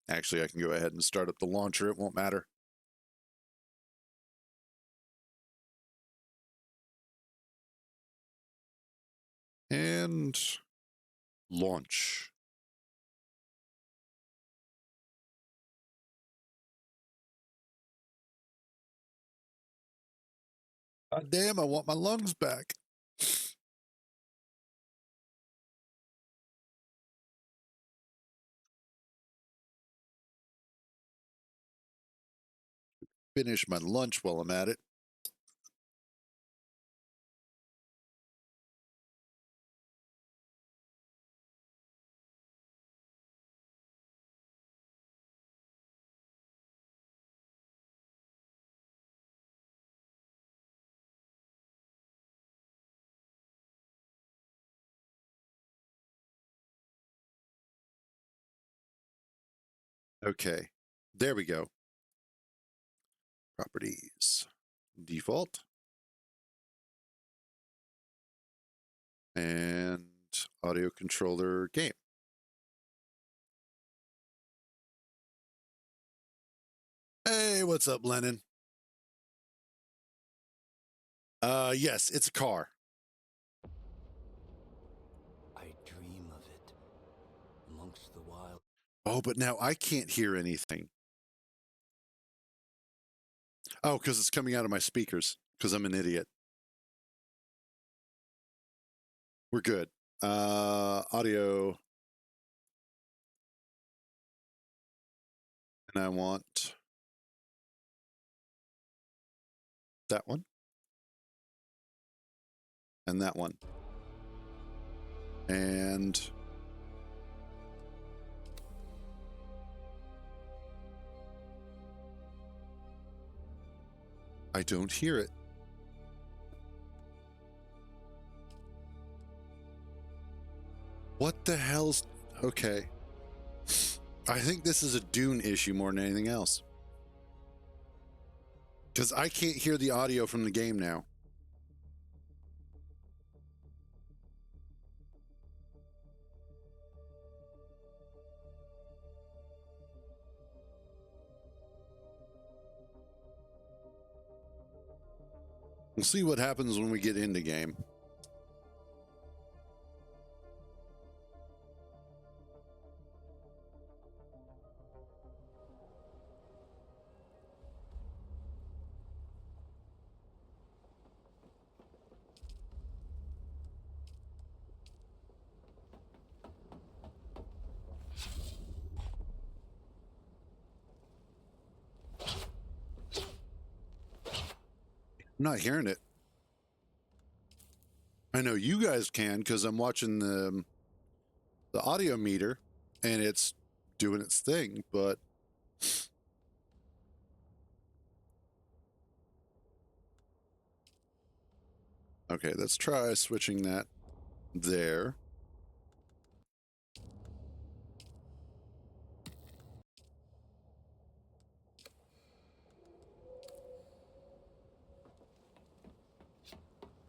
Actually, I can go ahead and start up the launcher. It won't matter. And launch. God damn, I want my lungs back. Finish my lunch while I'm at it. Okay, there we go. Properties, default, and audio controller game. Hey, what's up, Lennon? Yes, it's a car. I dream of it amongst the wild. Oh, but now I can't hear anything. Oh, because it's coming out of my speakers, because I'm an idiot. We're good. Audio. And I want that one. And that one. And I don't hear it. What the hell's... Okay. I think this is a Dune issue more than anything else. Because I can't hear the audio from the game now. We'll see what happens when we get into game. I'm not hearing it. I know you guys can because I'm watching the audio meter and it's doing its thing, but okay, let's try switching that there.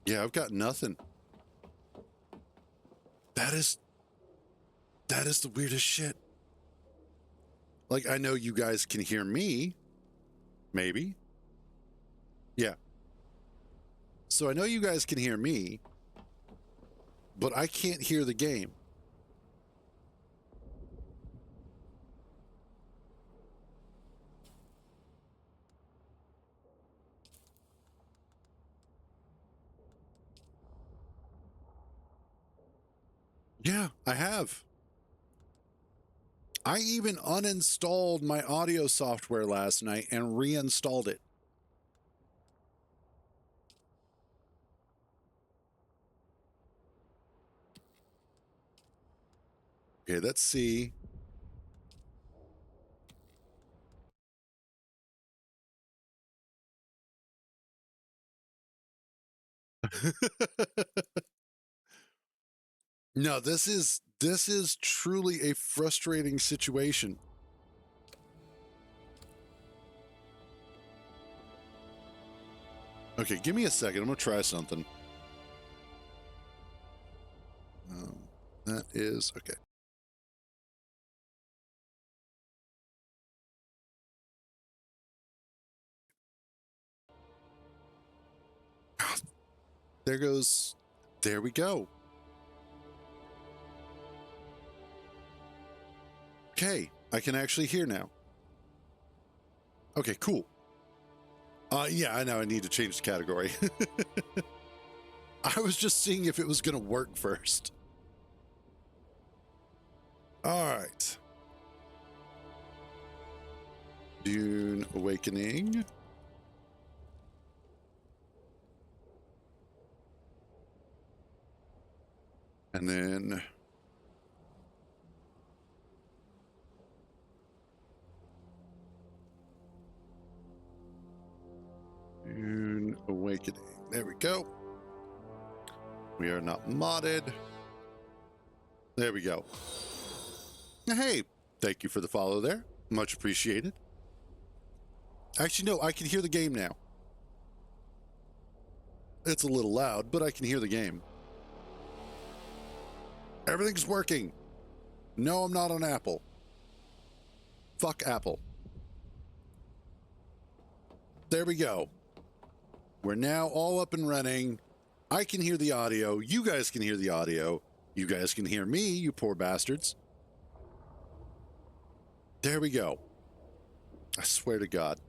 Yeah, I've got nothing. That is the weirdest shit. Like, I know you guys can hear me, maybe. Yeah. So I know you guys can hear me, but I can't hear the game. Yeah, I have. I even uninstalled my audio software last night and reinstalled it. Okay, let's see. No, this is truly a frustrating situation. Okay, give me a second. I'm gonna try something. That is okay. There goes. There we go. Okay, I can actually hear now. Okay, cool. Yeah, I know I need to change the category. I was just seeing if it was going to work first. All right. Dune Awakening. And then Dune Awakening. There we go. We are not modded. There we go. Hey, thank you for the follow there. Much appreciated. Actually, no, I can hear the game now. It's a little loud, but I can hear the game. Everything's working. No, I'm not on Apple. Fuck Apple. There we go. We're now all up and running. I can hear the audio. You guys can hear the audio. You guys can hear me, you poor bastards. There we go. I swear to God.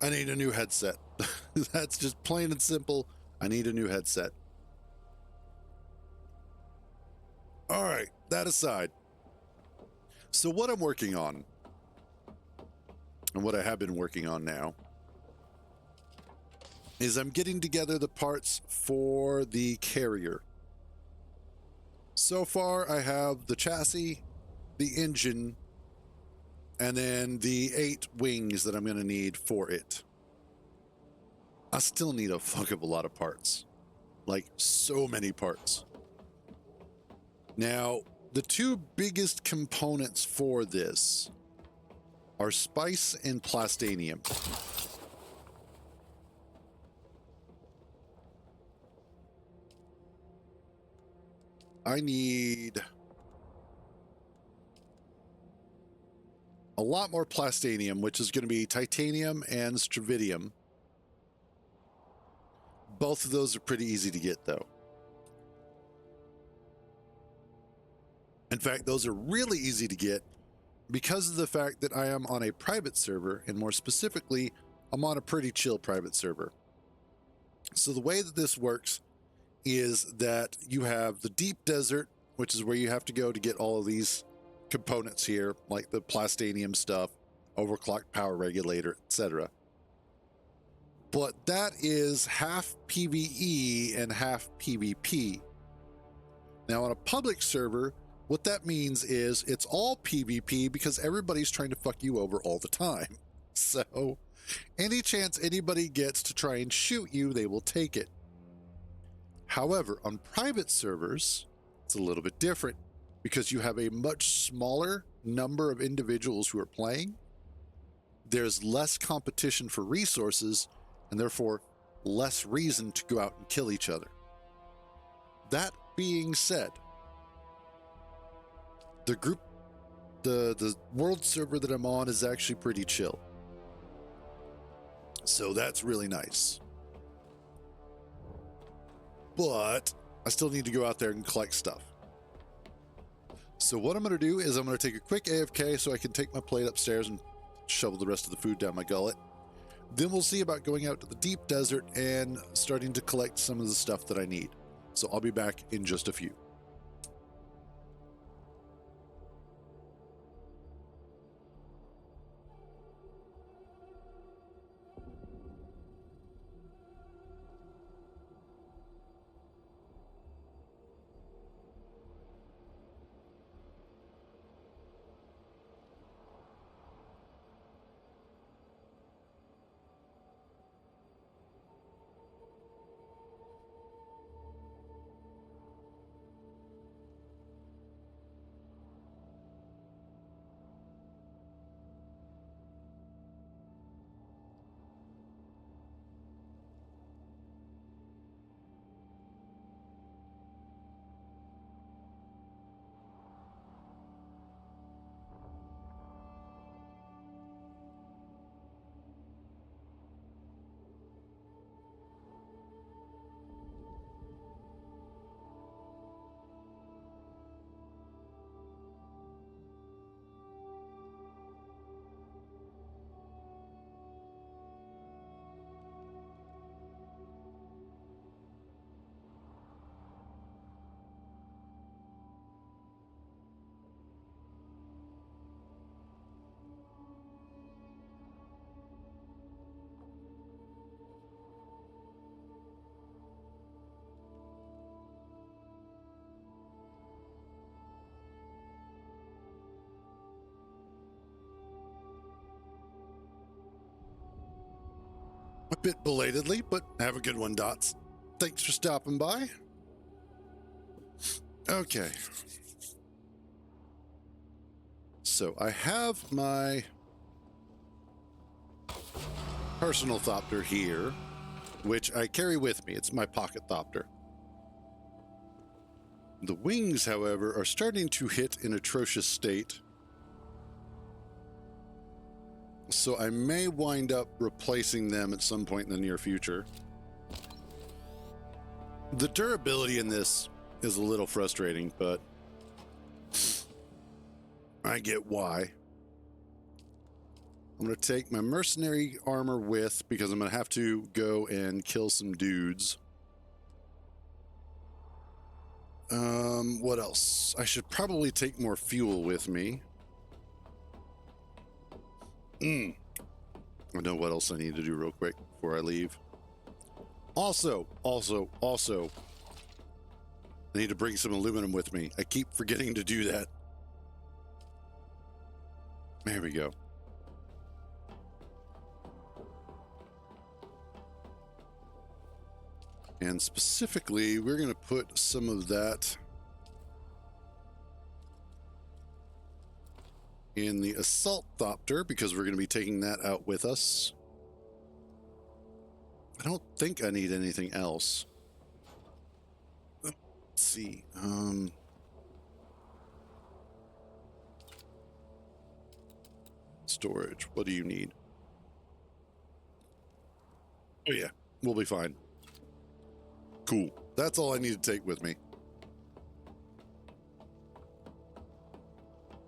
I need a new headset. That's just plain and simple. I need a new headset. All right, that aside. So what I'm working on, and what I have been working on now, is I'm getting together the parts for the carrier. So far, I have the chassis, the engine, and then the 8 wings that I'm going to need for it. I still need a fuck of a lot of parts. Like, so many parts. Now, the 2 biggest components for this are spice and plastanium. I need a lot more plastanium, which is going to be titanium and stravidium. Both of those are pretty easy to get, though. In fact, those are really easy to get because of the fact that I am on a private server, and more specifically, I'm on a pretty chill private server. So the way that this works is that you have the deep desert, which is where you have to go to get all of these components here, like the plastanium stuff, overclock power regulator, etc. But that is half PvE and half PvP. Now, on a public server, What that means is it's all PvP because everybody's trying to fuck you over all the time. So any chance anybody gets to try and shoot you, they will take it. However, on private servers, it's a little bit different because you have a much smaller number of individuals who are playing. There's less competition for resources and therefore less reason to go out and kill each other. That being said, the world server that I'm on is actually pretty chill. So that's really nice. But I still need to go out there and collect stuff. So what I'm going to do is I'm going to take a quick AFK so I can take my plate upstairs and shovel the rest of the food down my gullet. Then we'll see about going out to the deep desert and starting to collect some of the stuff that I need. So I'll be back in just a few. A bit belatedly, but have a good one, Dots. Thanks for stopping by. Okay. So I have my personal thopter here, which I carry with me. It's my pocket thopter. The wings, however, are starting to hit an atrocious state. So I may wind up replacing them at some point in the near future. The durability in this is a little frustrating, but I get why. I'm going to take my mercenary armor with because I'm going to have to go and kill some dudes. What else? I should probably take more fuel with me. I know what else I need to do real quick before I leave. Also, I need to bring some aluminum with me. I keep forgetting to do that. There we go. And specifically, we're going to put some of that in the assault thopter because we're going to be taking that out with us. I don't think I need anything else. Let's see. Storage. What do you need? Oh yeah, we'll be fine. Cool. That's all I need to take with me.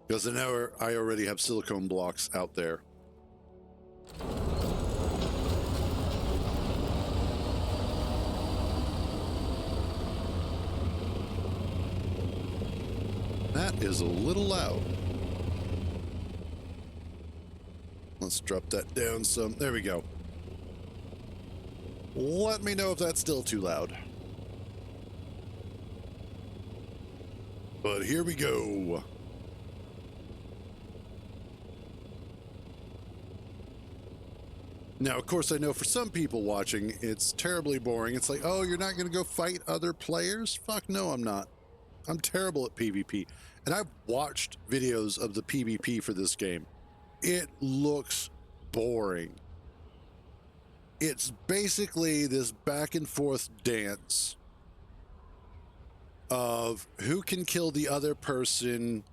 Because now I already have silicone blocks out there. That is a little loud. Let's drop that down some. There we go. Let me know if that's still too loud. But here we go. Now, of course, I know for some people watching, it's terribly boring. It's like, oh, you're not going to go fight other players? Fuck no, I'm not. I'm terrible at PvP. And I've watched videos of the PvP for this game. It looks boring. It's basically this back and forth dance of who can kill the other person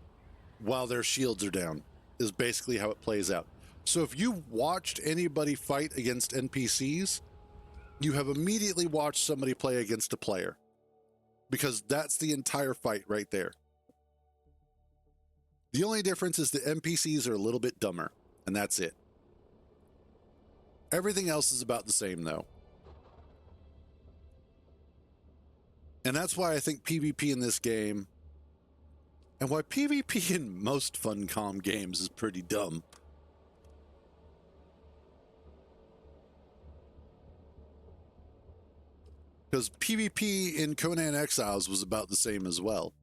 while their shields are down, is basically how it plays out. So if you watched anybody fight against NPCs, you have immediately watched somebody play against a player, because that's the entire fight right there. The only difference is the NPCs are a little bit dumber, and that's it. Everything else is about the same, though. And that's why I think PvP in this game, and why PvP in most Funcom games is pretty dumb. Because PvP in Conan Exiles was about the same as well.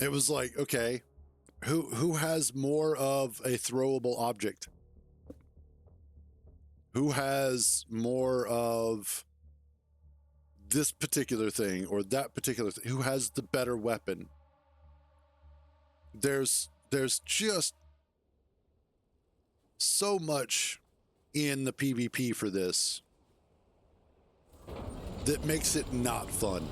It was like, okay, who has more of a throwable object? Who has more of this particular thing or that particular thing? Who has the better weapon? There's just so much in the PvP for this that makes it not fun.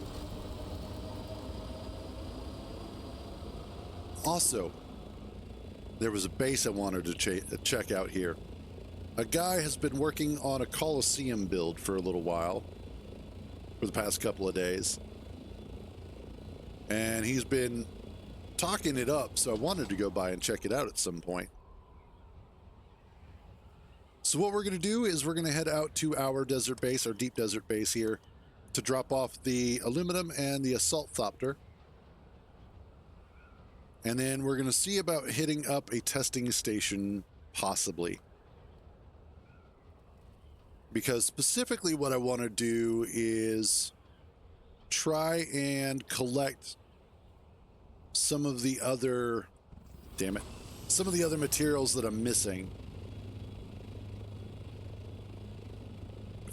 Also, there was a base I wanted to check out here. A guy has been working on a Colosseum build for a little while, for the past couple of days. And he's been talking it up, so I wanted to go by and check it out at some point. So what we're going to do is we're going to head out to our desert base, our deep desert base here, to drop off the aluminum and the assault thopter. And then we're going to see about hitting up a testing station, possibly. Because specifically what I want to do is try and collect some of the other, some of the other materials that I'm missing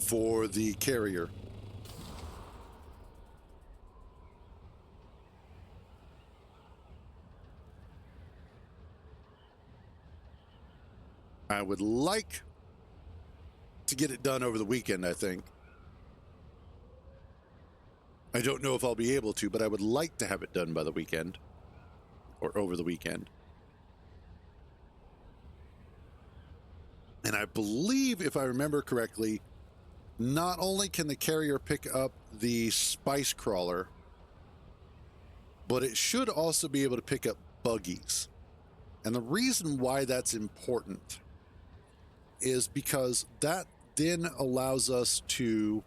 for the carrier. I would like to get it done over the weekend, I think. I don't know if I'll be able to, but I would like to have it done by the weekend or over the weekend. And I believe, if I remember correctly, not only can the carrier pick up the spice crawler, but it should also be able to pick up buggies. And the reason why that's important is because that then allows us to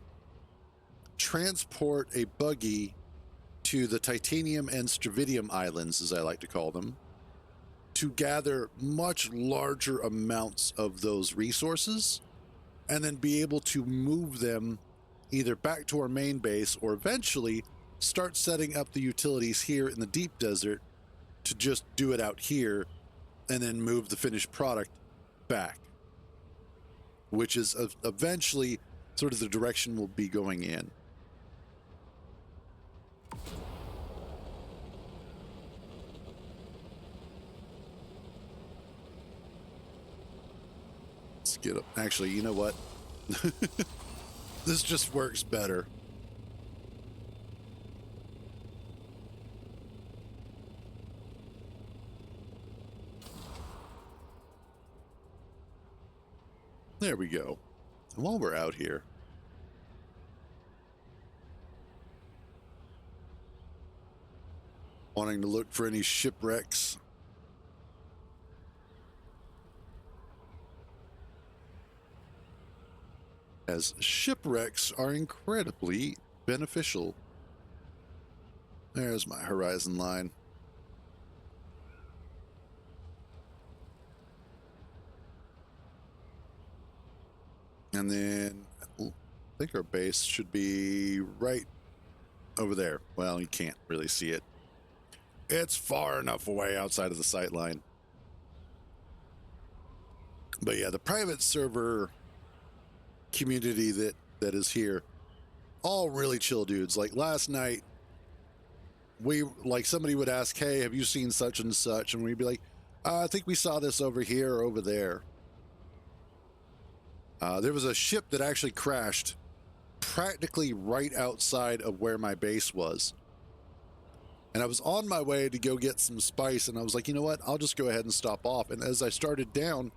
transport a buggy to the Titanium and Stravidium Islands, as I like to call them, to gather much larger amounts of those resources and then be able to move them either back to our main base or eventually start setting up the utilities here in the deep desert to just do it out here and then move the finished product back, which is eventually sort of the direction we'll be going in. Let's get up. Actually, you know what? This just works better. There we go. And while we're out here, wanting to look for any shipwrecks. As shipwrecks are incredibly beneficial. There's my horizon line. And then I think our base should be right over there. Well, you can't really see it. It's far enough away outside of the sight line. But yeah, the private server community that is here, all really chill dudes. Like last night, somebody would ask, hey, have you seen such and such? And we'd be like, I think we saw this over here or over there. There was a ship that actually crashed practically right outside of where my base was. And I was on my way to go get some spice, and I was like, you know what? I'll just go ahead and stop off. And as I started down,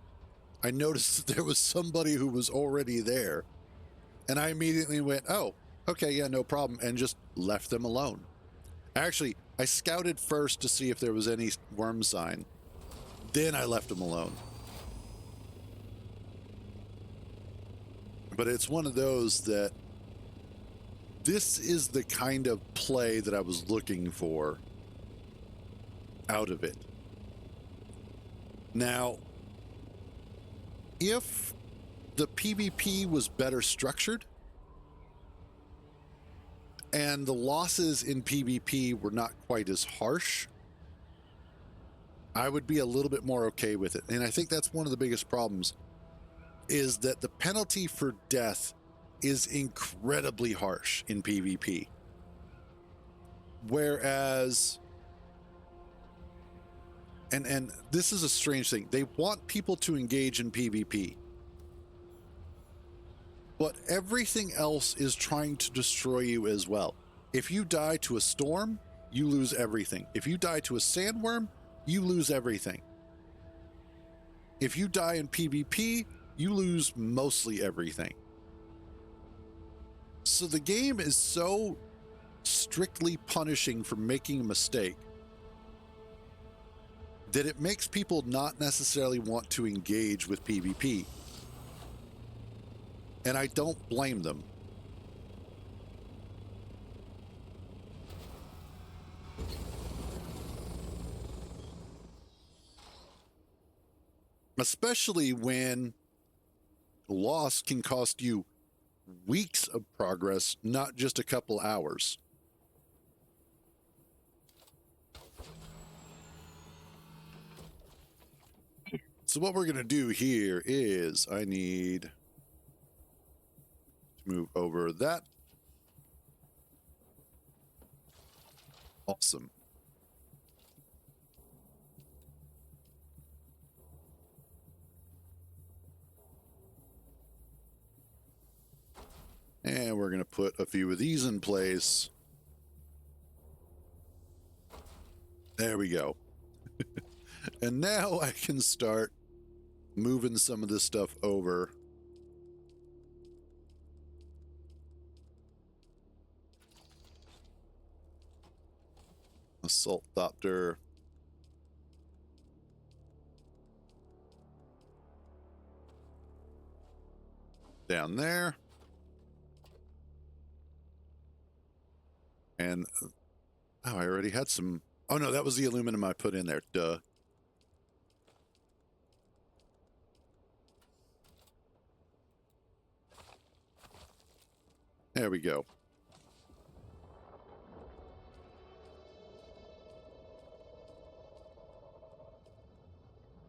I noticed that there was somebody who was already there. And I immediately went, oh, okay, yeah, no problem, and just left them alone. Actually, I scouted first to see if there was any worm sign. Then I left them alone. But it's one of those that this is the kind of play that I was looking for out of it. Now, if the PvP was better structured and the losses in PvP were not quite as harsh, I would be a little bit more okay with it. And I think that's one of the biggest problems, is that the penalty for death is incredibly harsh in PvP. Whereas, and this is a strange thing, they want people to engage in PvP, but everything else is trying to destroy you as well. If you die to a storm, you lose everything. If you die to a sandworm, you lose everything. If you die in PvP, you lose mostly everything. So the game is so strictly punishing for making a mistake that it makes people not necessarily want to engage with PvP. And I don't blame them. Especially when loss can cost you weeks of progress, not just a couple hours. So what we're going to do here is I need to move over that. Awesome. And we're going to put a few of these in place. There we go. And now I can start moving some of this stuff over. Assault Thopter. Down there. And, oh, I already had some. Oh, no, that was the aluminum I put in there. Duh. There we go.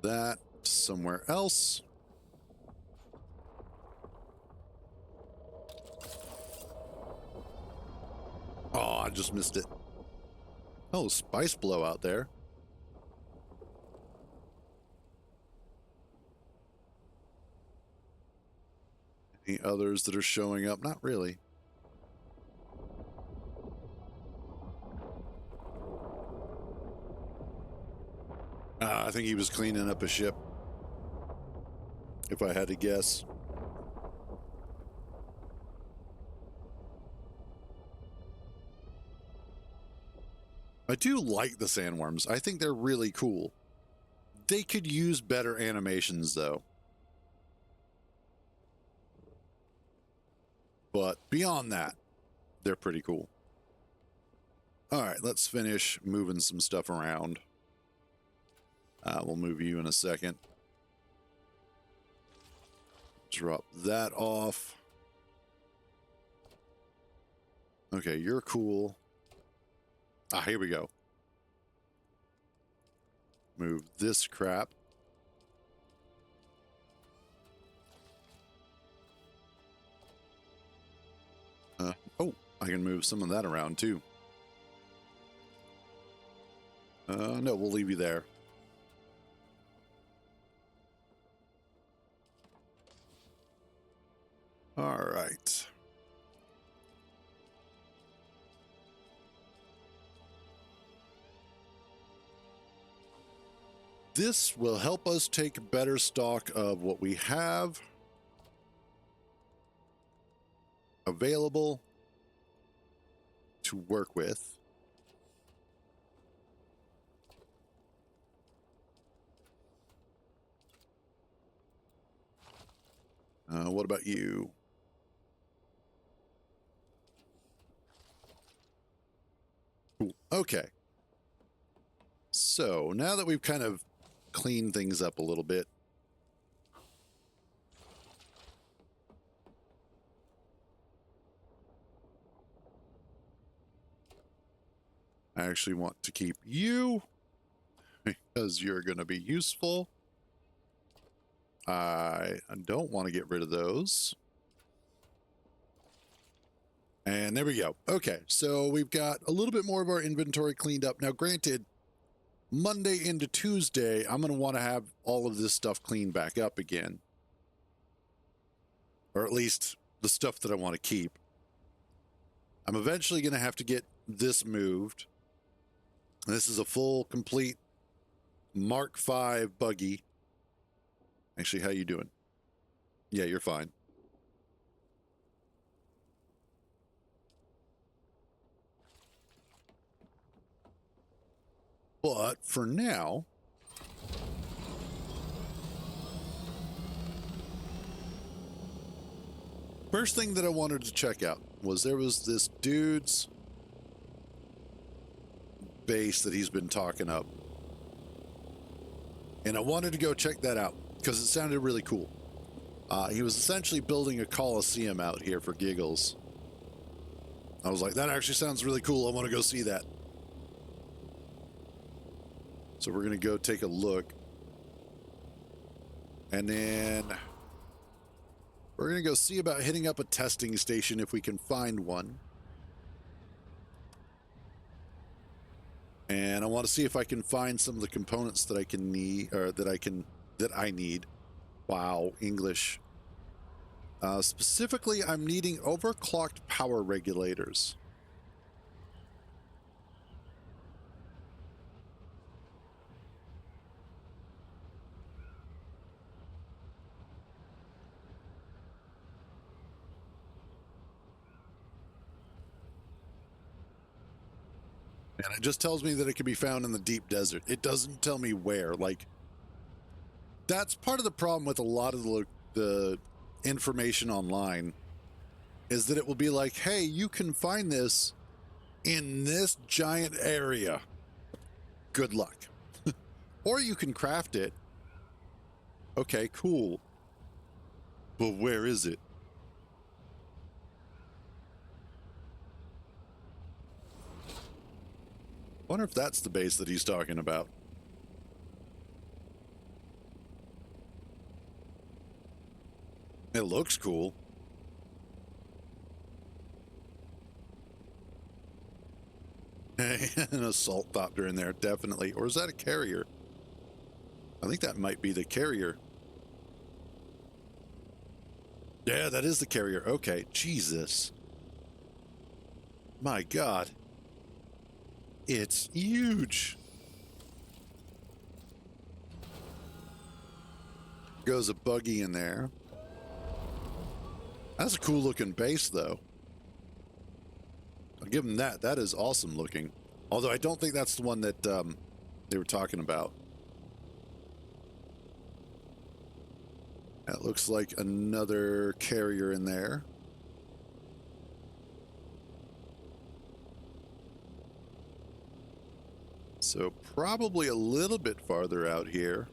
That somewhere else. Oh, I just missed it. Oh, spice blow out there. Any others that are showing up? Not really. I think he was cleaning up a ship, if I had to guess. I do like the sandworms. I think they're really cool. They could use better animations, though. But beyond that, they're pretty cool. All right, let's finish moving some stuff around. We'll move you in a second. Drop that off. Okay, you're cool. Ah, here we go. Move this crap. Oh, I can move some of that around too. No, we'll leave you there. All right. This will help us take better stock of what we have available to work with. What about you? Cool. Okay. So now that we've kind of cleaned things up a little bit, I actually want to keep you because you're going to be useful. I don't want to get rid of those. And there we go. Okay, so we've got a little bit more of our inventory cleaned up. Now, granted, Monday into Tuesday, I'm going to want to have all of this stuff cleaned back up again. Or at least the stuff that I want to keep. I'm eventually going to have to get this moved. This is a full, complete Mark V buggy. Actually, how you doing? Yeah, you're fine. But for now, first thing that I wanted to check out was there was this dude's base that he's been talking up. And I wanted to go check that out because it sounded really cool. He was essentially building a coliseum out here for giggles. I was like, that actually sounds really cool. I want to go see that. So we're going to go take a look. And then we're going to go see about hitting up a testing station if we can find one. And I want to see if I can find some of the components that I can need, or that I need. Wow, English. Specifically, I'm needing overclocked power regulators. And it just tells me that it can be found in the deep desert. It doesn't tell me where. Like, that's part of the problem with a lot of the information online, is that it will be like, hey, you can find this in this giant area. Good luck. Or you can craft it. Okay, cool. But where is it? I wonder if that's the base that he's talking about. It looks cool. An assault copter in there, definitely. Or is that a carrier? I think that might be the carrier. Yeah, that is the carrier. Okay, Jesus. My God. It's huge. Goes a buggy in there. That's a cool looking base, though. I'll give them that. That is awesome looking. Although I don't think that's the one that they were talking about. That looks like another carrier in there. So probably a little bit farther out here.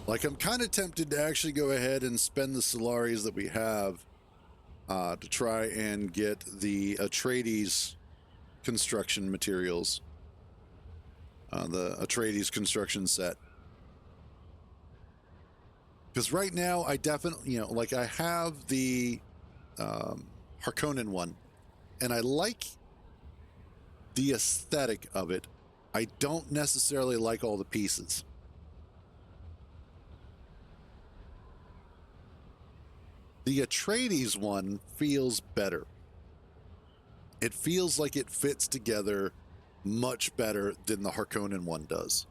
Like, I'm kind of tempted to actually go ahead and spend the Solaris that we have to try and get the Atreides construction materials, the Atreides construction set. Because right now, I definitely, like I have the Harkonnen one, and I like the aesthetic of it. I don't necessarily like all the pieces. The Atreides one feels better. It feels like it fits together much better than the Harkonnen one does.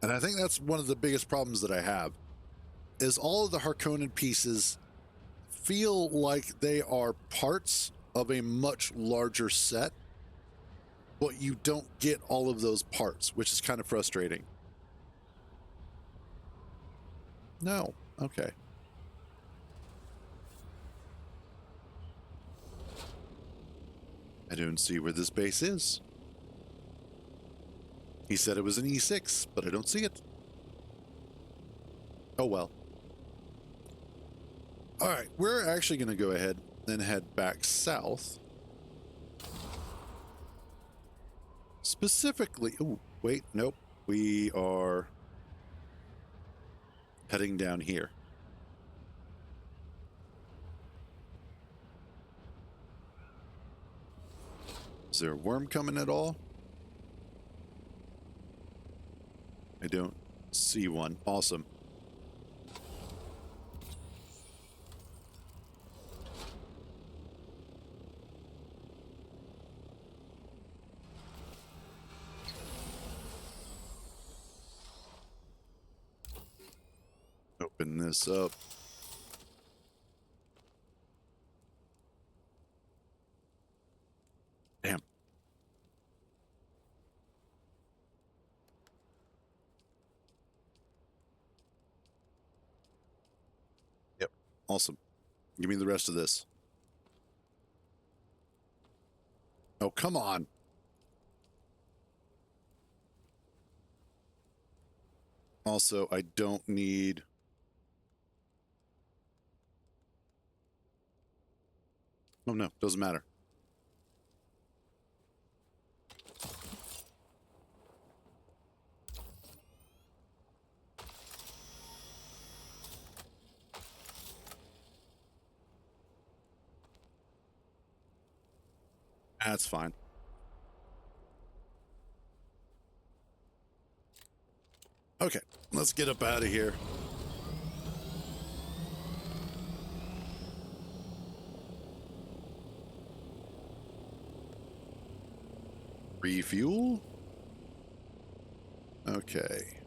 And I think that's one of the biggest problems that I have, is all of the Harkonnen pieces feel like they are parts of a much larger set, but you don't get all of those parts, which is kind of frustrating. No. Okay. I don't see where this base is. He said it was an E6, but I don't see it. Oh well. All right, we're actually going to go ahead and head back south. Specifically, oh, wait, nope. We are heading down here. Is there a worm coming at all? I don't see one. Awesome. Open this up. Damn. Yep. Awesome. Give me the rest of this. Oh, come on. Also, I don't need... Oh, no. Doesn't matter. That's fine. Okay, let's get up out of here. Refuel? Okay.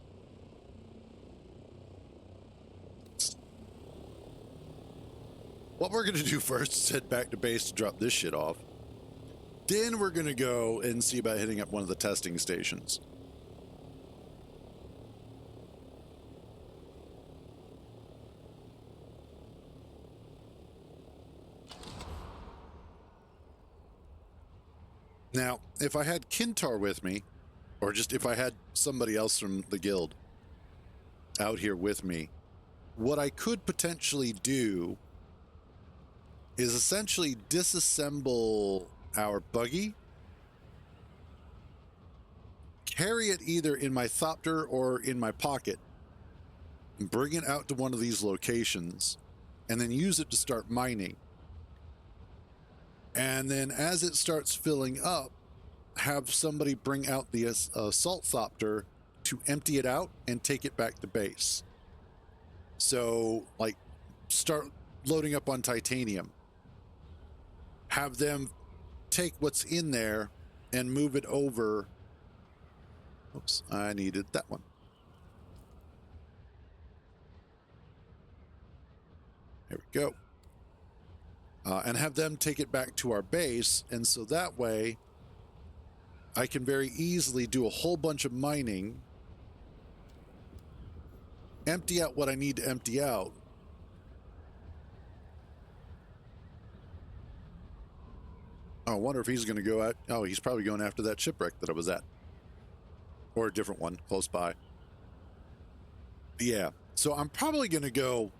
What we're going to do first is head back to base to drop this shit off. Then we're going to go and see about hitting up one of the testing stations. Now, if I had Kintar with me, or just if I had somebody else from the guild out here with me, what I could potentially do is essentially disassemble our buggy, carry it either in my thopter or in my pocket, and bring it out to one of these locations, and then use it to start mining. And then as it starts filling up, have somebody bring out the assault thopter to empty it out and take it back to base. So, like, start loading up on titanium. Have them take what's in there and move it over. Oops, I needed that one. There we go. And have them take it back to our base. And so that way, I can very easily do a whole bunch of mining, empty out what I need to empty out, I wonder if he's going to go at... Oh, he's probably going after that shipwreck that I was at. Or a different one, close by. Yeah. So I'm probably going to go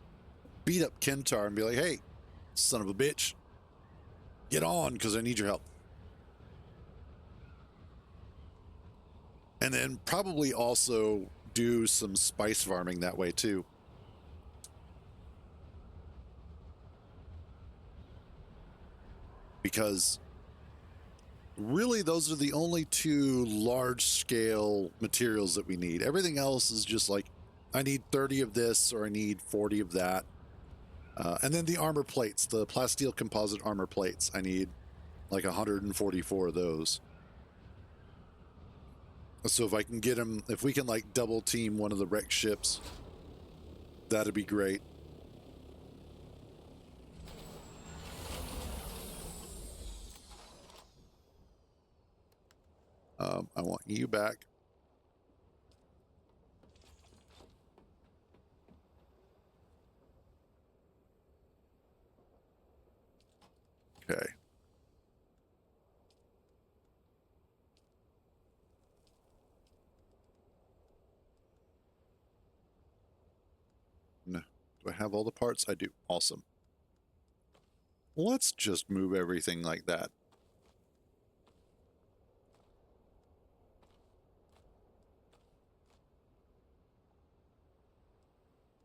beat up Kentar and be like, hey, son of a bitch, get on because I need your help. And then probably also do some spice farming that way too. Because really those are the only two large scale materials that we need. Everything else is just like, I need 30 of this or I need 40 of that. And then the armor plates, the plasteel composite armor plates, I need like 144 of those. So if I can get them, if we can like double team one of the wrecked ships, that'd be great. I want you back. Okay. No. Do I have all the parts? I do. Awesome. Let's just move everything like that.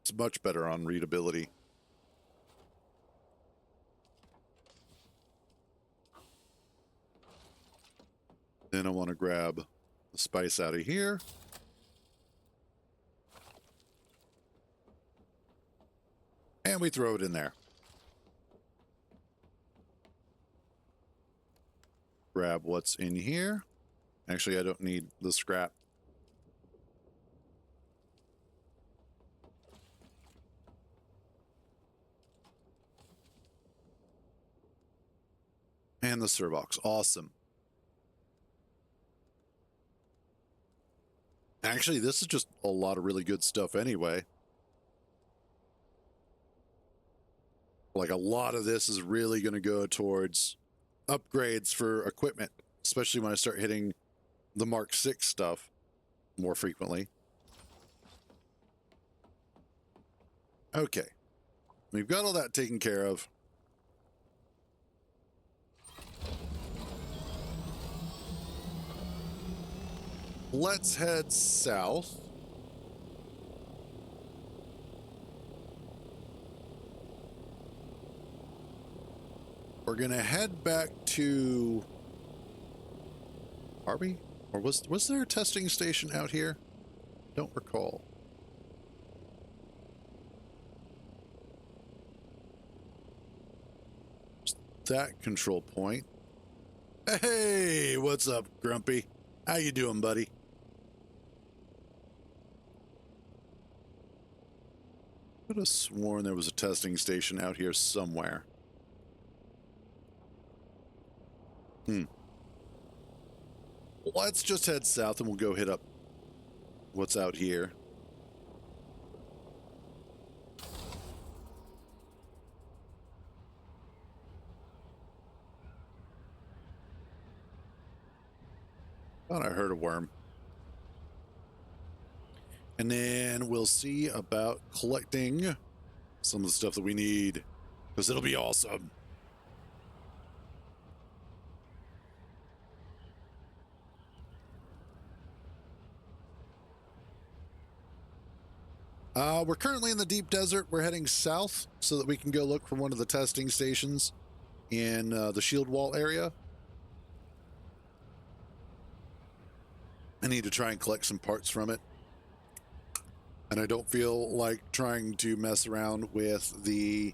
It's much better on readability. Then I want to grab the spice out of here. And we throw it in there. Grab what's in here. Actually, I don't need the scrap. And the Servox. Awesome. Actually, this is just a lot of really good stuff anyway. Like a lot of this is really going to go towards upgrades for equipment, especially when I start hitting the Mark 6 stuff more frequently. Okay. We've got all that taken care of. Let's head south. We're going to head back to Arby? Or was there a testing station out here? Don't recall. That control point. Hey, what's up, Grumpy? How you doing, buddy? I could have sworn there was a testing station out here somewhere. Let's just head south and we'll go hit up what's out here. Thought I heard a worm. And then we'll see about collecting some of the stuff that we need, because it'll be awesome. We're currently in the deep desert. We're heading south so that we can go look for one of the testing stations in the shield wall area. I need to try and collect some parts from it. And I don't feel like trying to mess around with the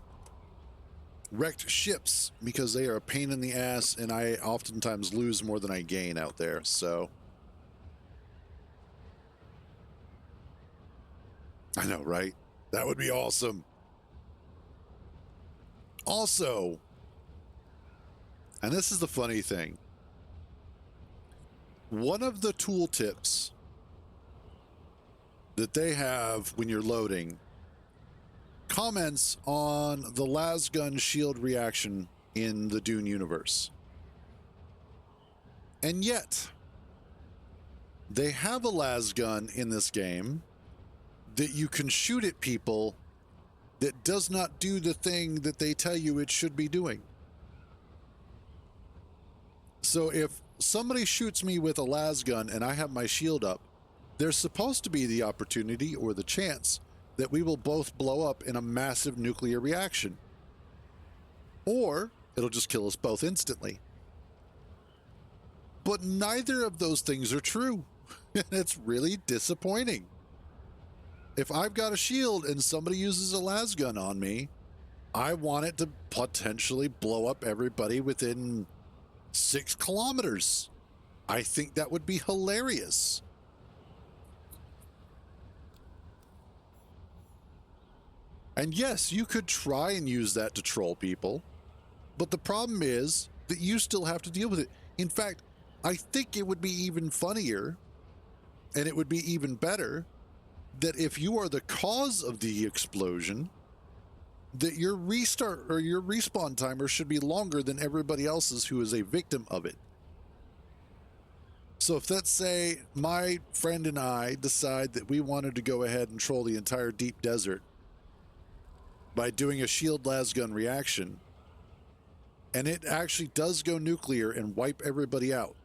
wrecked ships because they are a pain in the ass and I oftentimes lose more than I gain out there, so. I know, right? That would be awesome. Also, and this is the funny thing, one of the tooltips that they have when you're loading comments on the lasgun shield reaction in the Dune universe. And yet, they have a lasgun in this game that you can shoot at people that does not do the thing that they tell you it should be doing. So if somebody shoots me with a las gun and I have my shield up, there's supposed to be the opportunity or the chance that we will both blow up in a massive nuclear reaction. Or it'll just kill us both instantly. But neither of those things are true. It's really disappointing. If I've got a shield and somebody uses a las gun on me, I want it to potentially blow up everybody within 6 kilometers. I think that would be hilarious. And yes, you could try and use that to troll people, but the problem is that you still have to deal with it. In fact, I think it would be even funnier, and it would be even better, that if you are the cause of the explosion, that your restart or your respawn timer should be longer than everybody else's who is a victim of it. So if, let's say, my friend and I decide that we wanted to go ahead and troll the entire deep desert by doing a shield las gun reaction, and it actually does go nuclear and wipe everybody out,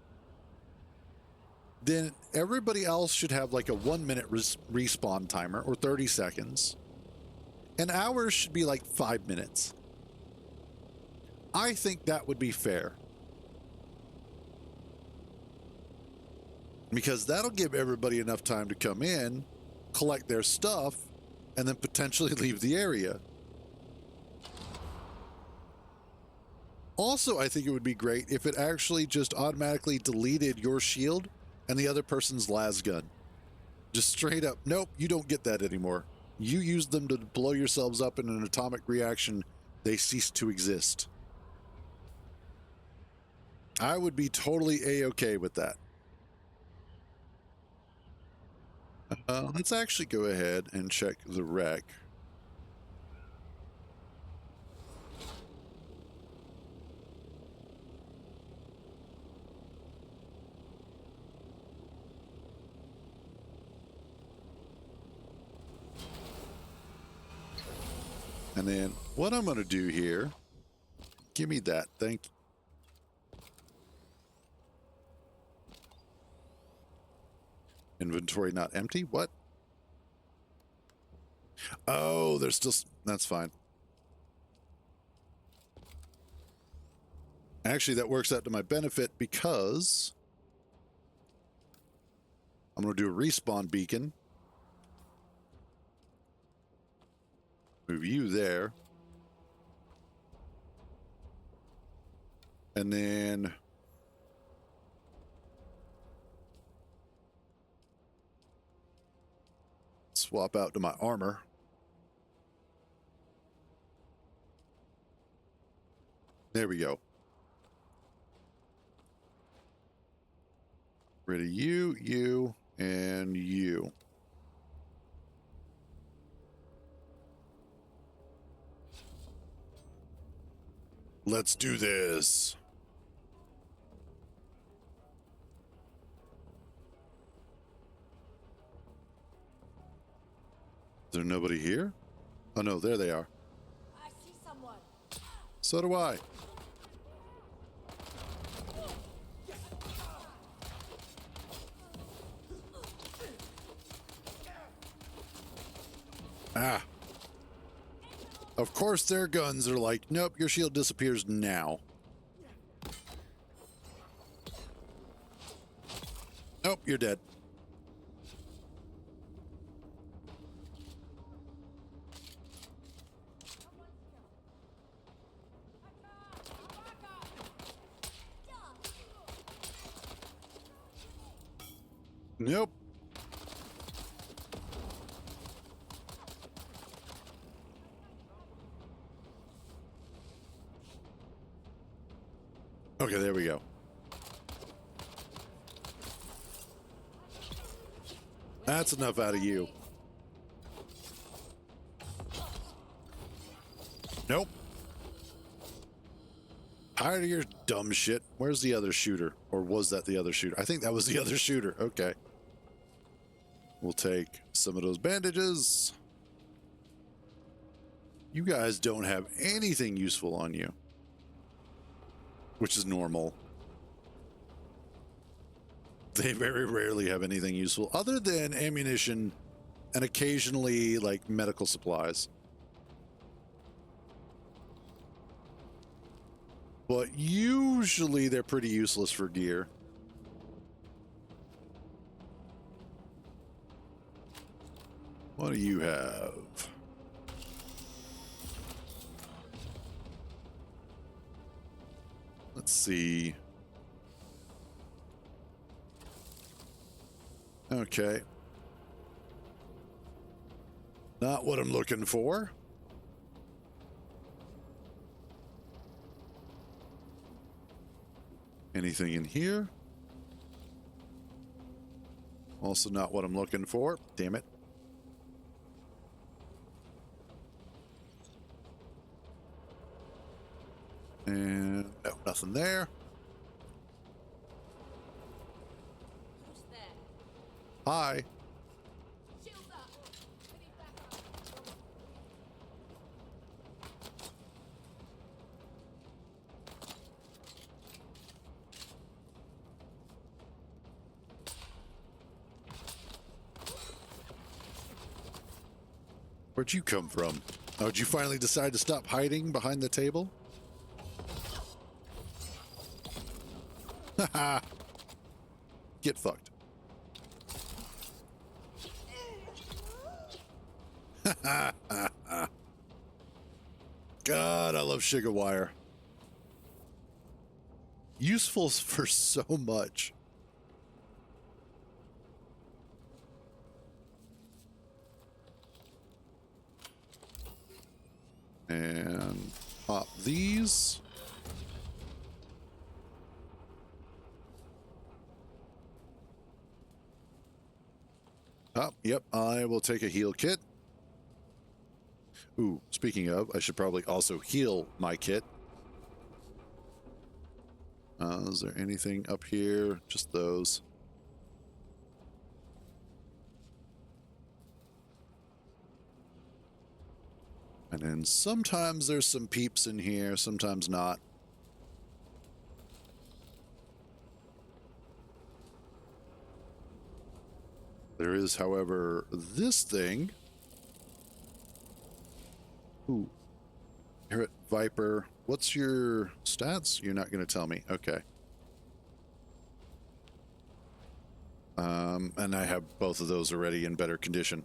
then everybody else should have like a 1-minute respawn timer or 30 seconds. And ours should be like 5 minutes. I think that would be fair. Because that'll give everybody enough time to come in, collect their stuff, and then potentially leave the area. Also, I think it would be great if it actually just automatically deleted your shield and the other person's las gun. Just straight up, nope, you don't get that anymore. You use them to blow yourselves up in an atomic reaction, they cease to exist. I would be totally A-okay with that. Let's actually go ahead and check the wreck. And then what I'm going to do here, give me that, thank you. Inventory not empty, what? Oh, there's still, that's fine. Actually, that works out to my benefit because I'm going to do a respawn beacon. Move you there. And then swap out to my armor. There we go. Rid of you, you, and you. Let's do this. Is there nobody here? Oh no, there they are. I see someone. So do I. Ah. Of course their guns are like, nope, your shield disappears now. Nope, you're dead. Nope. Okay, there we go. That's enough out of you. Nope. Tired of your dumb shit. Where's the other shooter? Or was that the other shooter? I think that was the other shooter. Okay. We'll take some of those bandages. You guys don't have anything useful on you, which is normal. They very rarely have anything useful other than ammunition and occasionally like medical supplies. But usually they're pretty useless for gear. What do you have? Let's see. Okay. Not what I'm looking for. Anything in here? Also not what I'm looking for. Damn it. And no, nothing there. Who's there? Hi. Shields up! I need backup. Where'd you come from? Oh, did you finally decide to stop hiding behind the table? Haha. Get fucked. God, I love sugar wire. Useful for so much. And pop these. Oh, yep, I will take a heal kit. Ooh, speaking of, I should probably also heal my kit. Is there anything up here? Just those. And then sometimes there's some peeps in here, sometimes not. There is, however, this thing. Ooh. Here at Viper. What's your stats? You're not going to tell me. Okay. And I have both of those already in better condition.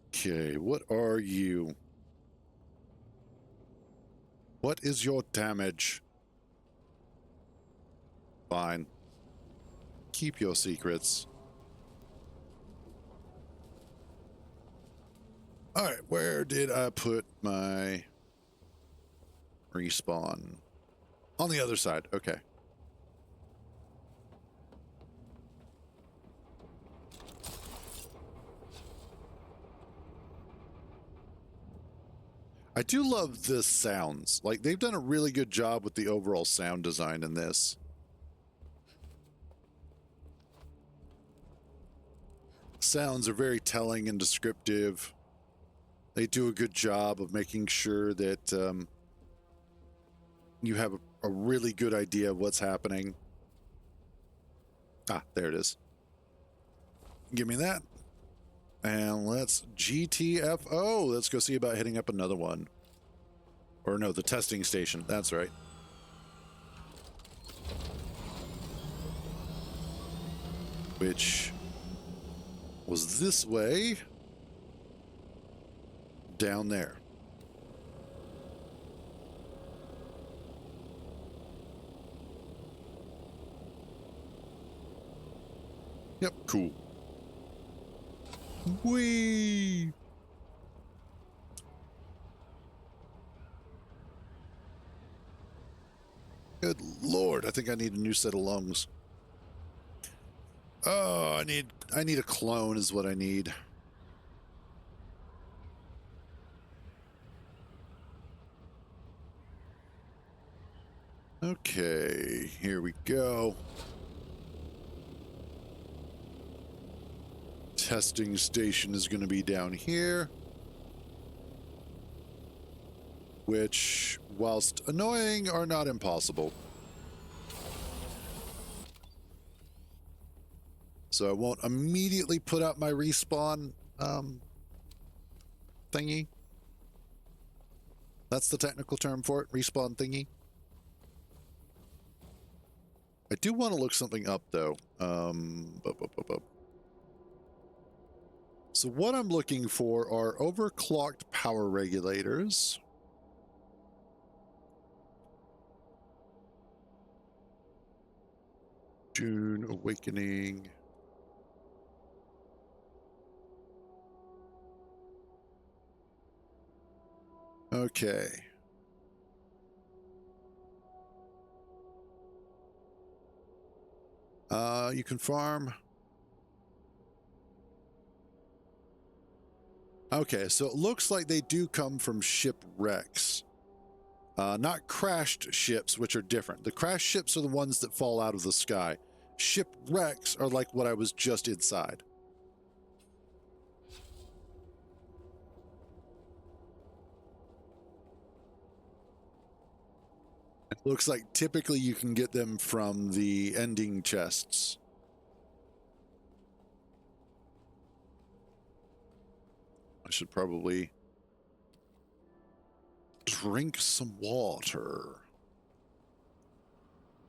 Okay, what are you? What is your damage? Fine. Keep your secrets. All right, where did I put my respawn? On the other side. Okay. I do love the sounds. Like, they've done a really good job with the overall sound design in this. Sounds are very telling and descriptive. They do a good job of making sure that you have a really good idea of what's happening. Ah, there it is. Give me that. And let's GTFO. Let's go see about hitting up another one. Or no, the testing station. That's right. Which was this way. Down there. Yep, cool. Whee! Good Lord, I think I need a new set of lungs. Oh, I need a clone is what I need. Okay, here we go. testing station is going to be down here, which, whilst annoying, are not impossible. So I won't immediately put out my respawn thingy. That's the technical term for it, respawn thingy. I do want to look something up, though. So what I'm looking for are overclocked power regulators. Dune Awakening. Okay. You can farm. Okay, so it looks like they do come from shipwrecks. Not crashed ships, which are different. The crashed ships are the ones that fall out of the sky. Shipwrecks are like what I was just inside. It looks like typically you can get them from the ending chests. I should probably drink some water.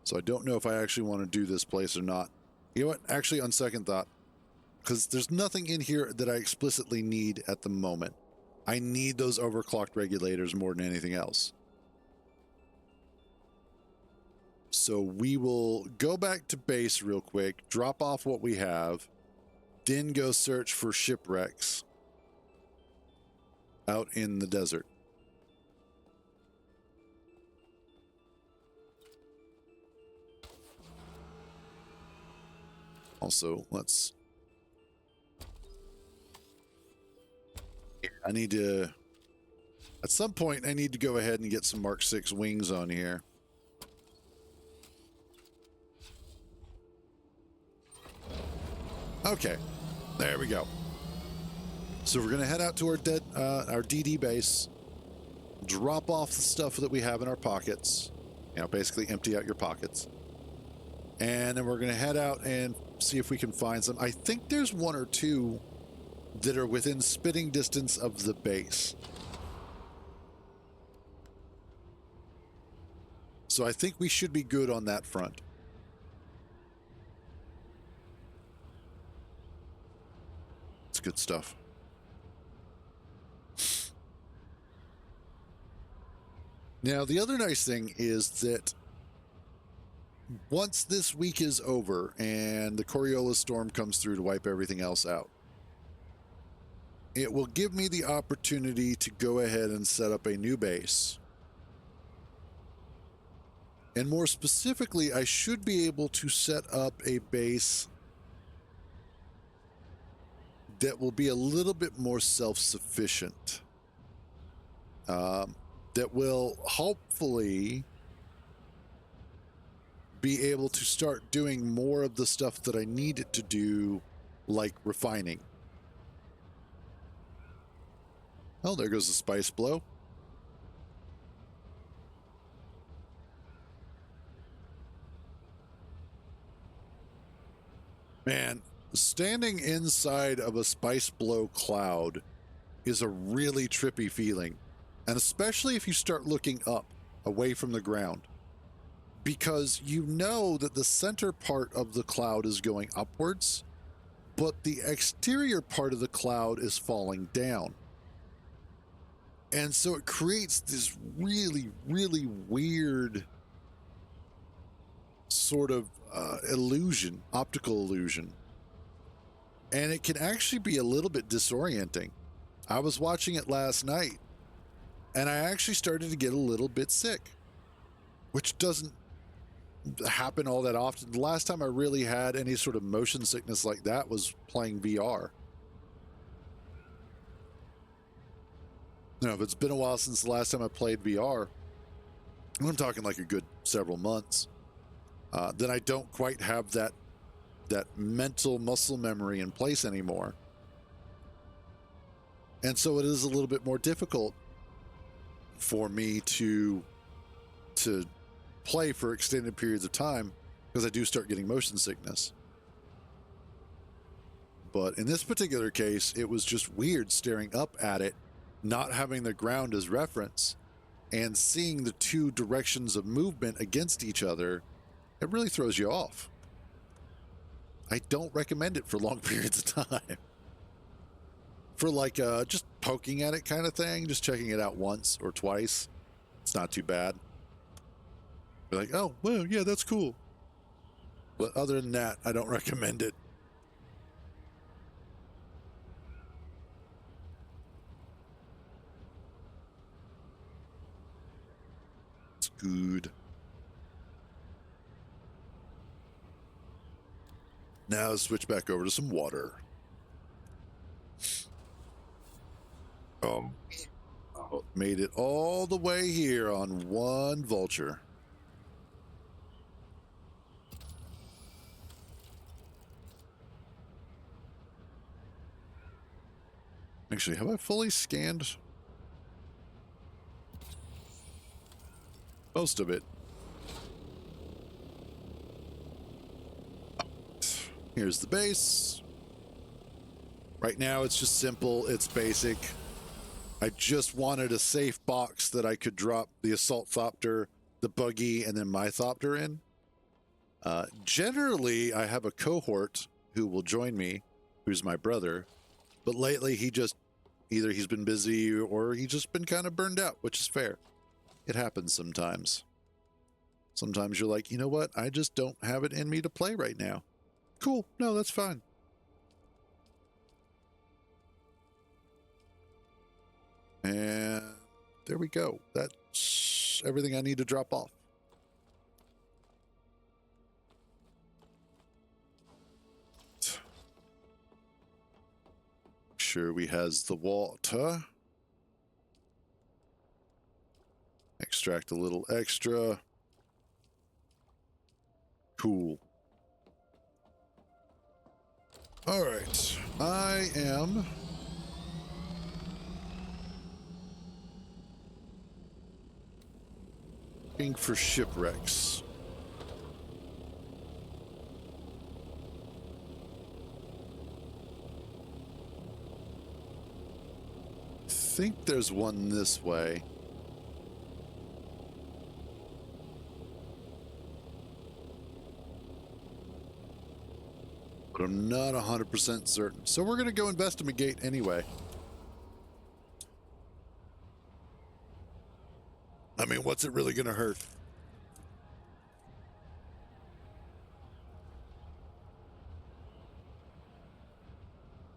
So I don't know if I actually want to do this place or not. You know what? Actually, on second thought, because there's nothing in here that I explicitly need at the moment. I need those overclocked regulators more than anything else. So we will go back to base real quick, drop off what we have, then go search for shipwrecks out in the desert. Also, let's... I need to... At some point, I need to go ahead and get some Mark 6 wings on here. Okay, there we go. So we're going to head out to our DD base, drop off the stuff that we have in our pockets, you know, basically empty out your pockets. And then we're going to head out and see if we can find some. I think there's one or two that are within spitting distance of the base. So I think we should be good on that front. It's good stuff. Now, the other nice thing is that once this week is over and the Coriolis storm comes through to wipe everything else out, it will give me the opportunity to go ahead and set up a new base. And more specifically, I should be able to set up a base that will be a little bit more self-sufficient. That will hopefully be able to start doing more of the stuff that I need it to do, like refining. Oh, there goes the spice blow. Man, standing inside of a spice blow cloud is a really trippy feeling. And especially if you start looking up, away from the ground. Because you know that the center part of the cloud is going upwards, but the exterior part of the cloud is falling down. And so it creates this really, really weird sort of illusion, optical illusion. And it can actually be a little bit disorienting. I was watching it last night, and I actually started to get a little bit sick, which doesn't happen all that often. The last time I really had any sort of motion sickness like that was playing VR. You know, if it's been a while since the last time I played VR, I'm talking like a good several months, then I don't quite have that mental muscle memory in place anymore. And so it is a little bit more difficult for me to play for extended periods of time because I do start getting motion sickness. But in this particular case, it was just weird staring up at it, not having the ground as reference, and seeing the two directions of movement against each other. It really throws you off. I don't recommend it for long periods of time. For like just poking at it kind of thing, just checking it out once or twice, it's not too bad. You're like, oh, well, yeah, that's cool. But other than that, I don't recommend it. It's good. Now switch back over to some water. Made it all the way here on one vulture. Actually, have I fully scanned most of it? Here's the base. Right now, it's just simple. It's basic. I just wanted a safe box that I could drop the assault thopter, the buggy, and then my thopter in. Generally, I have a cohort who will join me, who's my brother. But lately, either he's been busy or he's just been kind of burned out, which is fair. It happens sometimes. Sometimes you're like, you know what? I just don't have it in me to play right now. Cool. No, that's fine. And there we go. That's everything I need to drop off. Sure, we has the water. Extract a little extra. Cool. All right, I am looking for shipwrecks. I think there's one this way. But I'm not 100% certain. So we're going to go investigate anyway. I mean, what's it really going to hurt?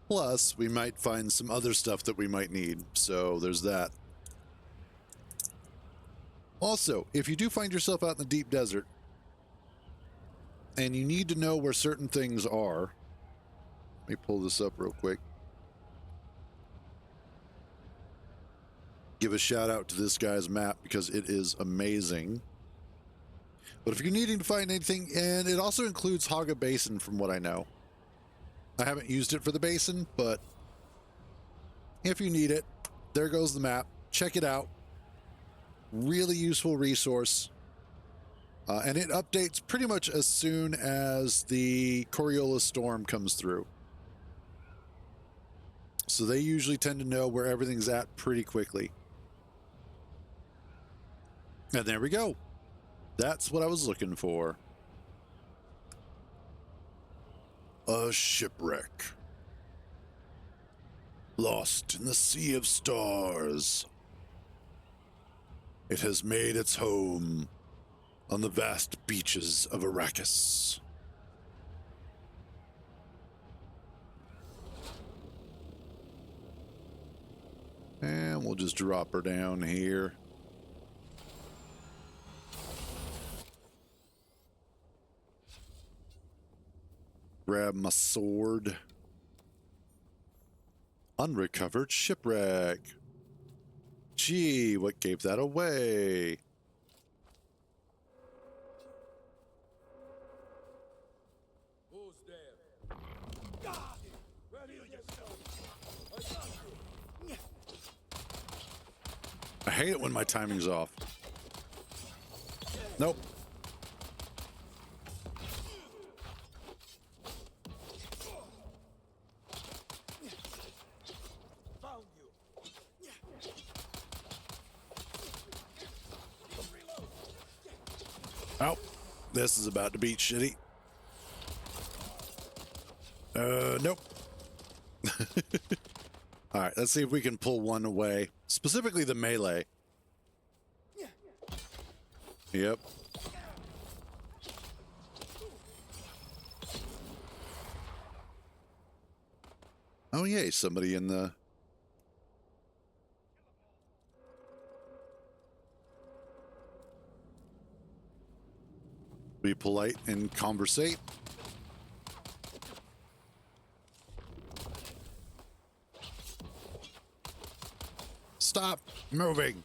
Plus, we might find some other stuff that we might need. So there's that. Also, if you do find yourself out in the deep desert, and you need to know where certain things are. Let me pull this up real quick. Give a shout out to this guy's map because it is amazing. But if you're needing to find anything, and it also includes Haga Basin from what I know. I haven't used it for the basin, but if you need it, there goes the map. Check it out. Really useful resource. And it updates pretty much as soon as the Coriolis storm comes through. So they usually tend to know where everything's at pretty quickly. And there we go. That's what I was looking for. A shipwreck. Lost in the sea of stars. It has made its home on the vast beaches of Arrakis. And we'll just drop her down here. Grab my sword. Unrecovered shipwreck. Gee, what gave that away? Who's there? Ready yourself. I got you. hate it when my timing's off. Nope. Found you. Oh, this is about to be shitty. Nope. All right, let's see if we can pull one away. Specifically the melee. Yep. Oh, yay, somebody in the... Be polite and conversate. Stop moving.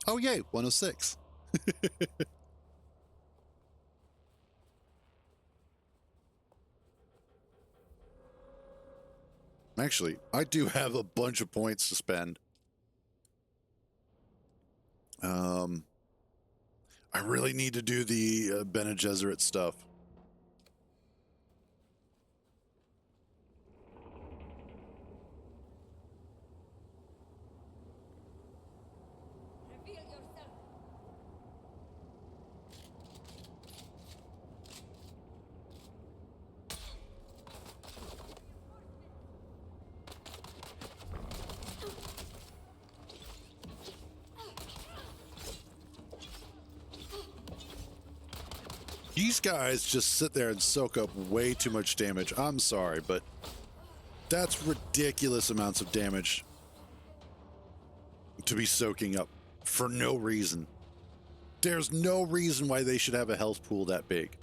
Oh, yay, 106. Actually, I do have a bunch of points to spend. I really need to do the Bene Gesserit stuff. Reveal yourself. These guys just sit there and soak up way too much damage. I'm sorry, but that's ridiculous amounts of damage to be soaking up for no reason. There's no reason why they should have a health pool that big.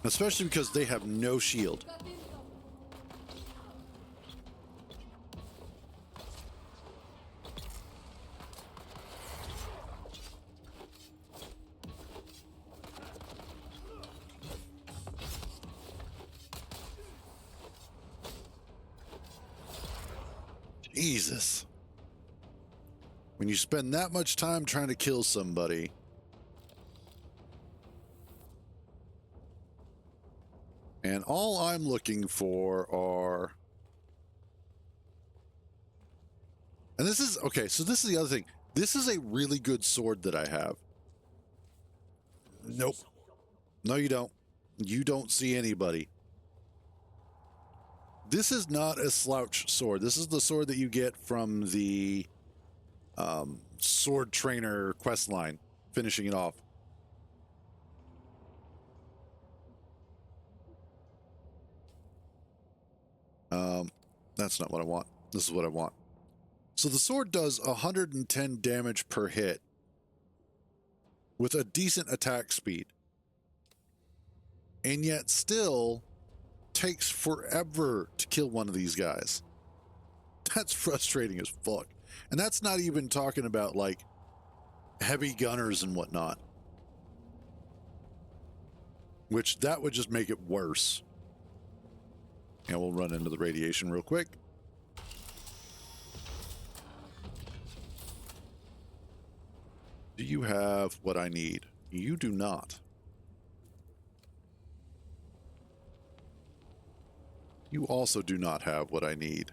Especially because they have no shield. Got info. Jesus. When you spend that much time trying to kill somebody, and all I'm looking for are... And this is... Okay, so this is the other thing. This is a really good sword that I have. Nope. No, you don't. You don't see anybody. This is not a slouch sword. This is the sword that you get from the sword trainer quest line, finishing it off. That's not what I want. This is what I want. So the sword does 110 damage per hit with a decent attack speed. And yet still takes forever to kill one of these guys. That's frustrating as fuck. And that's not even talking about like heavy gunners and whatnot. Which that would just make it worse. And we'll run into the radiation real quick. Do you have what I need? You do not. You also do not have what I need.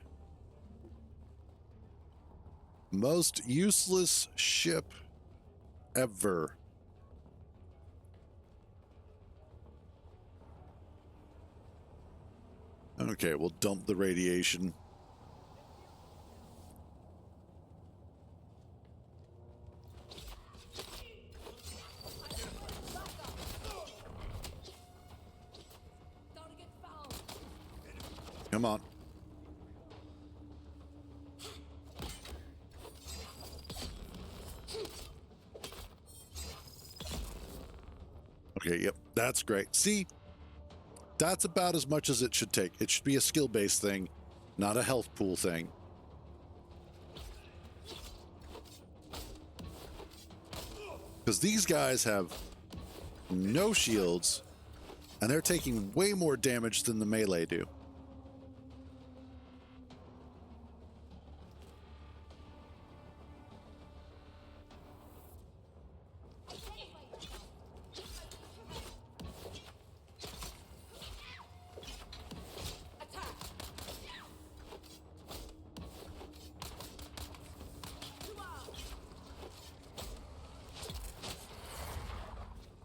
Most useless ship ever. Okay, we'll dump the radiation. Target found. Come on. Okay, yep, that's great. See, that's about as much as it should take. It should be a skill-based thing, not a health pool thing. Because these guys have no shields And they're taking way more damage than the melee do.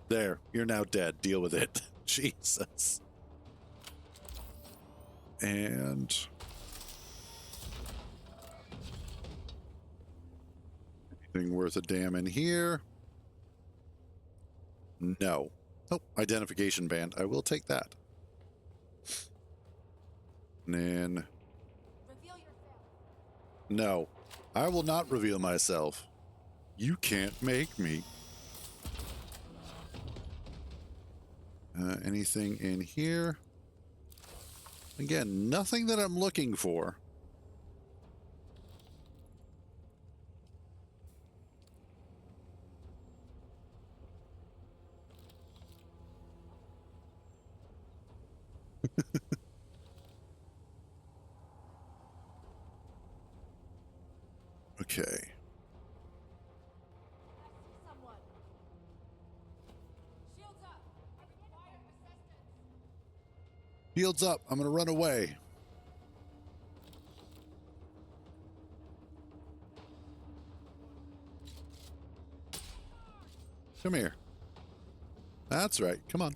There, you're now dead. Deal with it. Jesus. And anything worth a damn in here? No. Oh, identification band. I will take that. And then Reveal yourself. no, I will not reveal myself. You can't make me. Anything in here? Again, nothing that I'm looking for. Okay. I see someone. Shields up. I require assistance. Shields up. I'm going to run away. Come here. That's right. Come on.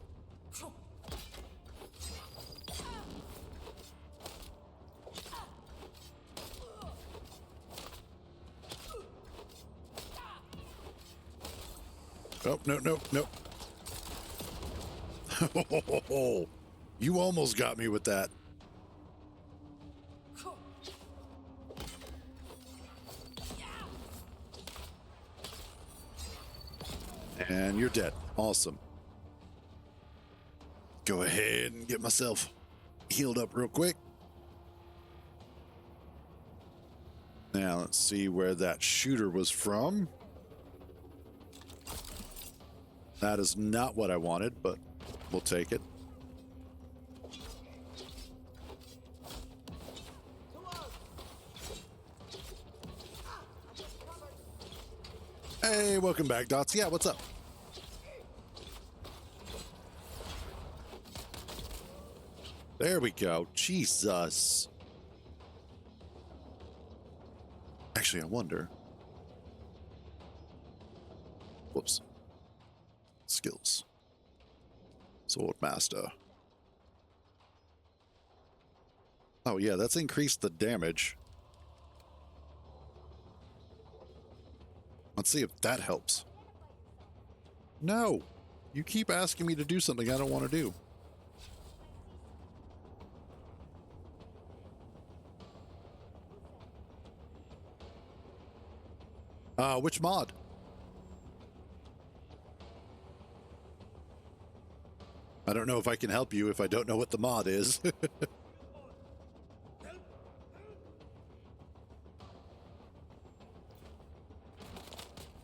Oh, no, no, no. You almost got me with that. And you're dead. Awesome. Go ahead and get myself healed up real quick. Now let's see where that shooter was from. That is not what I wanted, but we'll take it. Hey, welcome back, Dots. Yeah, what's up? There we go. Jesus. Actually, I wonder. Whoops. Skills. Sword Master. Oh, yeah, that's increased the damage. Let's see if that helps. No. You keep asking me to do something I don't want to do. Which mod? I don't know if I can help you if I don't know what the mod is.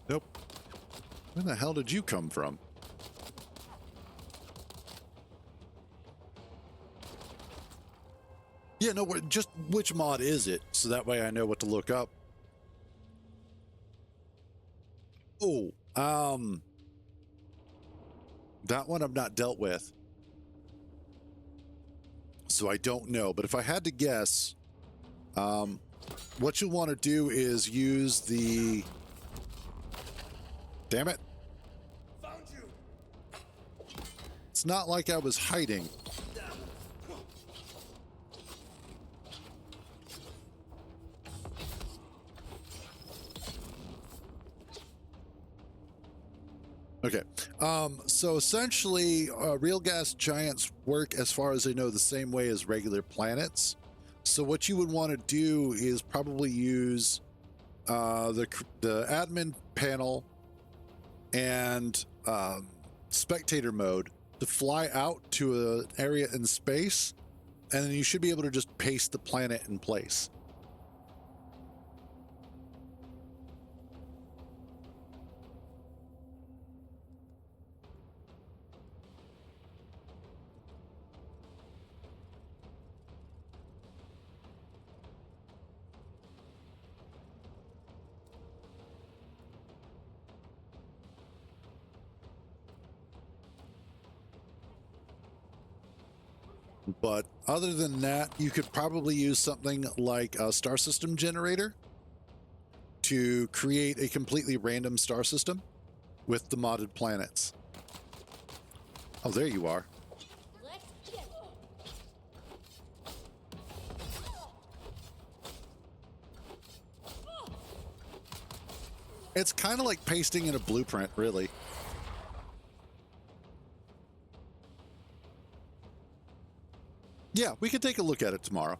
Nope. Where the hell did you come from? Yeah, no, just which mod is it? So that way I know what to look up. Oh, that one I've not dealt with. So I don't know, but if I had to guess, what you'll want to do is use the... Damn it. Found you. It's not like I was hiding. Okay, so essentially, real gas giants work, as far as I know, the same way as regular planets. So what you would want to do is probably use the admin panel and spectator mode to fly out to an area in space, and then you should be able to just paste the planet in place. But other than that, you could probably use something like a star system generator to create a completely random star system with the modded planets. Oh, there you are. Let's get It's kind of like pasting in a blueprint, really. Yeah, we could take a look at it tomorrow.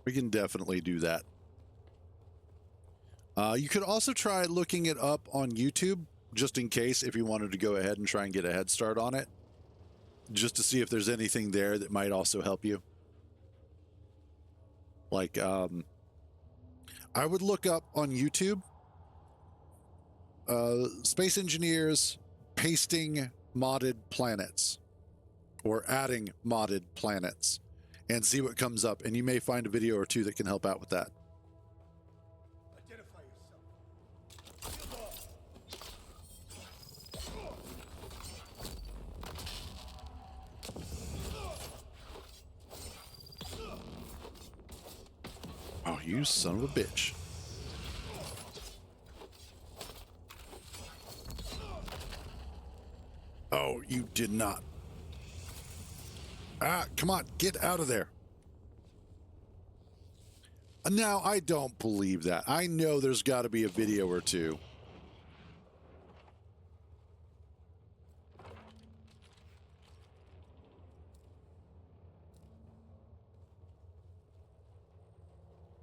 We can definitely do that. You could also try looking it up on YouTube, just in case, if you wanted to go ahead and try and get a head start on it, just to see if there's anything there that might also help you. Like, I would look up on YouTube, space engineers pasting modded planets or adding modded planets and see what comes up. And you may find a video or two that can help out with that. Identify yourself. Oh, you son of a bitch. Oh, you did not. Ah, come on, get out of there. Now, I don't believe that. I know there's got to be a video or two.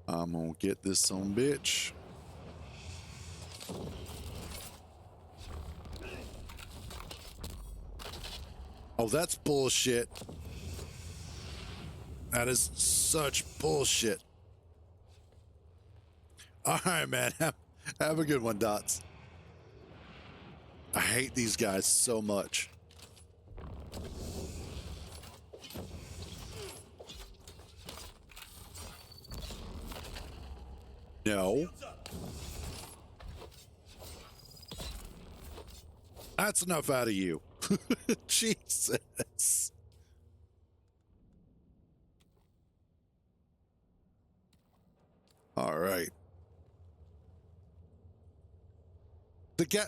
I'm gonna get this son bitch. Oh, that's bullshit. That is such bullshit. All right, man. Have a good one, Dots. I hate these guys so much. No. That's enough out of you. Jesus. All right.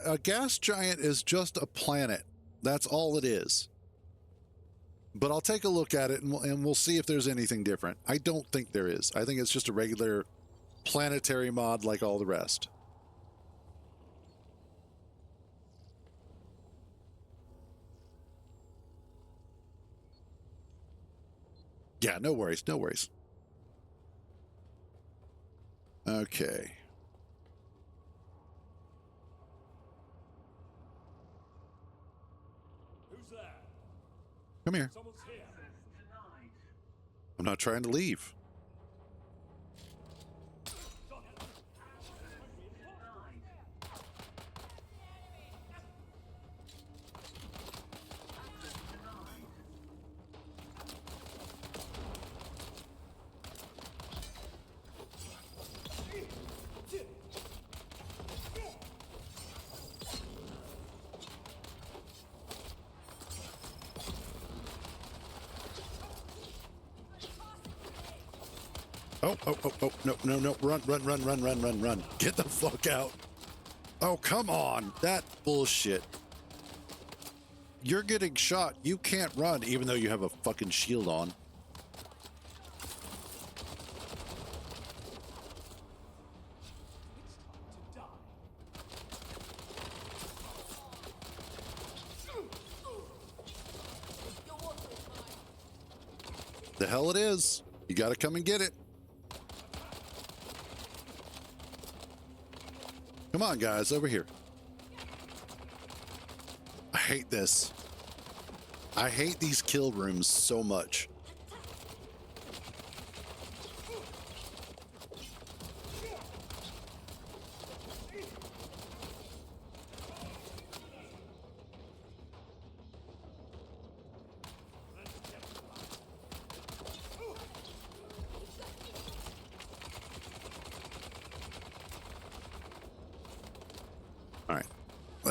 A gas giant is just a planet. That's all it is. But I'll take a look at it and we'll see if there's anything different. I don't think there is. I think it's just a regular planetary mod like all the rest. Yeah, no worries, no worries. Okay. Who's there? Come here. Someone's here. I'm not trying to leave. Oh, no, run. Get the fuck out. Oh, come on. That bullshit. You're getting shot. You can't run, even though you have a fucking shield on. The hell it is. You gotta come and get it. Come on, guys, over here. I hate this. I hate these kill rooms so much.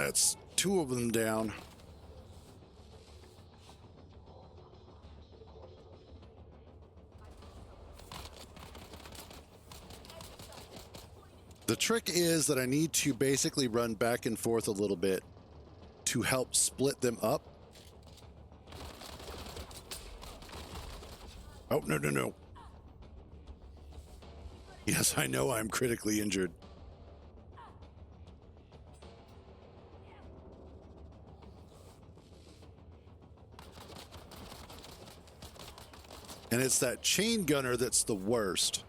That's two of them down. The trick is that I need to basically run back and forth a little bit to help split them up. Oh, no, no, no. Yes, I know I'm critically injured. And it's that chain gunner that's the worst.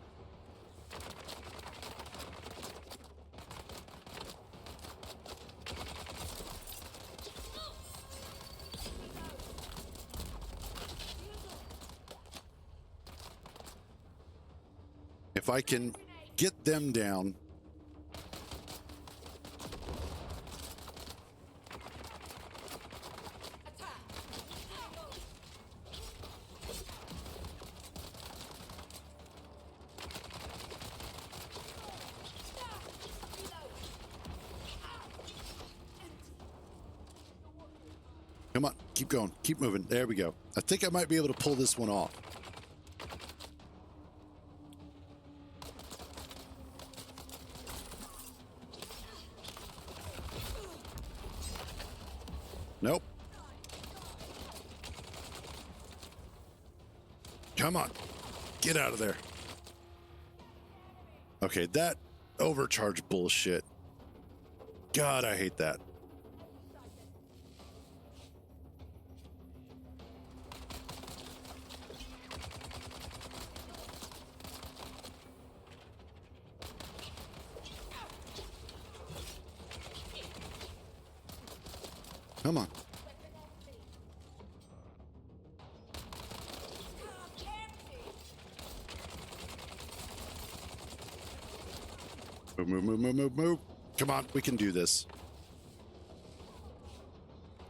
If I can get them down. Come on, keep going, keep moving. There we go. I think I might be able to pull this one off. Nope. Come on. Get out of there. Okay, that overcharge bullshit. God, I hate that. Come on. Move, move, move, move, move, move. Come on, we can do this.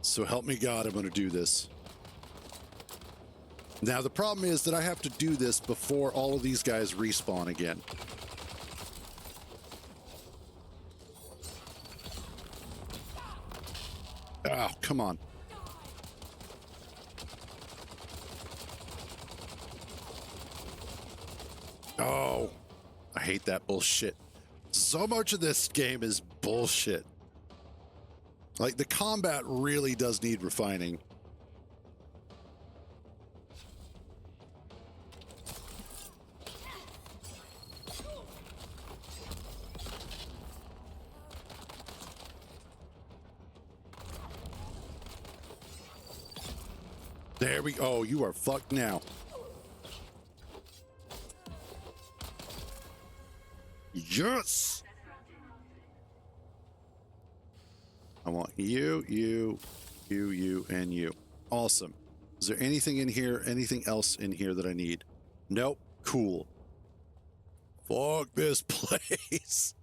So help me God, I'm going to do this. Now, the problem is that I have to do this before all of these guys respawn again. Oh, come on. Oh, I hate that bullshit. So much of this game is bullshit. Like, the combat really does need refining. There we go. Oh, you are fucked now. Yes! I want you, and you. Awesome. Is there anything in here, anything else in here that I need? Nope. Cool. Fuck this place.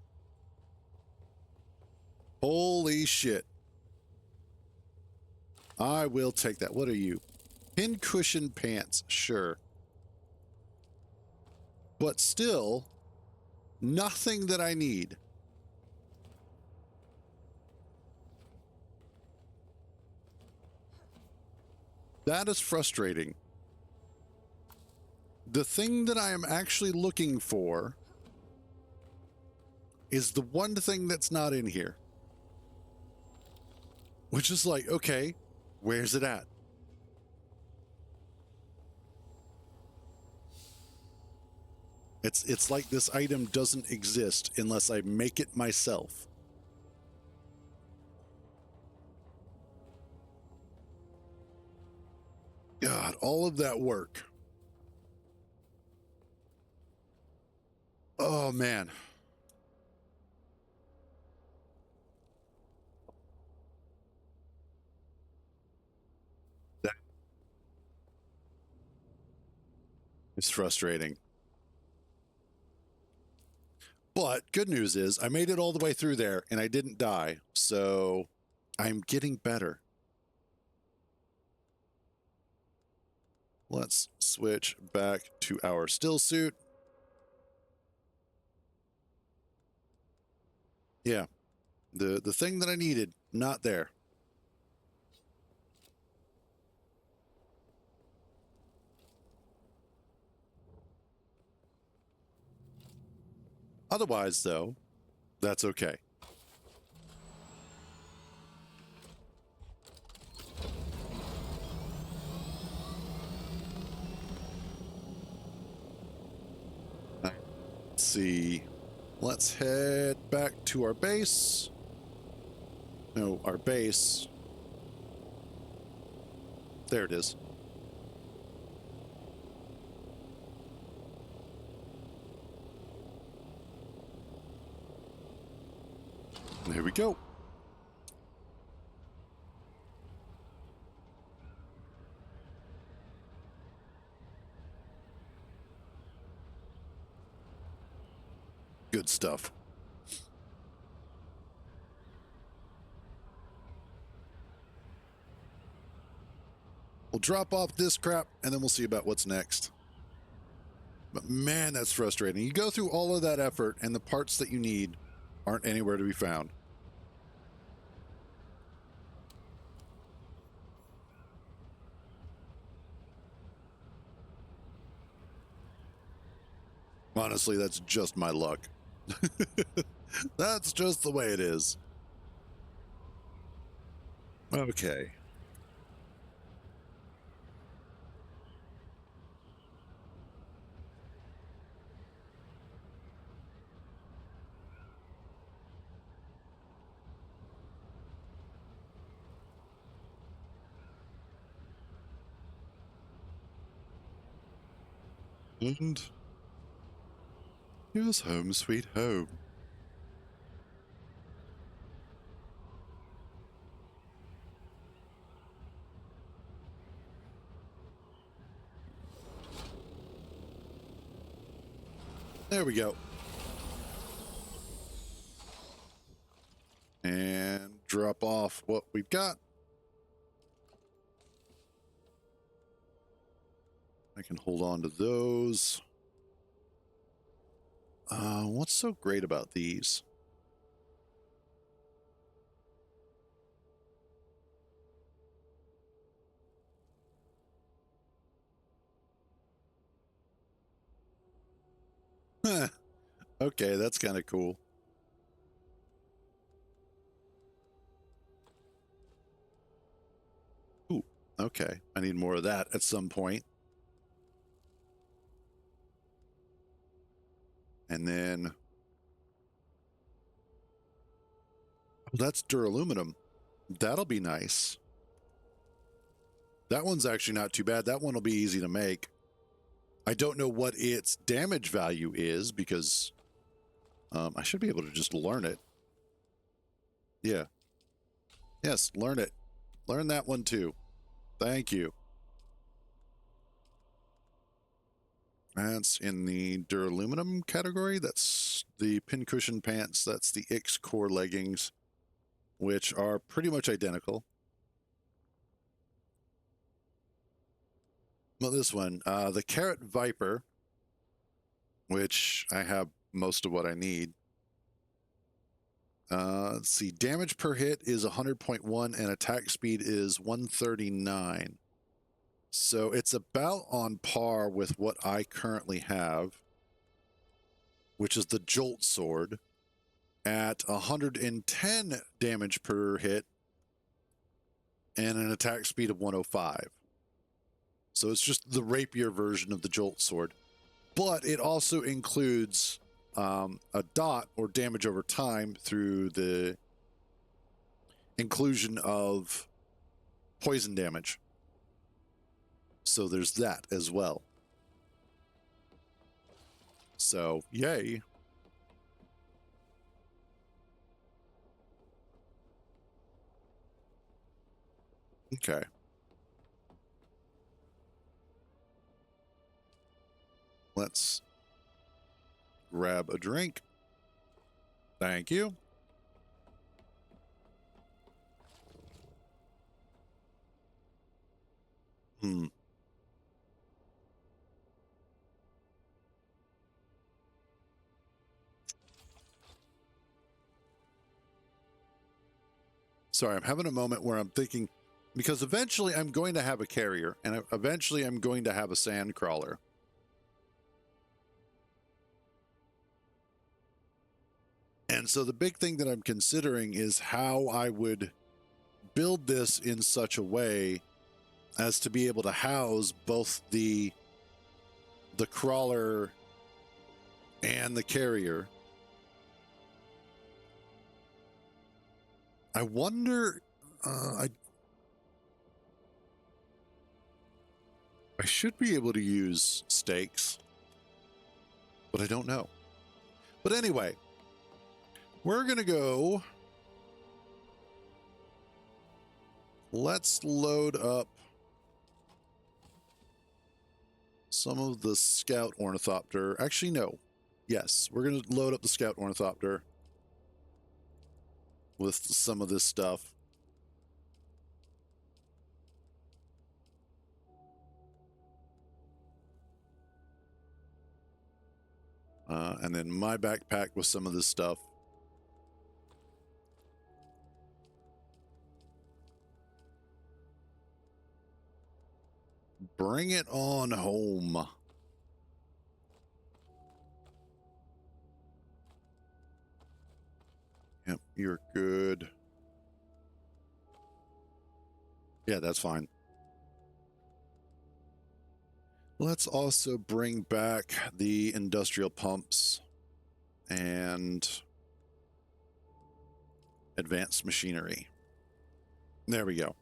Holy shit. I will take that. What are you? Pincushion pants. Sure. But still, nothing that I need. That is frustrating. The thing that I am actually looking for is the one thing that's not in here. Which is like, okay, where's it at? It's like this item doesn't exist unless I make it myself. God, all of that work. Oh, man. That is frustrating. But good news is I made it all the way through there and I didn't die. So I'm getting better. Let's switch back to our still suit. Yeah, the thing that I needed, not there. Otherwise, though, that's okay. Let's see. Let's head back to our base. No, our base. There it is. There we go. Good stuff. We'll drop off this crap and then we'll see about what's next. But man, that's frustrating. You go through all of that effort and the parts that you need aren't anywhere to be found. Honestly, that's just my luck. That's just the way it is. Okay. And here's home sweet home. There we go. And drop off what we've got. I can hold on to those. What's so great about these? Okay, that's kind of cool. Ooh, okay. I need more of that at some point. And then oh, that's duraluminum. That'll be nice. That one's actually not too bad. That one will be easy to make. I don't know what its damage value is because I should be able to just learn it. Yeah. Yes, learn it. Learn that one too. Thank you. That's in the duraluminum category. That's the pincushion pants. That's the X core leggings, which are pretty much identical. Well, this one, the Carrot Viper, which I have most of what I need. Let's see, damage per hit is 100.1 and attack speed is 139. So it's about on par with what I currently have, which is the Jolt Sword at 110 damage per hit and an attack speed of 105. So it's just the rapier version of the Jolt Sword. But it also includes a dot or damage over time through the inclusion of poison damage. So there's that as well. So, yay. Okay. Let's grab a drink. Thank you. Sorry, I'm having a moment where I'm thinking, because eventually I'm going to have a carrier, and eventually I'm going to have a sand crawler. And so the big thing that I'm considering is how I would build this in such a way as to be able to house both the crawler and the carrier. I wonder, I should be able to use stakes, but I don't know. But anyway, we're going to go. Let's load up some of the scout ornithopter. Actually, no. Yes, we're going to load up the scout ornithopter with some of this stuff. And then my backpack with some of this stuff. Bring it on home. Yep, you're good. Yeah, that's fine. Let's also bring back the industrial pumps and advanced machinery. There we go.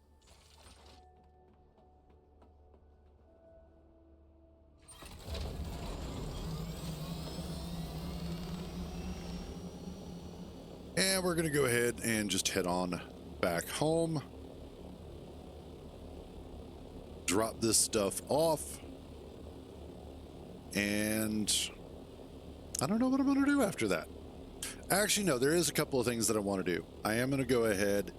And we're going to go ahead and just head on back home. Drop this stuff off. And I don't know what I'm going to do after that. Actually, no, there is a couple of things that I want to do. I am going to go ahead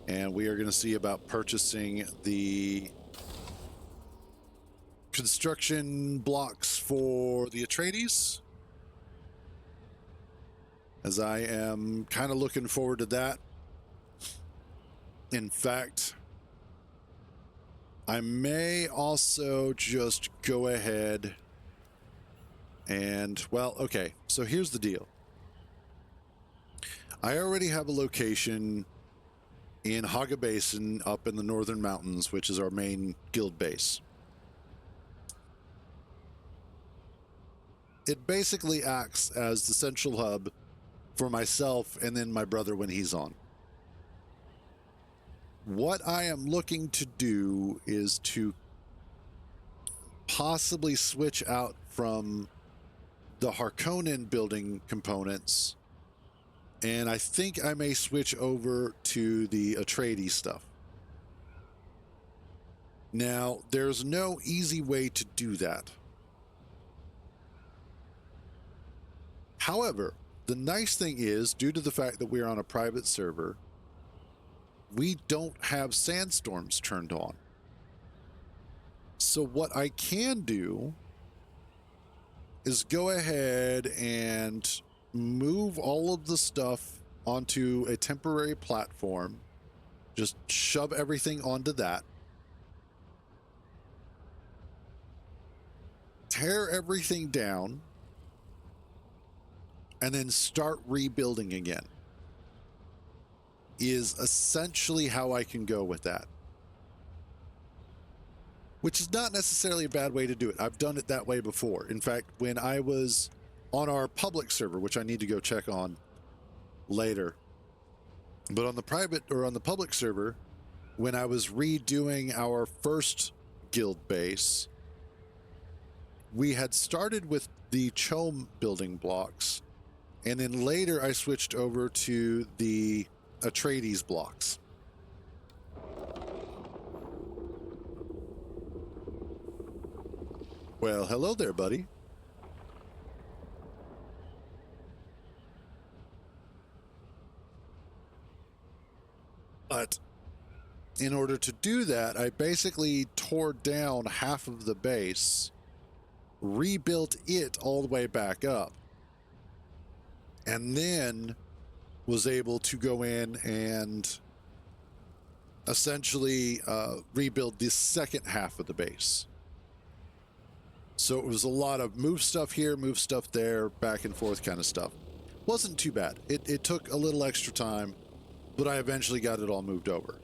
and we are going to see about purchasing the construction blocks for the Atreides, as I am kind of looking forward to that. In fact, I may also just go ahead and, well, okay, so here's the deal. I already have a location in Haga Basin up in the Northern Mountains, which is our main guild base. It basically acts as the central hub for myself and then my brother when he's on. What I am looking to do is to possibly switch out from the Harkonnen building components, and I think I may switch over to the Atreides stuff. Now, there's no easy way to do that. However, the nice thing is, due to the fact that we're on a private server, we don't have sandstorms turned on. So what I can do is go ahead and move all of the stuff onto a temporary platform. Just shove everything onto that. Tear everything down. And then start rebuilding again. Is essentially how I can go with that. Which is not necessarily a bad way to do it. I've done it that way before. In fact, when I was on our public server, which I need to go check on later, but on the private or on the public server, when I was redoing our first guild base, we had started with the Chom building blocks, and then later I switched over to the Atreides blocks. Well, hello there, buddy. But in order to do that, I basically tore down half of the base, rebuilt it all the way back up, and then was able to go in and essentially rebuild the second half of the base. So it was a lot of move stuff here, move stuff there, back and forth kind of stuff. Wasn't too bad. It took a little extra time, but I eventually got it all moved over.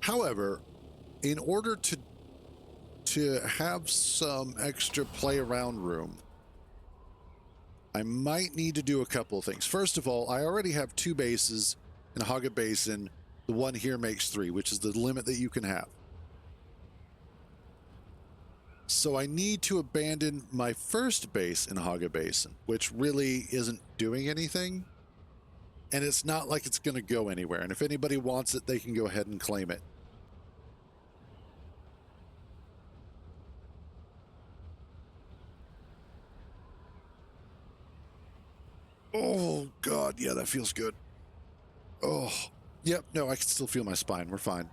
However, in order to have some extra play around room, I might need to do a couple of things. First of all, I already have 2 bases in Haga Basin. The one here makes 3, which is the limit that you can have. So I need to abandon my first base in Haga Basin, which really isn't doing anything. And it's not like it's going to go anywhere. And if anybody wants it, they can go ahead and claim it. Oh, God. Yeah, that feels good. Oh, yep. No, I can still feel my spine. We're fine.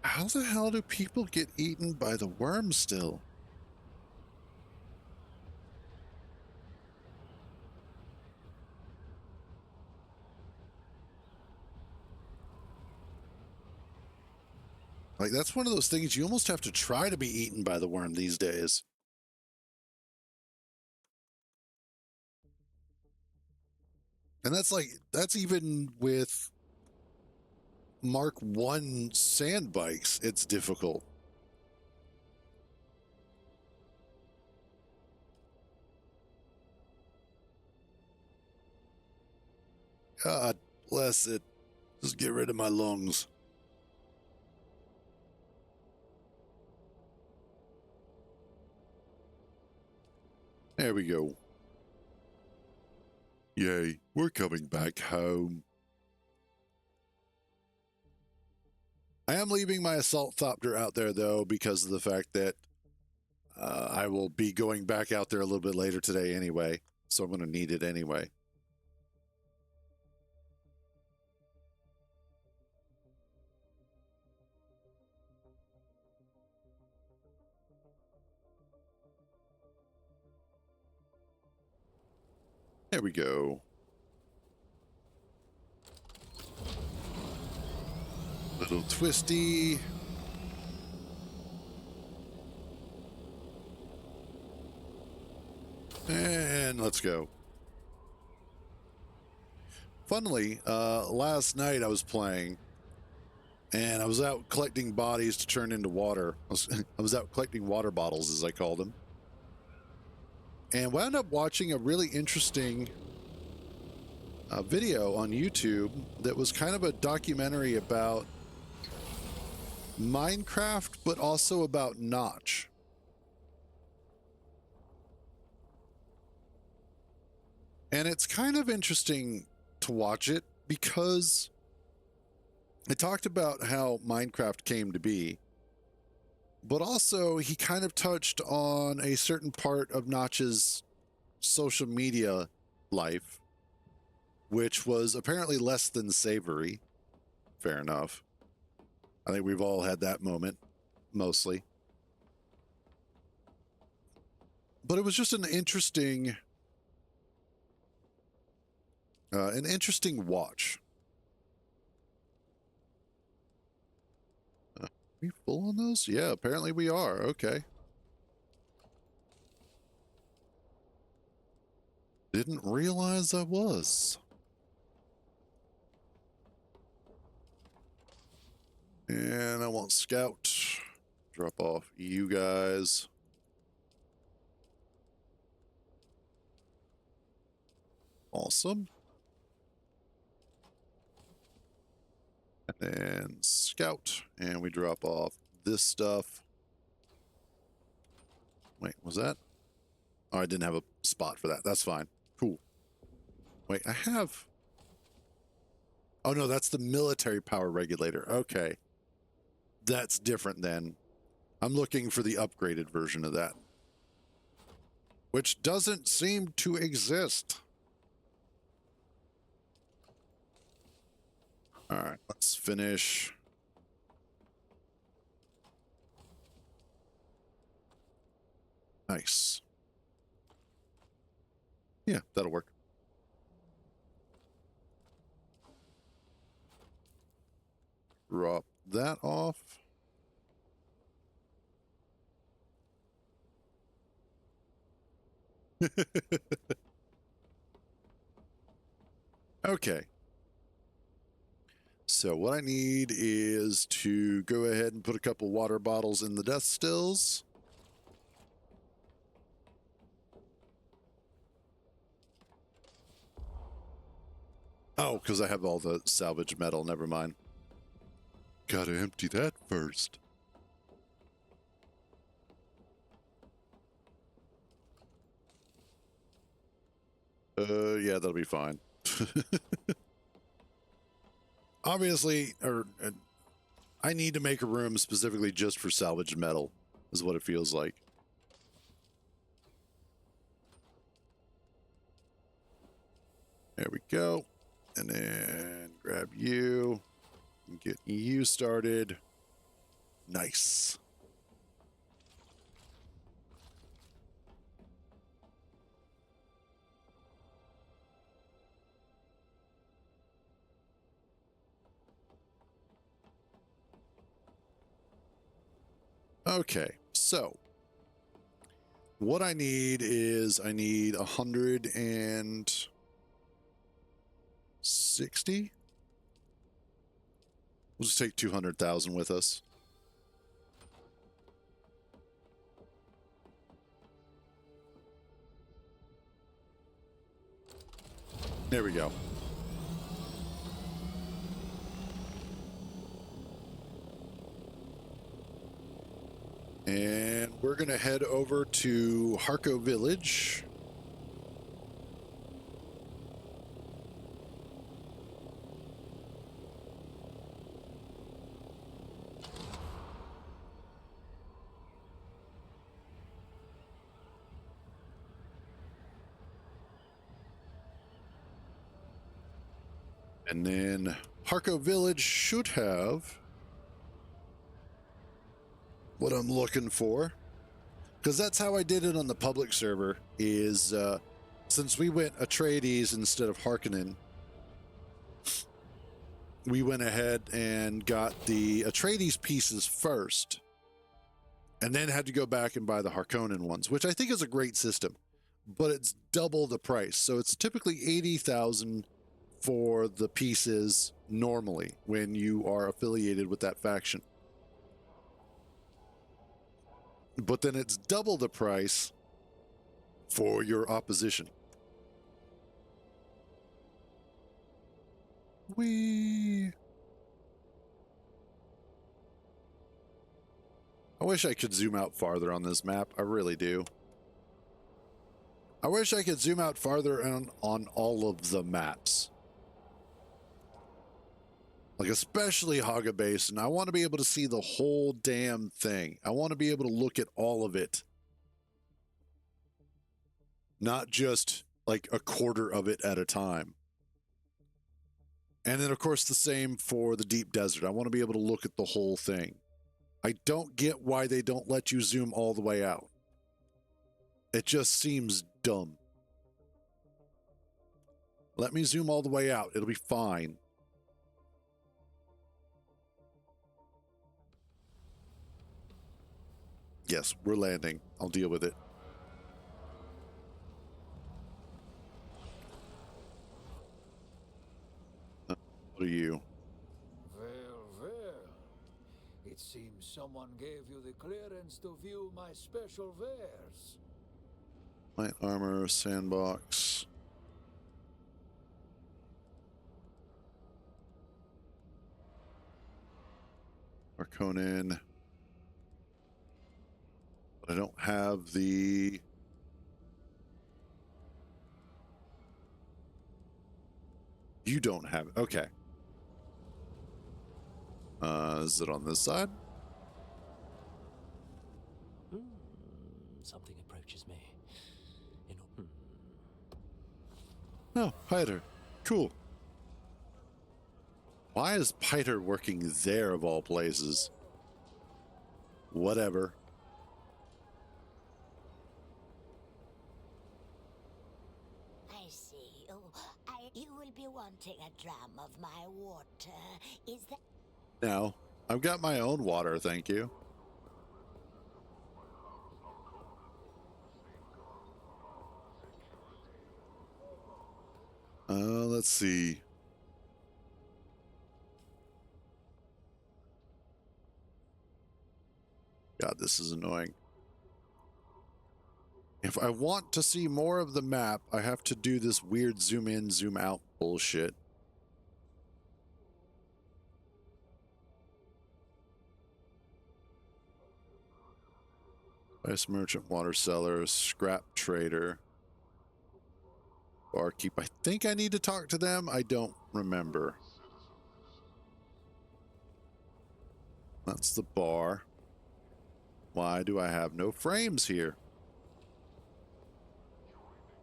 How the hell do people get eaten by the worm still? Like, that's one of those things you almost have to try to be eaten by the worm these days. And that's even with Mark 1 sand bikes, it's difficult. God bless it. Just get rid of my lungs. There we go. Yay, we're coming back home. I am leaving my assault thopter out there, though, because of the fact that I will be going back out there a little bit later today anyway, so I'm going to need it anyway. There we go. Little twisty. And let's go. Funnily, last night I was playing and I was out collecting bodies to turn into water. I was out collecting water bottles, as I called them, and wound up watching a really interesting video on YouTube that was kind of a documentary about Minecraft, but also about Notch. And it's kind of interesting to watch it because it talked about how Minecraft came to be, but also he kind of touched on a certain part of Notch's social media life, which was apparently less than savory. Fair enough. I think we've all had that moment, mostly. But it was just an interesting watch. Are we full on those? Yeah, apparently we are. Okay. Didn't realize I was. And I want scout. Drop off you guys. Awesome. And scout. And we drop off this stuff. Wait, was that? Oh, I didn't have a spot for that. That's fine. Cool. Wait, I have... Oh, no, that's the military power regulator. Okay. That's different then. I'm looking for the upgraded version of that, which doesn't seem to exist. All right, let's finish. Nice. Yeah, that'll work. Drop that off. Okay. So what I need is to go ahead and put a couple water bottles in the death stills. Oh, because I have all the salvage metal. Never mind. Gotta empty that first. Yeah, that'll be fine. Obviously, I need to make a room specifically just for salvaged metal, is what it feels like. There we go. And then grab you and get you started. Nice. Okay, so what I need is I need 160. We'll just take 200,000 with us. There we go. And we're going to head over to Harco Village. And then Harco Village should have what I'm looking for, because that's how I did it on the public server. Is since we went Atreides instead of Harkonnen, we went ahead and got the Atreides pieces first, and then had to go back and buy the Harkonnen ones, which I think is a great system, but it's double the price. So it's typically 80,000 for the pieces normally when you are affiliated with that faction. But then it's double the price for your opposition. I wish I could zoom out farther on this map. I really do. I wish I could zoom out farther on all of the maps. Like especially Haga Basin. I want to be able to see the whole damn thing. I want to be able to look at all of it. Not just like a quarter of it at a time. And then of course the same for the deep desert. I want to be able to look at the whole thing. I don't get why they don't let you zoom all the way out. It just seems dumb. Let me zoom all the way out. It'll be fine. Yes, we're landing. I'll deal with it. What are you? Well. It seems someone gave you the clearance to view my special wares. Light armor, sandbox. Harkonnen. But I don't have the... You don't have it. Okay. Is it on this side? Something approaches me. Oh, Piter. Cool. Why is Piter working there of all places? Whatever. see. You will be wanting a dram of my water. Is that... No, I've got my own water, thank you. Let's see. God, this is annoying. If I want to see more of the map, I have to do this weird zoom in, zoom out bullshit. Ice merchant, water seller, scrap trader, barkeep. I think I need to talk to them. I don't remember. That's the bar. Why do I have no frames here?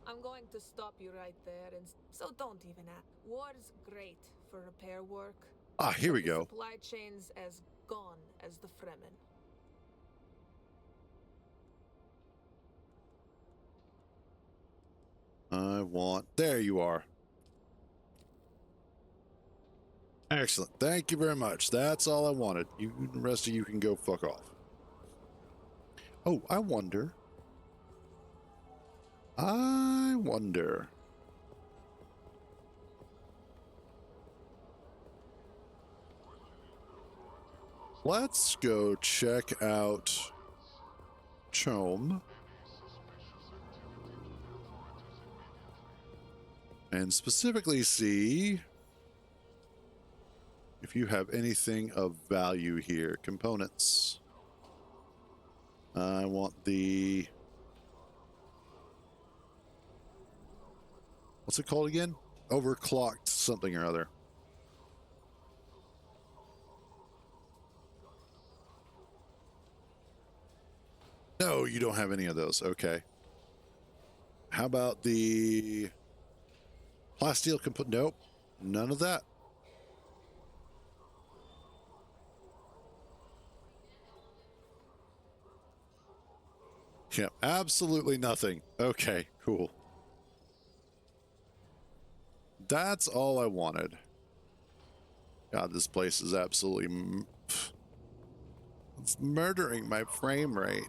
I'm going to stop you right there, and so don't even ask. War's great for repair work. Ah, here we but the go. Supply chain's as gone as the Fremen. I want... There you are. Excellent. Thank you very much. That's all I wanted. You, the rest of you can go fuck off. Oh, I wonder. Let's go check out Chome. And specifically see if you have anything of value here. Components. I want the... What's it called again? Overclocked something or other. No, you don't have any of those. Okay. How about the plasteel component? Nope. None of that. Yeah, absolutely nothing. Okay, cool. That's all I wanted. God, this place is absolutely... It's murdering my frame rate.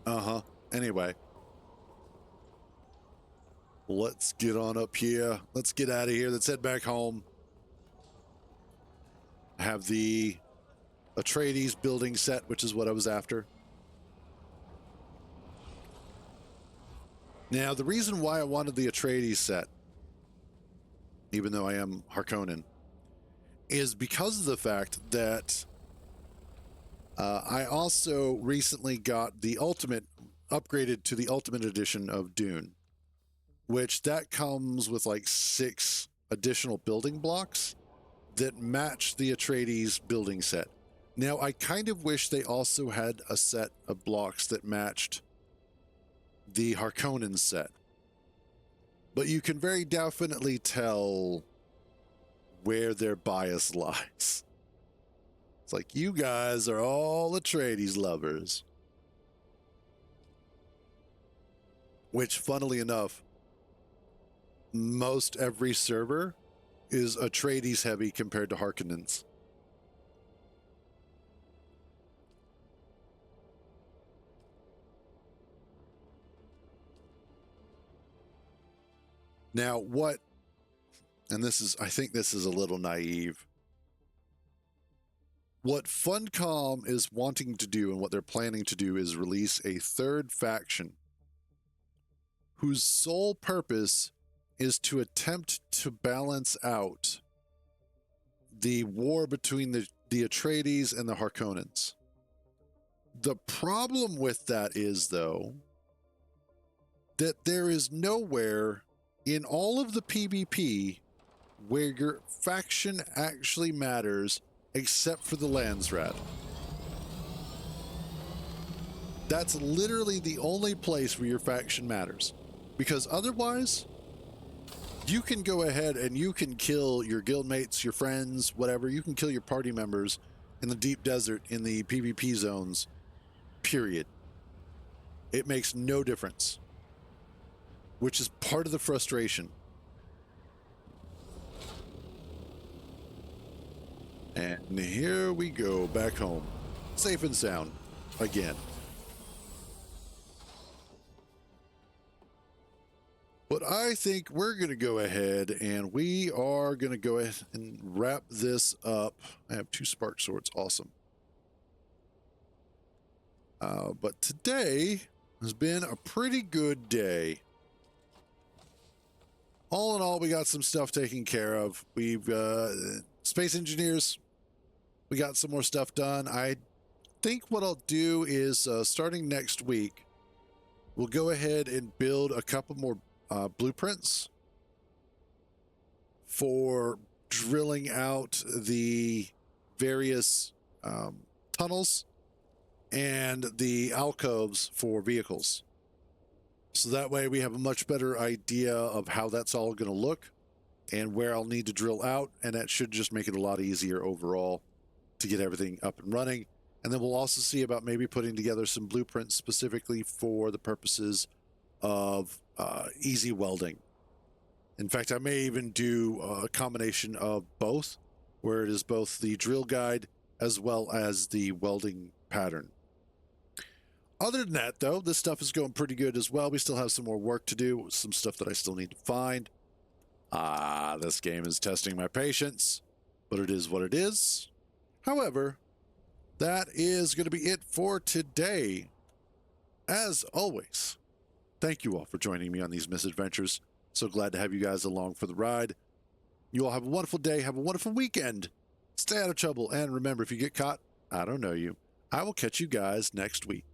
Uh-huh. Anyway. Let's get on up here. Let's get out of here. Let's head back home. Have the Atreides building set, which is what I was after. Now, the reason why I wanted the Atreides set, even though I am Harkonnen, is because of the fact that I also recently got the ultimate, upgraded to the ultimate edition of Dune, which that comes with like 6 additional building blocks that match the Atreides building set. Now, I kind of wish they also had a set of blocks that matched the Harkonnen set. But you can very definitely tell where their bias lies. It's like, you guys are all Atreides lovers. Which, funnily enough, most every server is Atreides heavy compared to Harkonnens. Now, what, and this is, I think this is a little naive. What Funcom is wanting to do and what they're planning to do is release a 3rd faction whose sole purpose is to attempt to balance out the war between the Atreides and the Harkonnens. The problem with that is, though, that there is nowhere in all of the PvP where your faction actually matters except for the Landsrat. That's literally the only place where your faction matters. Because otherwise, you can go ahead and you can kill your guildmates, your friends, whatever. You can kill your party members in the deep desert, in the PvP zones, period. It makes no difference, which is part of the frustration. And here we go, back home. Safe and sound, again. But I think we're going to go ahead and we are going to go ahead and wrap this up. I have 2 spark swords, awesome. But today has been a pretty good day. All in all, we got some stuff taken care of. We've space engineers, we got some more stuff done. I think what I'll do is starting next week, we'll go ahead and build a couple more blueprints for drilling out the various tunnels and the alcoves for vehicles. So that way we have a much better idea of how that's all going to look and where I'll need to drill out. And that should just make it a lot easier overall to get everything up and running. And then we'll also see about maybe putting together some blueprints specifically for the purposes of easy welding. In fact, I may even do a combination of both, where it is both the drill guide as well as the welding pattern. Other than that, though, this stuff is going pretty good as well. We still have some more work to do, some stuff that I still need to find. This game is testing my patience, but it is what it is. However, that is going to be it for today. As always, thank you all for joining me on these misadventures. So glad to have you guys along for the ride. You all have a wonderful day. Have a wonderful weekend. Stay out of trouble. And remember, if you get caught, I don't know you. I will catch you guys next week.